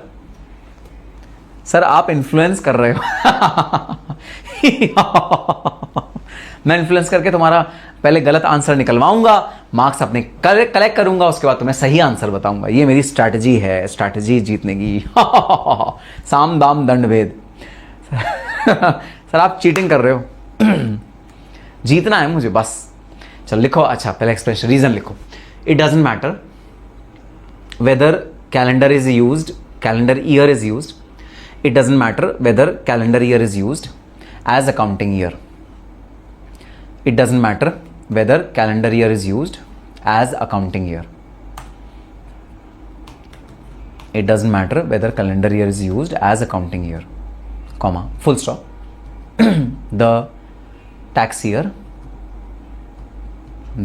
सर आप इन्फ्लुएंस कर रहे हो। मैं इन्फ्लुएंस करके तुम्हारा पहले गलत आंसर निकलवाऊंगा, मार्क्स अपने कलेक्ट करूंगा, उसके बाद तुम्हें सही आंसर बताऊंगा। ये मेरी स्ट्रैटेजी है, स्ट्रैटेजी जीतने की। साम दाम दंड भेद। सर आप चीटिंग कर रहे हो। जीतना है मुझे बस। चल लिखो। अच्छा पहले एक्सप्लेनेशन, रीजन लिखो। It doesn't matter whether calendar year is used. It doesn't matter whether calendar year is used as accounting year. It doesn't matter whether calendar year is used as accounting year. It doesn't matter whether calendar year is used as accounting year, comma, full stop. The tax year,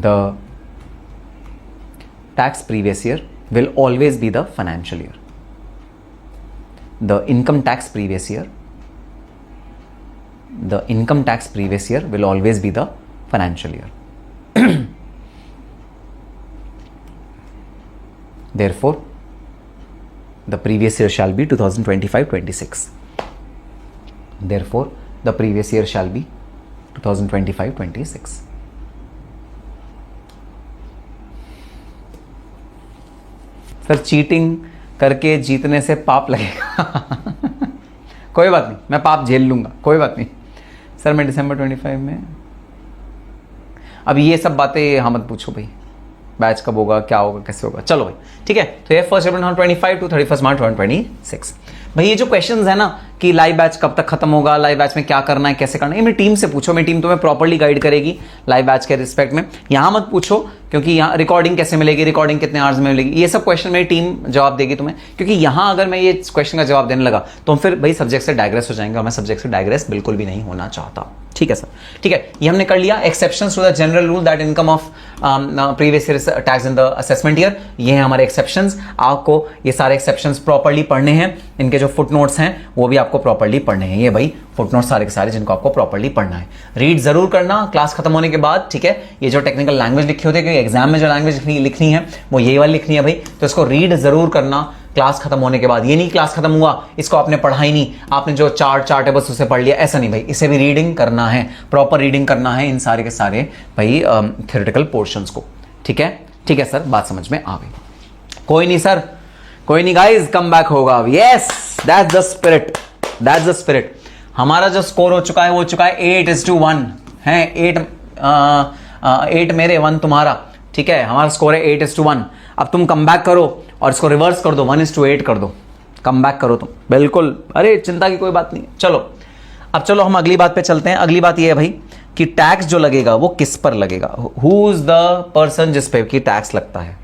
the tax previous year will always be the financial year. The income tax previous year will always be the financial year. Therefore, the previous year shall be 2025-26. Therefore, the previous year shall be 2025-26. Sir, cheating करके जीतने से पाप लगेगा। कोई बात नहीं, मैं पाप झेल लूंगा, कोई बात नहीं। सर मैं दिसंबर 25 में, अब ये सब बातें हाँ मत पूछो भाई, बैच कब होगा, क्या होगा, कैसे होगा। चलो भाई ठीक है। तो ये 1 अप्रैल 2025 टू 31 मार्च 2026। भाई ये जो क्वेश्चंस है ना कि लाइव बैच कब तक खत्म होगा, लाइव बैच में क्या करना है, कैसे करना है, ये मेरी टीम से पूछो। मेरी टीम तुम्हें प्रॉपर्ली गाइड करेगी लाइव बैच के रिस्पेक्ट में। यहाँ मत पूछो क्योंकि यहाँ रिकॉर्डिंग कैसे मिलेगी, रिकॉर्डिंग कितने आवर्स में मिलेगी, ये सब क्वेश्चन मेरी टीम जवाब देगी तुम्हें। क्योंकि यहाँ अगर मैं ये क्वेश्चन का जवाब देने लगा तो फिर भाई सब्जेक्ट से डाइग्रेस हो जाएंगे, और मैं सब्जेक्ट से डाइग्रेस बिल्कुल भी नहीं होना चाहता। ठीक है सर, ठीक है, ये हमने कर लिया। Exceptions to the general rule that income of previous year tax in the assessment year, ये हैं हमारे एक्सेप्शंस। आपको ये सारे एक्सेप्शंस प्रॉपर्ली पढ़ने हैं, इनके जो फुटनोट्स हैं वो भी आपको प्रॉपर्ली पढ़ने हैं। ये भाई फुटनोट्स सारे के सारे जिनको आपको प्रॉपर्ली पढ़ना है, रीड जरूर करना क्लास खत्म होने के बाद, ठीक है। ये जो टेक्निकल लैंग्वेज लिखी होती है, क्योंकि एग्जाम में जो लैंग्वेज लिखनी है वो ये वाली लिखनी है भाई, तो इसको रीड जरूर करना क्लास खत्म होने के बाद। ये नहीं क्लास खत्म हुआ इसको आपने पढ़ा ही नहीं, आपने जो चार्ट है बस उसे पढ़ लिया, ऐसा नहीं भाई, इसे भी रीडिंग करना है, प्रॉपर रीडिंग करना है इन सारे के सारे भाई थ्योरेटिकल पोर्शंस को, ठीक है। ठीक है सर, बात समझ में आ गई। कोई नहीं सर, कोई नहीं गाइज, कम बैक होगा अब। Yes, that's the spirit, that's the spirit. हमारा जो स्कोर हो चुका है वो हो चुका है 8:1 है, 8 मेरे 1 तुम्हारा, ठीक है। हमारा स्कोर है 8:1। अब तुम कम बैक करो और इसको रिवर्स कर दो, 1:8 कर दो, कम बैक करो तुम, बिल्कुल, अरे चिंता की कोई बात नहीं। चलो अब चलो हम अगली बात पे चलते हैं। अगली बात ये है भाई कि टैक्स जो लगेगा वो किस पर लगेगा, हु इज द पर्सन जिस पे कि टैक्स लगता है,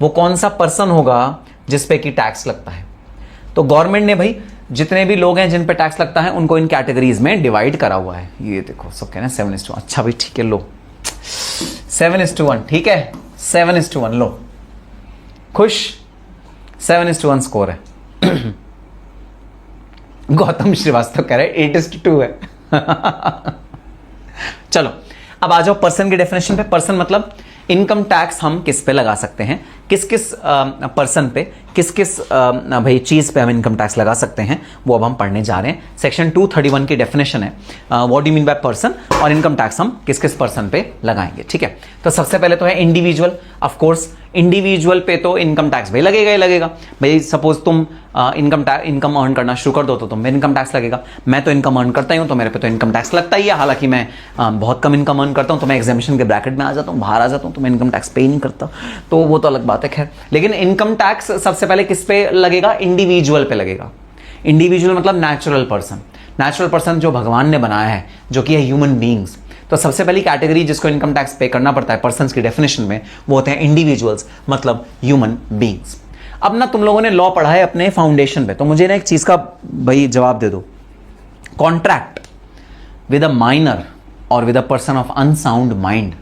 वो कौन सा पर्सन होगा जिस पे कि टैक्स लगता है। तो गवर्नमेंट ने भाई जितने भी लोग हैं जिन पे टैक्स लगता है उनको इन कैटेगरीज में डिवाइड करा हुआ है। ये देखो सब कह रहे हैं 7:1, अच्छा भाई ठीक है, लो 7:1, ठीक है 7:1 लो, खुश, 7:1 स्कोर है। गौतम श्रीवास्तव कह रहे 8:2 है। चलो अब आ जाओ पर्सन की डेफिनेशन पे। पर्सन मतलब इनकम टैक्स हम किस पे लगा सकते हैं, किस किस पर्सन पे, किस किस भाई चीज पे हम इनकम टैक्स लगा सकते हैं, वो अब हम पढ़ने जा रहे हैं। सेक्शन 231 की डेफिनेशन है what do you mean by person, और इनकम टैक्स हम किस किस पर्सन पे लगाएंगे, ठीक है। तो सबसे पहले तो है इंडिविजुअल। ऑफ कोर्स इंडिविजुअल पे तो इनकम टैक्स भाई लगेगा ही लगेगा भाई। सपोज तुम इनकम अर्न करना शुरू कर दो तो तुम पे इनकम टैक्स लगेगा। मैं तो इनकम अर्न करता ही हूं तो मेरे पे तो इनकम टैक्स लगता ही है। हालांकि मैं बहुत कम इनकम अर्न करता हूं तो मैं एग्जामिनेशन के ब्रैकेट में आ जाता हूं, बाहर आ जाता हूं, तो मैं इनकम टैक्स पे ही नहीं करता, तो वो तो अलग बात है। खैर, लेकिन इनकम टैक्स सबसे पहले किस पे लगेगा, इंडिविजुअल पे लगेगा। इंडिविजुअल मतलब नेचुरल पर्सन, नेचुरल पर्सन जो भगवान ने बनाया है, जो कि है ह्यूमन बींग्स। तो सबसे पहली कैटेगरी जिसको इनकम टैक्स पे करना पड़ता है पर्सन्स की डेफिनेशन में, वो होते हैं इंडिविजुअल्स, मतलब ह्यूमन बींग्स। अब ना तुम लोगों ने लॉ पढ़ा है अपने फाउंडेशन पे, तो मुझे ना एक चीज का भाई जवाब दे दो। कॉन्ट्रैक्ट विद अ माइनर और with a person of unsound mind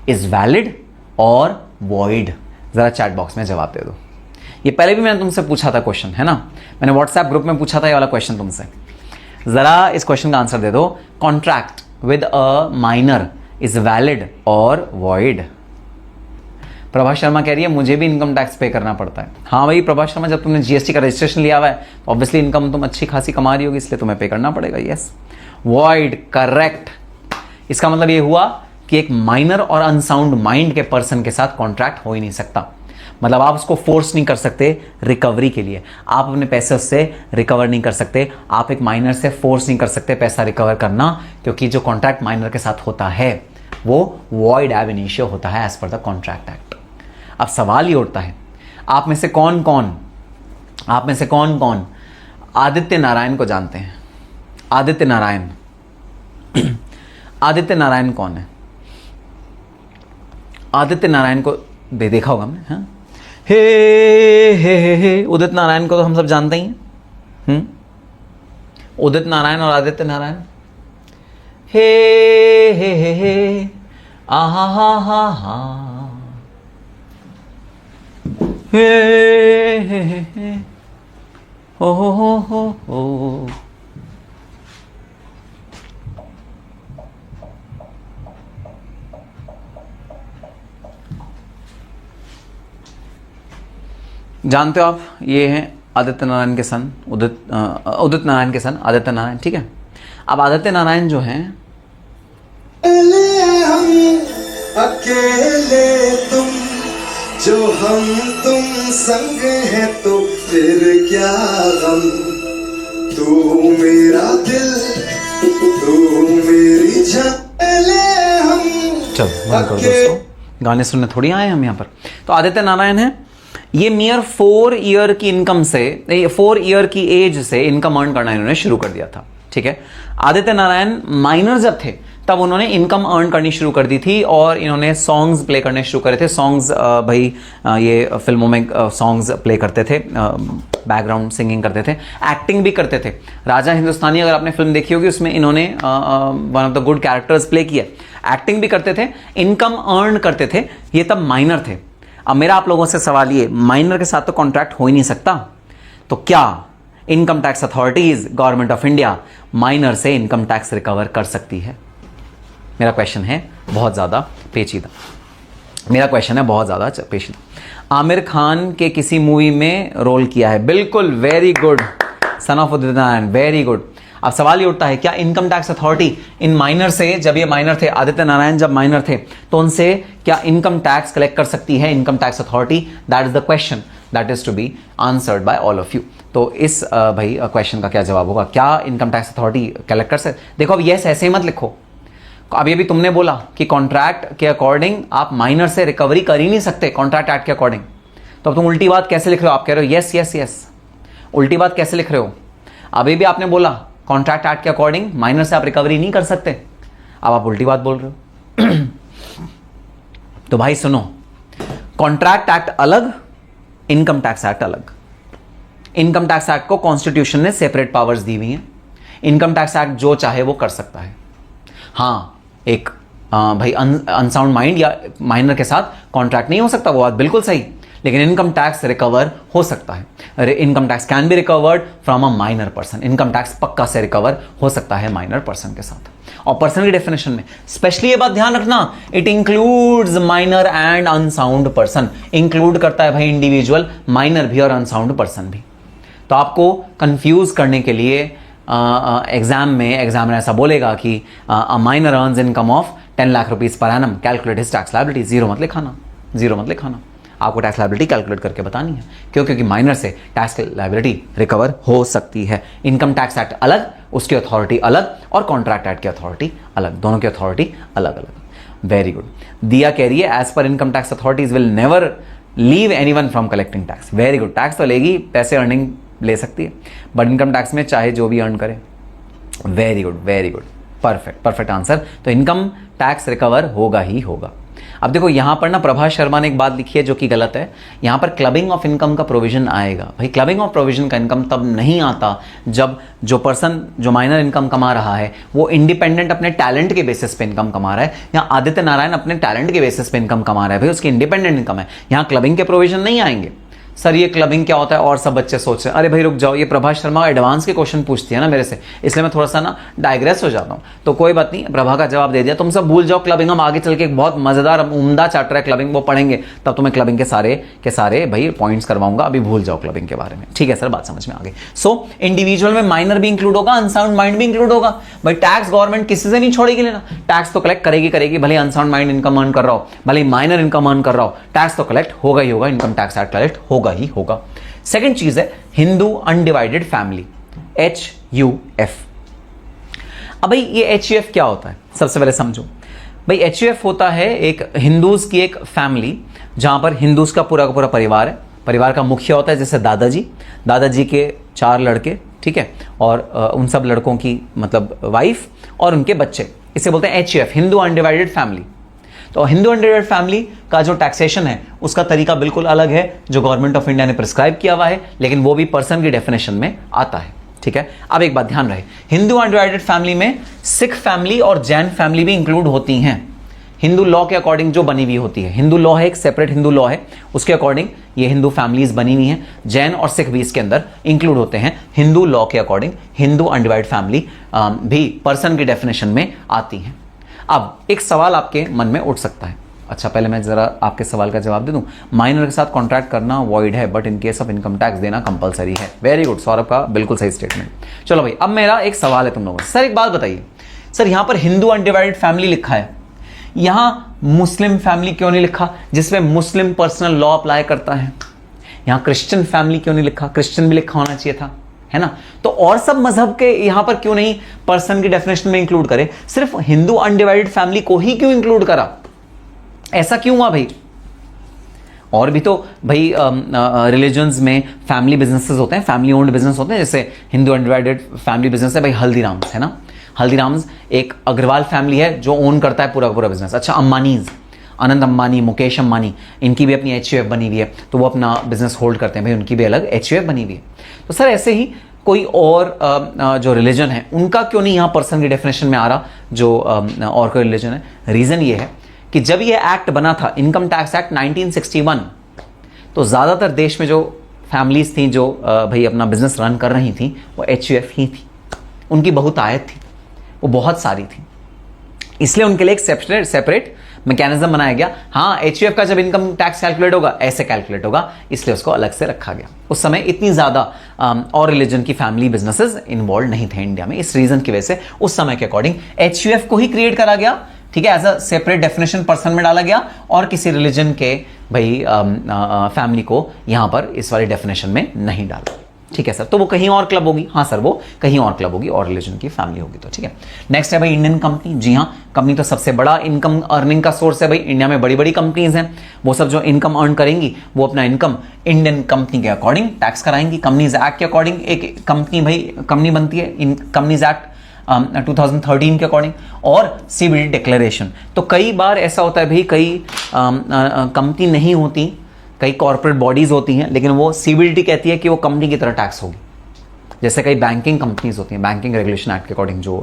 is valid और वॉइड? जरा चैट बॉक्स में जवाब दे दो। ये पहले भी मैंने तुमसे पूछा था क्वेश्चन, है ना, मैंने व्हाट्सएप ग्रुप में पूछा था ये वाला क्वेश्चन तुमसे। जरा इस क्वेश्चन का आंसर दे दो। Contract with a minor is valid और वॉइड? प्रभा शर्मा कह रही है मुझे भी इनकम टैक्स पे करना पड़ता है। हाँ भाई प्रभा शर्मा, जब तुमने जीएसटी का रजिस्ट्रेशन लिया हुआ है तो ऑब्वियसली इनकम तुम अच्छी खासी कमा रही होगी, इसलिए तुम्हें पे करना पड़ेगा। Yes, void, correct. इसका मतलब ये हुआ कि एक माइनर और अनसाउंड माइंड के पर्सन के साथ कॉन्ट्रैक्ट हो ही नहीं सकता। मतलब आप उसको फोर्स नहीं कर सकते रिकवरी के लिए, आप अपने पैसे उससे रिकवर नहीं कर सकते। आप एक माइनर से फोर्स नहीं कर सकते पैसा रिकवर करना, क्योंकि जो कॉन्ट्रैक्ट माइनर के साथ होता है वो वॉइड एब इनिशियो होता है एज पर द कॉन्ट्रैक्ट एक्ट। अब सवाल ये उठता है, आप में से कौन कौन आदित्य नारायण को जानते हैं? आदित्य नारायण आदित्य नारायण कौन है? आदित्य नारायण को देखा होगा हमने, हाँ? हे उदित नारायण को तो हम सब जानते ही हैं। उदित नारायण और आदित्य नारायण। हे आहा हा हा हा, हे हो। जानते हो आप, ये हैं आदित्य नारायण के सन, उदित नारायण के सन आदित्य नारायण, ठीक है। अब आदित्य नारायण जो हैं, हम अकेले तुम, जो हम तुम संग है तो फिर क्या गम, तू मेरा दिल, तू मेरी जान, हम। चलो बंद करो दोस्तों, गाने सुनने थोड़ी आए हम यहाँ पर। तो आदित्य नारायण है, ये मियर 4 ईयर की इनकम से, 4 ईयर की एज से इनकम अर्न करना इन्होंने शुरू कर दिया था, ठीक है। आदित्य नारायण माइनर जब थे तब उन्होंने इनकम अर्न करनी शुरू कर दी थी और इन्होंने सॉन्ग्स प्ले करने शुरू करे थे। सॉन्ग्स भाई ये फिल्मों में सॉन्ग्स प्ले करते थे, बैकग्राउंड सिंगिंग करते थे, एक्टिंग भी करते थे। राजा हिंदुस्तानी अगर आपने फिल्म देखी होगी उसमें इन्होंने one of the good characters play किया, एक्टिंग भी करते थे, इनकम अर्न करते थे। ये तब माइनर थे। अब मेरा आप लोगों से सवाल ये, माइनर के साथ तो कॉन्ट्रैक्ट हो ही नहीं सकता, तो क्या income tax authorities government of India minor से इनकम टैक्स रिकवर कर सकती है? मेरा क्वेश्चन है बहुत ज़्यादा पेचीदा, मेरा क्वेश्चन है बहुत ज़्यादा पेचीदा। आमिर खान के किसी मूवी में रोल किया है? बिल्कुल, very good, son of Udit Narayan, very good. अब सवाल ये उठता है, क्या income tax authority in minor से, जब ये माइनर थे, आदित्य नारायण जब माइनर थे, तो उनसे क्या इनकम टैक्स कलेक्ट कर सकती है income tax authority? That is the question that is to be answered by all of you. तो इस भाई क्वेश्चन का क्या जवाब होगा? क्या इनकम टैक्स अथॉरिटी कलेक्ट कर सकते? देखो अब यस ऐसे ही मत लिखो। अब ये भी तुमने बोला कि कॉन्ट्रैक्ट के अकॉर्डिंग आप माइनर से रिकवरी कर ही नहीं सकते कॉन्ट्रैक्ट एक्ट के अकॉर्डिंग, तो अब तुम उल्टी बात कैसे लिख रहे हो? आप कह रहे हो यस यस यस, उल्टी बात कैसे लिख रहे हो? अभी भी आपने बोला कॉन्ट्रैक्ट एक्ट के अकॉर्डिंग माइनर से आप रिकवरी नहीं कर सकते, अब आप उल्टी बात बोल रहे हो। तो भाई सुनो, कॉन्ट्रैक्ट एक्ट अलग, इनकम टैक्स एक्ट अलग। इनकम टैक्स एक्ट को कॉन्स्टिट्यूशन ने सेपरेट पावर्स दी हुई हैं। इनकम टैक्स एक्ट जो चाहे वो कर सकता है। हाँ, एक भाई अनसाउंड माइंड या माइनर के साथ कॉन्ट्रैक्ट नहीं हो सकता, वो बात बिल्कुल सही, लेकिन इनकम टैक्स रिकवर हो सकता है। Income tax can be recovered from a minor person. Income tax पक्का से रिकवर हो सकता है माइनर पर्सन के साथ। और पर्सन की डेफिनेशन में स्पेशली ये बात ध्यान रखना, it includes minor and unsound person. Include करता है भाई इंडिविजुअल, माइनर भी और अनसाउंड पर्सन भी। तो आपको कंफ्यूज करने के लिए एग्जाम में एग्जामिनर ऐसा बोलेगा कि a minor earns income of 10 lakh rupees per annum, calculate his tax liability. Zero मत लिखाना, जीरो मत लिखाना, आपको टैक्स लायबिलिटी कैलकुलेट करके बतानी है। क्यों? क्योंकि माइनर से टैक्स लायबिलिटी रिकवर हो सकती है। इनकम टैक्स एक्ट अलग, उसकी अथॉरिटी अलग, और कॉन्ट्रैक्ट एक्ट की अथॉरिटी अलग, दोनों की अथॉरिटी अलग अलग। Very good. दिया कह रही है as per income tax authorities will never leave anyone from collecting tax. Very good, tax तो लेगी, पैसे अर्निंग ले सकती है, बट इनकम टैक्स में चाहे जो भी अर्न करे। Very good, very good, perfect, perfect answer. तो इनकम टैक्स रिकवर होगा ही होगा। अब देखो यहां पर ना प्रभाष शर्मा ने एक बात लिखी है जो कि गलत है। यहां पर क्लबिंग ऑफ इनकम का प्रोविजन आएगा। भाई क्लबिंग ऑफ प्रोविजन का इनकम तब नहीं आता जब जो पर्सन जो माइनर इनकम कमा रहा है वो इंडिपेंडेंट अपने टैलेंट के बेसिस पे इनकम कमा रहा है। यहाँ आदित्य नारायण अपने टैलेंट के बेसिस पे इनकम कमा रहा है, भाई उसकी इंडिपेंडेंट इनकम है। यहाँ क्लबिंग के प्रोविजन नहीं आएंगे। सर ये क्लबिंग क्या होता है? और सब बच्चे सोच रहे हैं, अरे भाई रुक जाओ, ये प्रभा शर्मा एडवांस के क्वेश्चन पूछती है ना मेरे से, इसलिए मैं थोड़ा सा ना डाइग्रेस हो जाता हूं। तो कोई बात नहीं, प्रभा का जवाब दे दिया, तुम सब भूल जाओ क्लबिंग। हम आगे चल के एक बहुत मजेदार उम्दा चैप्टर है क्लबिंग, वो पढ़ेंगे, तब तुम्हें क्लबिंग के सारे भाई पॉइंट्स करवाऊंगा। अभी भूल जाओ क्लबिंग के बारे में, ठीक है सर, बात समझ में आ गई। सो इंडिविजुअल में माइनर भी इंक्लूड होगा, अनसाउंड माइंड भी इंक्लूड होगा। भाई टैक्स गवर्नमेंट किसी से नहीं छोड़ेगी लेना, टैक्स तो कलेक्ट करेगी, भले अनसाउंड माइंड इनकम अर्न कर रहा हो, भले माइनर इनकम अर्न कर रहा हो, टैक्स तो कलेक्ट होगा ही होगा। इनकम टैक्स एक्ट कलेक्ट होगा ही होगा। सेकेंड चीज है हिंदू अनडिवाइडेड फैमिली, HUF। अब भाई ये HUF क्या होता है? सबसे पहले समझो भाई, HUF होता है एक हिंदूज की एक फैमिली जहां पर हिंदूज का पूरा परिवार है। परिवार का मुखिया होता है जैसे दादाजी के 4 लड़के, ठीक है, और उन सब लड़कों की मतलब वाइफ और उनके बच्चे, इसे बोलते हैं HUF, हिंदू अनडिवाइडेड फैमिली। तो हिंदू अनडिवाइडेड फैमिली का जो टैक्सेशन है उसका तरीका बिल्कुल अलग है जो गवर्नमेंट ऑफ इंडिया ने प्रिस्क्राइब किया हुआ है, लेकिन वो भी पर्सन की डेफिनेशन में आता है, ठीक है। अब एक बात ध्यान रहे, हिंदू अनडिवाइडेड फैमिली में सिख फैमिली और जैन फैमिली भी इंक्लूड होती हैं। हिंदू लॉ के अकॉर्डिंग जो बनी हुई होती है, हिंदू लॉ है एक सेपरेट हिंदू लॉ है, उसके अकॉर्डिंग ये हिंदू फैमिलीज बनी हुई हैं। जैन और सिख भी इसके अंदर इंक्लूड होते हैं। हिंदू लॉ के अकॉर्डिंग हिंदू अनडिवाइडेड फैमिली भी पर्सन की डेफिनेशन में आती हैं। अब एक सवाल आपके मन में उठ सकता है, अच्छा पहले मैं जरा आपके सवाल का जवाब दे दूं। माइनर के साथ कॉन्ट्रैक्ट करना वॉइड है, but in case of income tax देना कंपलसरी है। वेरी गुड, सौरभ का बिल्कुल सही स्टेटमेंट। चलो भाई, अब मेरा एक सवाल है तुम लोगों से। सर एक बात बताइए, सर यहां पर हिंदू अनडिवाइडेड फैमिली लिखा है, यहां मुस्लिम फैमिली क्यों नहीं लिखा जिसमें मुस्लिम पर्सनल लॉ अप्लाई करता है? यहां क्रिश्चियन फैमिली क्यों नहीं लिखा? क्रिश्चियन भी लिखा होना चाहिए था, है ना। तो और सब मजहब के यहां पर क्यों नहीं पर्सन की डेफिनेशन में इंक्लूड करे, सिर्फ हिंदू अनडिवाइडेड फैमिली को ही क्यों इंक्लूड करा? ऐसा क्यों हुआ भाई? और भी तो भाई रिलीजन्स में फैमिली बिजनेसेस होते हैं, फैमिली ओन्ड बिजनेस होते हैं, जैसे हिंदू अनडिवाइडेड फैमिली बिजनेस है भाई हल्दीराम्स, है ना। हल्दीराम्स एक अग्रवाल फैमिली है जो ओन करता है पूरा का पूरा बिजनेस। अच्छा, अंबानीज, अनंत अंबानी, मुकेश अंबानी, इनकी भी अपनी HUF बनी हुई है, तो वो अपना बिजनेस होल्ड करते हैं भाई, उनकी भी अलग HUF बनी हुई है। तो सर ऐसे ही कोई और जो रिलीजन है उनका क्यों नहीं यहाँ पर्सन की डेफिनेशन में आ रहा जो और कोई रिलीजन है? रीजन ये है कि जब ये एक्ट बना था, इनकम टैक्स एक्ट 1961, तो ज्यादातर देश में जो फैमिलीज थी जो भाई अपना बिजनेस रन कर रही थी वो HUF ही थी, उनकी बहुतायत थी, वो बहुत सारी थी, इसलिए उनके लिए एक सेपरेट मैकेनिज्म बनाया गया। हाँ, HUF का जब इनकम टैक्स कैलकुलेट होगा ऐसे कैलकुलेट होगा, इसलिए उसको अलग से रखा गया। उस समय इतनी ज्यादा और रिलीजन की फैमिली बिजनेसेस इन्वॉल्व नहीं थे इंडिया में, इस रीजन की वजह से उस समय के अकॉर्डिंग HUF को ही क्रिएट करा गया, ठीक है, as a separate definition person में डाला गया, और किसी रिलीजन के भाई फैमिली को यहां पर इस वाली डेफिनेशन में नहीं डाला। ठीक है सर, तो वो कहीं और क्लब होगी। हाँ सर, वो कहीं और क्लब होगी और रिलीजन की फैमिली होगी। तो ठीक है, नेक्स्ट है भाई इंडियन कंपनी। जी हाँ, कंपनी तो सबसे बड़ा इनकम अर्निंग का सोर्स है भाई। इंडिया में बड़ी बड़ी कंपनीज हैं, वो सब जो इनकम अर्न करेंगी वो अपना इनकम इंडियन कंपनी के अकॉर्डिंग टैक्स कराएंगी। कंपनीज एक्ट के अकॉर्डिंग एक कंपनी भाई कंपनी बनती है, इन कंपनीज एक्ट 2013 के अकॉर्डिंग, और CBD डिक्लेरेशन। तो कई बार ऐसा होता है भाई, कई कंपनी नहीं होती, कई कॉर्पोरेट बॉडीज होती हैं, लेकिन वो CBDT कहती है कि वो कंपनी की तरह टैक्स होगी। जैसे कई बैंकिंग कंपनीज होती हैं, बैंकिंग रेगुलेशन एक्ट के अकॉर्डिंग जो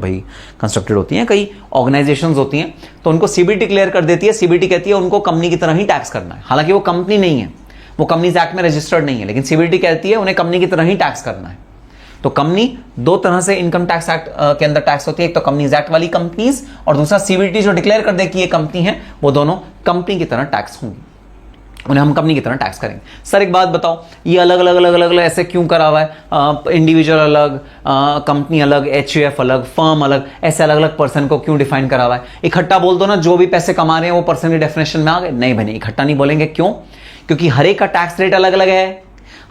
भाई कंस्ट्रक्टेड होती हैं, कई ऑर्गेनाइजेशंस होती हैं, तो उनको CBDT क्लियर कर देती है। CBDT कहती है उनको कंपनी की तरह ही टैक्स करना है, हालांकि वो कंपनी नहीं है, वो कंपनीज एक्ट में रजिस्टर्ड नहीं है, लेकिन CBDT कहती है उन्हें कंपनी की तरह ही टैक्स करना है। तो कंपनी दो तरह से इनकम टैक्स एक्ट के अंदर टैक्स होती है, एक तो कंपनीज एक्ट वाली कंपनीज, और दूसरा CBDT जो डिक्लेयर कर दे कि ये कंपनी है, वो दोनों कंपनी की तरह टैक्स होंगी, उन्हें हम कंपनी की तरह टैक्स करेंगे। सर एक बात बताओ, ये अलग अलग अलग अलग अलग ऐसे क्यों करा हुआ है? इंडिविजुअल अलग, कंपनी अलग, HUF अलग, फर्म अलग, ऐसे अलग अलग पर्सन को क्यों डिफाइन करा हुआ है? इकट्ठा बोल दो ना, जो भी पैसे कमा रहे हैं वो पर्सन की डेफिनेशन में आ गए। नहीं भाई, इकट्ठा नहीं बोलेंगे। क्यों? क्योंकि हर एक का टैक्स रेट अलग अलग है,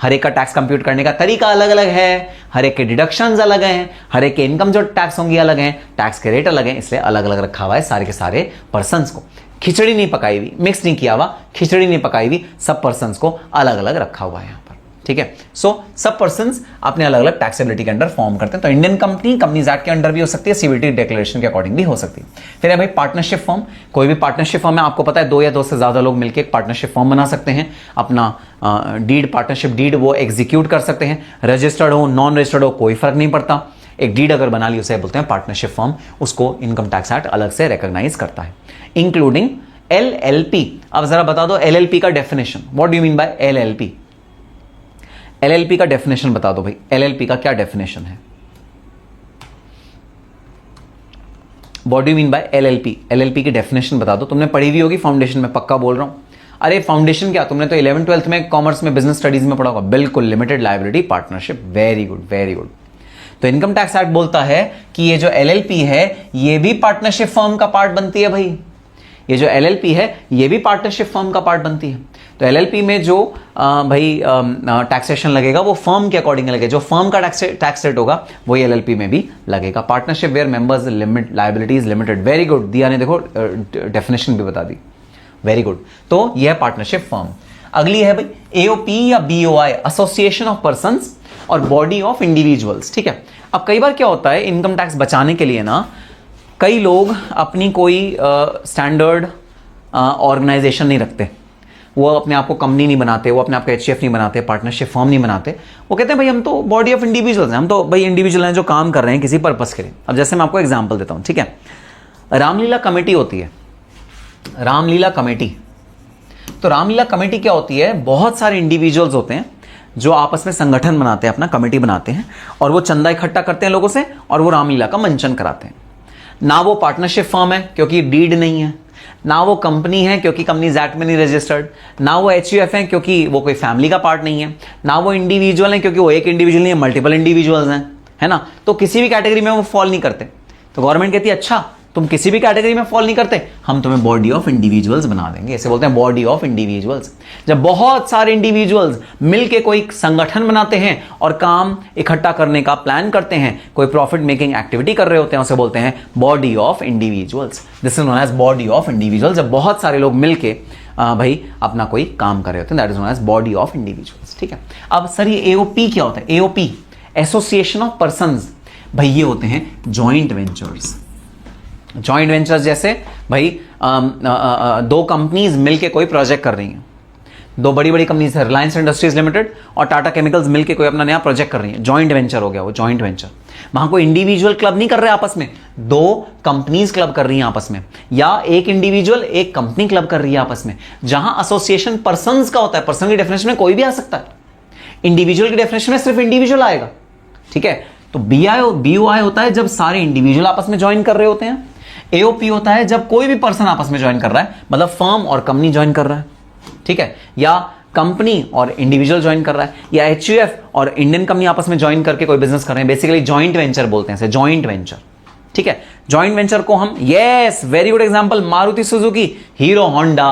हर एक का टैक्स कंप्यूट करने का तरीका अलग अलग है, हर एक के डिडक्शंस अलग हैं, हर एक के इनकम जो टैक्स होंगी अलग हैं, टैक्स के रेट अलग हैं, इसलिए अलग अलग रखा हुआ है सारे के सारे पर्संस को। खिचड़ी नहीं पकाई हुई, मिक्स नहीं किया हुआ, खिचड़ी नहीं पकाई हुई, सब पर्संस को अलग अलग रखा हुआ है यहाँ पर। ठीक है, सो सब पर्संस अपने अलग अलग टैक्सेबिलिटी के अंडर फॉर्म करते हैं। तो इंडियन कंपनी कंपनीज एक्ट के अंडर भी हो सकती है, CBDT डिक्लेरेशन के अकॉर्डिंग भी हो सकती है। फिर है भाई पार्टनरशिप फर्म। कोई भी पार्टनरशिप फर्म है, आपको पता है 2 या 2 से ज्यादा लोग मिलकर एक पार्टनरशिप फर्म बना सकते हैं, अपना डीड, पार्टनरशिप डीड वो एग्जीक्यूट कर सकते हैं। रजिस्टर्ड हो, नॉन रजिस्टर्ड हो, कोई फर्क नहीं पड़ता, एक डीड अगर बना ली उसे बोलते हैं पार्टनरशिप फर्म, उसको इनकम टैक्स एक्ट अलग से रिकॉग्नाइज करता है, इंक्लूडिंग LLP। अब जरा बता दो LLP का definition, what do you mean by LLP? LLP का डेफिनेशन बता दो भाई, LLP का क्या डेफिनेशन है? What do you mean by LLP? LLP की डेफिनेशन बता दो। तुमने पढ़ी हुई होगी फाउंडेशन में, पक्का बोल रहा हूं। अरे फाउंडेशन क्या, तुमने तो 11th-12th में कॉमर्स में बिजनेस स्टडीज में पढ़ा होगा। बिल्कुल, limited liability partnership. Very good, very good. तो इनकम टैक्स एक्ट बोलता है कि ये जो LLP है ये भी पार्टनरशिप फर्म का पार्ट बनती है भाई। ये जो LLP है ये भी पार्टनरशिप फर्म का पार्ट बनती है। तो LLP में जो भाई टैक्सेशन लगेगा वो फर्म के अकॉर्डिंग लगेगा, जो फर्म का टैक्स रेट होगा वही LLP में भी लगेगा। Partnership where members limit liabilities limited. Very good, Diya ने देखो डेफिनेशन भी बता दी। वेरी गुड, तो यह है पार्टनरशिप फर्म। अगली है भाई AOP या BOI, एसोसिएशन ऑफ पर्संस और बॉडी ऑफ इंडिविजुअल्स। ठीक है, अब कई बार क्या होता है, इनकम टैक्स बचाने के लिए ना कई लोग अपनी कोई स्टैंडर्ड ऑर्गेनाइजेशन नहीं रखते, वो अपने आप को कंपनी नहीं बनाते, वो अपने आप को HUF नहीं बनाते, पार्टनरशिप फर्म नहीं बनाते। वो कहते हैं भाई हम तो बॉडी ऑफ इंडिविजुअल्स हैं, हम तो भाई इंडिविजुअल हैं जो काम कर रहे हैं किसी पर्पस के लिए। अब जैसे मैं आपको एग्जांपल देता हूं, ठीक है, रामलीला कमेटी होती है, रामलीला कमेटी। तो रामलीला कमेटी क्या होती है, बहुत सारे इंडिविजुअल्स होते हैं जो आपस में संगठन बनाते हैं, अपना कमेटी बनाते हैं, और वो चंदा इकट्ठा करते हैं लोगों से, और वो रामलीला का मंचन कराते हैं। ना वो पार्टनरशिप फर्म है क्योंकि डीड नहीं है, ना वो कंपनी है क्योंकि कंपनीज एक्ट में नहीं रजिस्टर्ड, ना वो HUF है क्योंकि वो कोई फैमिली का पार्ट नहीं है, ना वो इंडिविजुअल है क्योंकि वो एक इंडिविजुअल नहीं है, मल्टीपल इंडिविजुअल्स हैं, है ना। तो किसी भी कैटेगरी में वो फॉल नहीं करते। तो गवर्नमेंट कहती है अच्छा तुम किसी भी कैटेगरी में फॉल नहीं करते, हम तुम्हें बॉडी ऑफ इंडिविजुअल्स बना देंगे। ऐसे बोलते हैं बॉडी ऑफ इंडिविजुअल्स। जब बहुत सारे इंडिविजुअल्स मिलके कोई संगठन बनाते हैं और काम इकट्ठा करने का प्लान करते हैं, कोई प्रॉफिट मेकिंग एक्टिविटी कर रहे होते हैं, उसे बोलते हैं body of individuals. This is known as body of individuals. जब बहुत सारे लोग मिलके भाई अपना कोई काम कर रहे होते हैं, that is known as body of individuals. ठीक है, अब सर ये AOP क्या होता है? AOP association of persons. भाई ये होते हैं जॉइंट वेंचर्स। जॉइंट वेंचर्स जैसे भाई दो कंपनीज मिलके कोई प्रोजेक्ट कर रही हैं, दो बड़ी बड़ी कंपनीज है, रिलायंस इंडस्ट्रीज लिमिटेड और टाटा केमिकल्स मिलके कोई अपना नया प्रोजेक्ट कर रही है, जॉइंट वेंचर हो गया वो, जॉइंट वेंचर। वहां कोई इंडिविजुअल क्लब नहीं कर रहे आपस में, दो कंपनीज क्लब कर रही हैं आपस में, या एक इंडिविजुअल एक कंपनी क्लब कर रही है आपस में। जहां एसोसिएशन पर्संस का होता है, पर्सन की डेफिनेशन में कोई भी आ सकता है, इंडिविजुअल की डेफिनेशन में सिर्फ इंडिविजुअल आएगा, ठीक है। तो बीओआई होता है जब सारे इंडिविजुअल आपस में ज्वाइन कर रहे होते हैं। एओपी होता है जब कोई भी पर्सन आपस में ज्वाइन कर रहा है, मतलब फर्म और कंपनी ज्वाइन कर रहा है, ठीक है, या कंपनी और इंडिविजुअल ज्वाइन कर रहा है, या एचयूएफ और इंडियन कंपनी आपस में ज्वाइन करके कोई बिजनेस कर रहे हैं, बेसिकली जॉइंट वेंचर बोलते हैं, जॉइंट वेंचर, ठीक है। जॉइंट वेंचर को हम, yes very good example, Maruti Suzuki, hero Honda.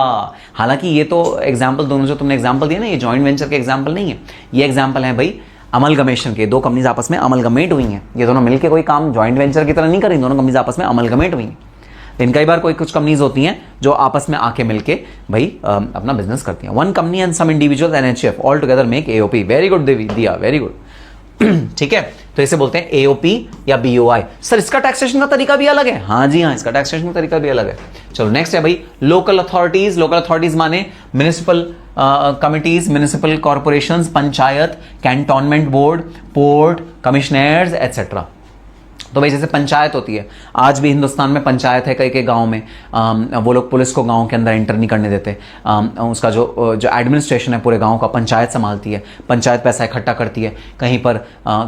हालांकि ये तो एग्जांपल दोनों जो तुमने एग्जांपल दिए ना, ये जॉइंट वेंचर के एग्जांपल नहीं है, ये एग्जांपल है भाई अमलगमेशन के। दो कंपनीज आपस में अमलगमेट हुई हैं, ये दोनों मिलकर कोई काम जॉइंट वेंचर की तरह नहीं कर रही, दोनों कंपनीज आपस में अमलगमेट हुई हैं। लेकिन कई बार कोई कुछ कंपनीज होती हैं जो आपस में आके मिलके भाई अपना बिजनेस करती हैं। One company and some individual and HUF all together make AOP. Very good Diya, very good. ठीक है, तो इसे बोलते हैं एओपी या बीओआई। सर इसका टैक्सेशन का तरीका भी अलग है? हाँ जी हाँ, इसका टैक्सेशन का तरीका भी अलग है। चलो नेक्स्ट है भाई लोकल अथॉरिटीज। लोकल अथॉरिटीज माने municipal committees, municipal corporations, panchayat, cantonment board, port, commissioners etcetera. तो भाई जैसे पंचायत होती है, आज भी हिंदुस्तान में पंचायत है कई कई गांव में, वो लोग पुलिस को गांव के अंदर एंटर नहीं करने देते। उसका जो एडमिनिस्ट्रेशन है पूरे गांव का पंचायत संभालती है। पंचायत पैसा इकट्ठा करती है, कहीं पर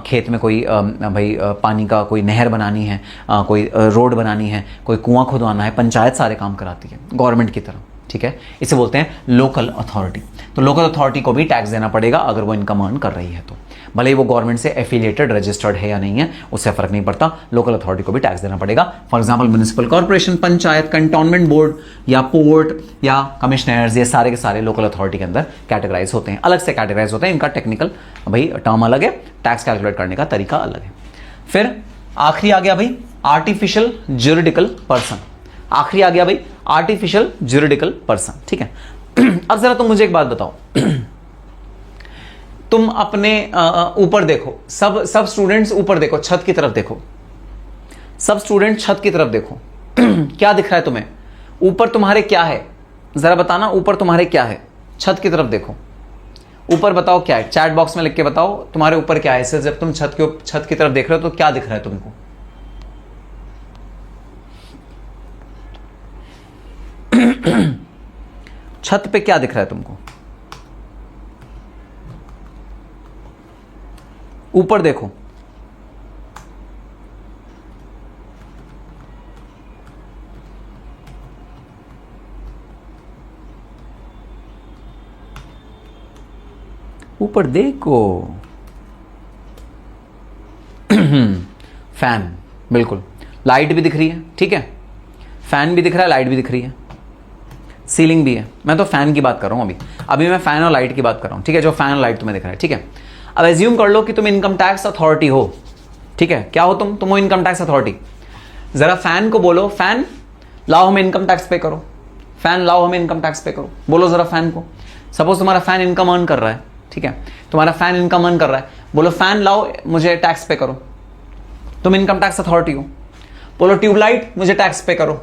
खेत में कोई भाई पानी का कोई नहर बनानी है, कोई रोड बनानी है, कोई कुआं खुदवाना है, पंचायत सारे काम कराती है गवर्नमेंट की तरह, ठीक है। इसे बोलते हैं लोकल अथॉरिटी। तो लोकल अथॉरिटी को भी टैक्स देना पड़ेगा अगर वो इनकम अर्न कर रही है तो, भले ही वो गवर्नमेंट से एफिलिएटेड रजिस्टर्ड है या नहीं है, उससे फर्क नहीं पड़ता, लोकल अथॉरिटी को भी टैक्स देना पड़ेगा। For example municipal corporation, panchayat, cantonment board या पोर्ट या कमिश्नर्स, ये सारे के सारे लोकल अथॉरिटी के अंदर कैटेगराइज होते हैं, अलग से कैटेगराइज होते हैं। इनका टेक्निकल भाई टर्म अलग है, टैक्स कैलकुलेट करने का तरीका अलग है। फिर आखिरी आ गया भाई आर्टिफिशियल ज्यूरिडिकल पर्सन। आखिरी आ गया भाई आर्टिफिशियल ज्यूरिडिकल पर्सन, ठीक है। अब जरा तुम मुझे एक बात बताओ, तुम अपने ऊपर देखो, सब स्टूडेंट्स ऊपर देखो, छत की तरफ देखो, सब स्टूडेंट छत की तरफ देखो। क्या दिख रहा है तुम्हें ऊपर? तुम्हारे क्या है जरा बताना, ऊपर तुम्हारे क्या है? छत की तरफ देखो, ऊपर बताओ क्या है, चैट बॉक्स में लिख के बताओ तुम्हारे ऊपर क्या है। इससे जब तुम छत की तरफ देख रहे हो तो क्या दिख रहा है तुमको? छत पे क्या दिख रहा है तुमको? ऊपर देखो, ऊपर देखो। फैन, बिल्कुल। लाइट भी दिख रही है, ठीक है, फैन भी दिख रहा है, लाइट भी दिख रही है, सीलिंग भी है। मैं तो फैन की बात कर रहा हूं अभी मैं फैन और लाइट की बात कर रहा हूं, ठीक है, जो फैन और लाइट तुम्हें दिख रहा है, ठीक है। अब एज्यूम कर लो कि तुम इनकम टैक्स अथॉरिटी हो, ठीक है। क्या हो तुम हो इनकम टैक्स अथॉरिटी। जरा फैन को बोलो, फैन लाओ हमें इनकम टैक्स पे करो, फैन लाओ हमें इनकम टैक्स पे करो। बोलो जरा फैन को, सपोज तुम्हारा फैन इनकम अर्न कर रहा है, ठीक है, तुम्हारा फैन इनकम अर्न कर रहा है, बोलो फैन लाओ मुझे टैक्स पे करो। तुम इनकम टैक्स अथॉरिटी हो, बोलो ट्यूबलाइट मुझे टैक्स पे करो,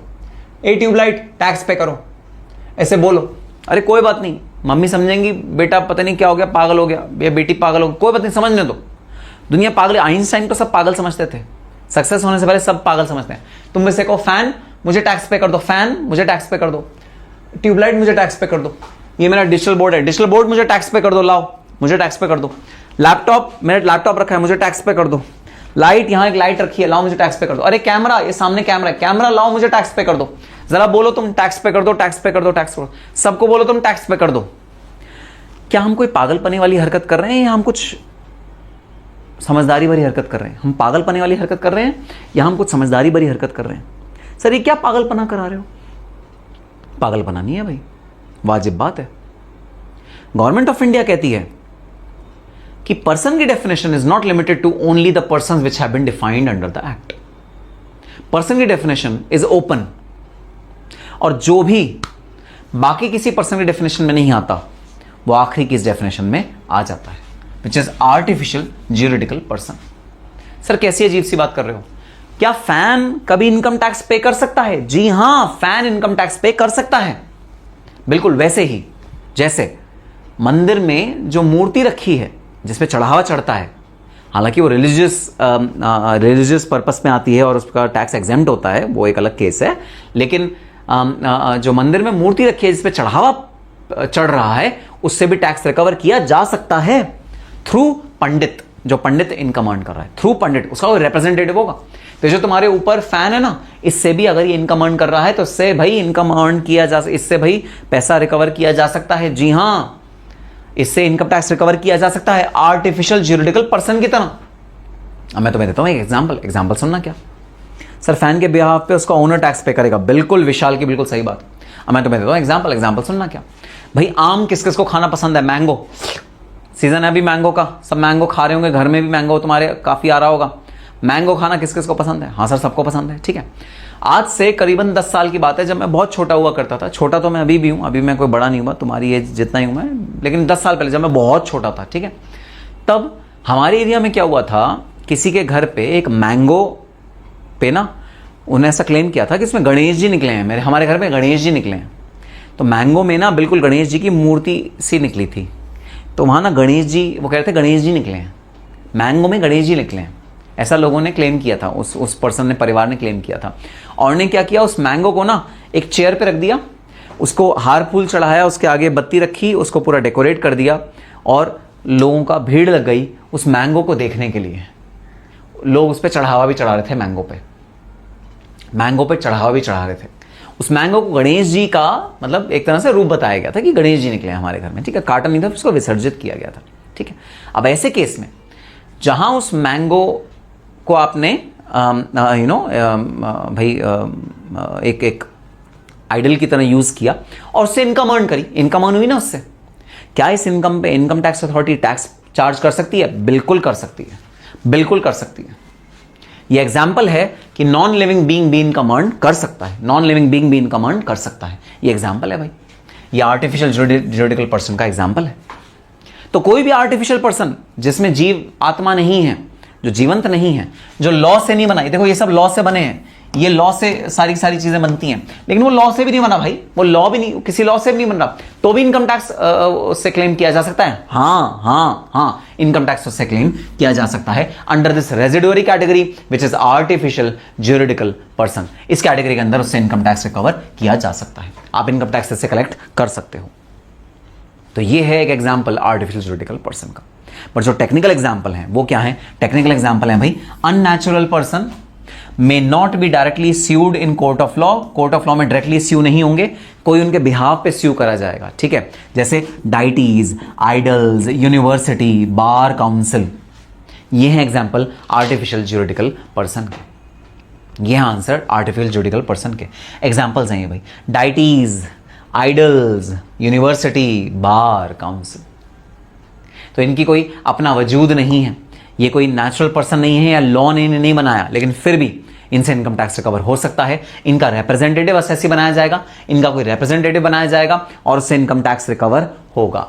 ए ट्यूबलाइट टैक्स पे करो, ऐसे बोलो। अरे कोई बात नहीं, मम्मी समझेंगी बेटा पता नहीं क्या हो गया, पागल हो गया, या बेटी पागल हो गई, कोई बात नहीं, समझने दो। दुनिया पागल, आइंस्टाइन तो सब पागल समझते थे, सक्सेस होने से पहले सब पागल समझते हैं। तुम में से कहो फैन मुझे टैक्स पे कर दो, फैन मुझे टैक्स पे कर दो, ट्यूबलाइट मुझे टैक्स पे कर दो, ये मेरा डिजिटल बोर्ड है, डिजिटल बोर्ड मुझे टैक्स पे कर दो, लाओ मुझे टैक्स पे कर दो। लैपटॉप, मेरा लैपटॉप रखा है, मुझे टैक्स पे कर दो। लाइट, यहां एक लाइट रखी है, लाओ मुझे टैक्स पे कर दो। अरे कैमरा, ये सामने कैमरा है, कैमरा लाओ मुझे टैक्स पे कर दो। जरा बोलो तुम टैक्स पे कर दो, टैक्स पे कर दो, टैक्स करो, सबको बोलो तुम टैक्स पे कर दो। क्या हम कोई पागलपने वाली हरकत कर रहे हैं या हम कुछ समझदारी भरी हरकत कर रहे हैं? हम पागलपने वाली हरकत कर रहे हैं या हम कुछ समझदारी भरी हरकत कर रहे हैं? सर ये क्या पागलपना करा रहे हो? पागलपना नहीं है भाई, वाजिब बात है। गवर्नमेंट ऑफ इंडिया कहती है कि पर्सन की definition is not limited to only the persons which have been defined under the act. Person की डेफिनेशन इज ओपन, और जो भी बाकी किसी पर्सन की डेफिनेशन में नहीं आता वो आखिरी की इस डेफिनेशन में आ जाता है, which is artificial juridical person. Sir कैसी अजीब सी बात कर रहे हो, क्या फैन कभी इनकम टैक्स पे कर सकता है? जी हां, फैन इनकम टैक्स पे कर सकता है, बिल्कुल वैसे ही जैसे मंदिर में जो मूर्ति रखी है जिसपे चढ़ावा चढ़ता है, हालांकि वो रिलीजियस पर्पस में आती है और उसका टैक्स एग्जेम्प्ट होता है, वो एक अलग केस है, लेकिन जो मंदिर में मूर्ति रखी है जिसपे चढ़ावा चढ़ रहा है, उससे भी टैक्स रिकवर किया जा सकता है थ्रू पंडित, जो पंडित इनकम अर्न कर रहा है, थ्रू पंडित, उसका कोई रिप्रेजेंटेटिव होगा। तो जो तुम्हारे ऊपर फैन है ना, इससे भी अगर ये इनकम अर्न कर रहा है तो इससे भाई इनकम अर्न किया जा, इससे भाई पैसा रिकवर किया जा सकता है। जी हां, इससे इनकम टैक्स रिकवर किया जा सकता है आर्टिफिशियल ज्यूरिडिकल पर्सन की तरह। अब मैं तुम्हें देता हूं एक एग्जांपल सुनना। क्या सर फैन के बिहाफ पे उसका ओनर टैक्स पे करेगा? बिल्कुल विशाल की बिल्कुल सही बात। अब मैं तुम्हें देता हूं एग्जांपल सुनना। क्या भाई, आम किस किस को खाना पसंद है? मैंगो सीजन है अभी मैंगो का, सब मैंगो खा रहे होंगे, घर में भी मैंगो तुम्हारे काफी आ रहा होगा। मैंगो खाना किस किस को पसंद है? हाँ सर सबको पसंद है, ठीक है। आज से करीबन 10 साल की बात है, जब मैं बहुत छोटा हुआ करता था, छोटा तो मैं अभी भी हूं, अभी मैं कोई बड़ा नहीं हुआ, तुम्हारी एज जितना ही हूं मैं, लेकिन 10 साल पहले जब मैं बहुत छोटा था, ठीक है, तब हमारे एरिया में क्या हुआ था, किसी के घर पे एक मैंगो पे ना उन्हें ऐसा क्लेम किया था कि इसमें गणेश जी निकले हैं, हमारे घर में गणेश जी निकले हैं। तो मैंगो में ना बिल्कुल गणेश जी की मूर्ति सी निकली थी, तो वहां ना गणेश जी, वो कह रहे थे गणेश जी निकले हैं, मैंगो में गणेश जी निकले हैं, ऐसा लोगों ने क्लेम किया था, उस पर्सन ने, परिवार ने क्लेम किया था। और ने क्या किया, उस मैंगो को ना एक चेयर पे रख दिया, उसको हार फूल चढ़ाया, उसके आगे बत्ती रखी, उसको पूरा डेकोरेट कर दिया, और लोगों का भीड़ लग गई उस मैंगो को देखने के लिए। लोग उस पर चढ़ावा भी चढ़ा रहे थे, मैंगो पे चढ़ावा भी चढ़ा रहे थे। उस मैंगो को गणेश जी का मतलब एक तरह से रूप बताया गया था कि गणेश जी निकले हमारे घर में, ठीक है, काटा नहीं था, उसको विसर्जित किया गया था, ठीक है। अब ऐसे केस में जहां उस मैंगो को आपने भाई एक आइडल की तरह यूज किया और उससे इनकम अर्न करी, इनकम अर्न हुई ना उससे, क्या इस इनकम पे income tax authority tax charge कर सकती है? बिल्कुल कर सकती है, बिल्कुल कर सकती है। ये एग्जाम्पल है कि नॉन लिविंग बीइंग भी इनकम अर्न कर सकता है, नॉन लिविंग बीइंग भी इनकम अर्न कर सकता है। ये एग्जाम्पल है भाई, ये आर्टिफिशियल ज्यूरिडिकल पर्सन का एग्जाम्पल है। तो कोई भी आर्टिफिशियल पर्सन जिसमें जीव आत्मा नहीं है, जो जीवंत नहीं है, जो लॉ से नहीं बना, देखो ये सब लॉ से बने हैं, ये लॉ से सारी चीजें बनती हैं, लेकिन वो लॉ से भी नहीं बना भाई, वो लॉ भी नहीं, किसी लॉ से भी नहीं बन रहा, तो भी इनकम टैक्स उससे क्लेम किया जा सकता है। हाँ, इनकम टैक्स उससे क्लेम किया जा सकता है under this residuary category which is artificial juridical person. इस कैटेगरी के अंदर उससे इनकम टैक्स रिकवर किया जा सकता है, आप इनकम टैक्स से कलेक्ट कर सकते हो। तो ये है एक एग्जाम्पल आर्टिफिशियल ज्यूरिडिकल पर्सन का। पर जो टेक्निकल एग्जाम्पल है वो क्या है? टेक्निकल एग्जाम्पल है भाई, unnatural person may not be directly sued in court of law. Court of law में डायरेक्टली स्यू नहीं होंगे, कोई उनके बिहाफ पे स्यू करा जाएगा, ठीक है, जैसे deities, idols, university, bar council, ये है एग्जाम्पल आर्टिफिशियल ज्यूरिडिकल पर्सन के। ये है आंसर आर्टिफिशियल ज्यूरिडिकल पर्सन के एग्जाम्पल्स हैं ये भाई, deities, idols, university, bar council. तो इनकी कोई अपना वजूद नहीं है, ये कोई नेचुरल पर्सन नहीं है या लॉ ने नहीं बनाया, लेकिन फिर भी इनसे इनकम टैक्स रिकवर हो सकता है। इनका रिप्रेजेंटेटिव असेसी बनाया जाएगा, इनका कोई रिप्रेजेंटेटिव बनाया जाएगा और उससे इनकम टैक्स रिकवर होगा।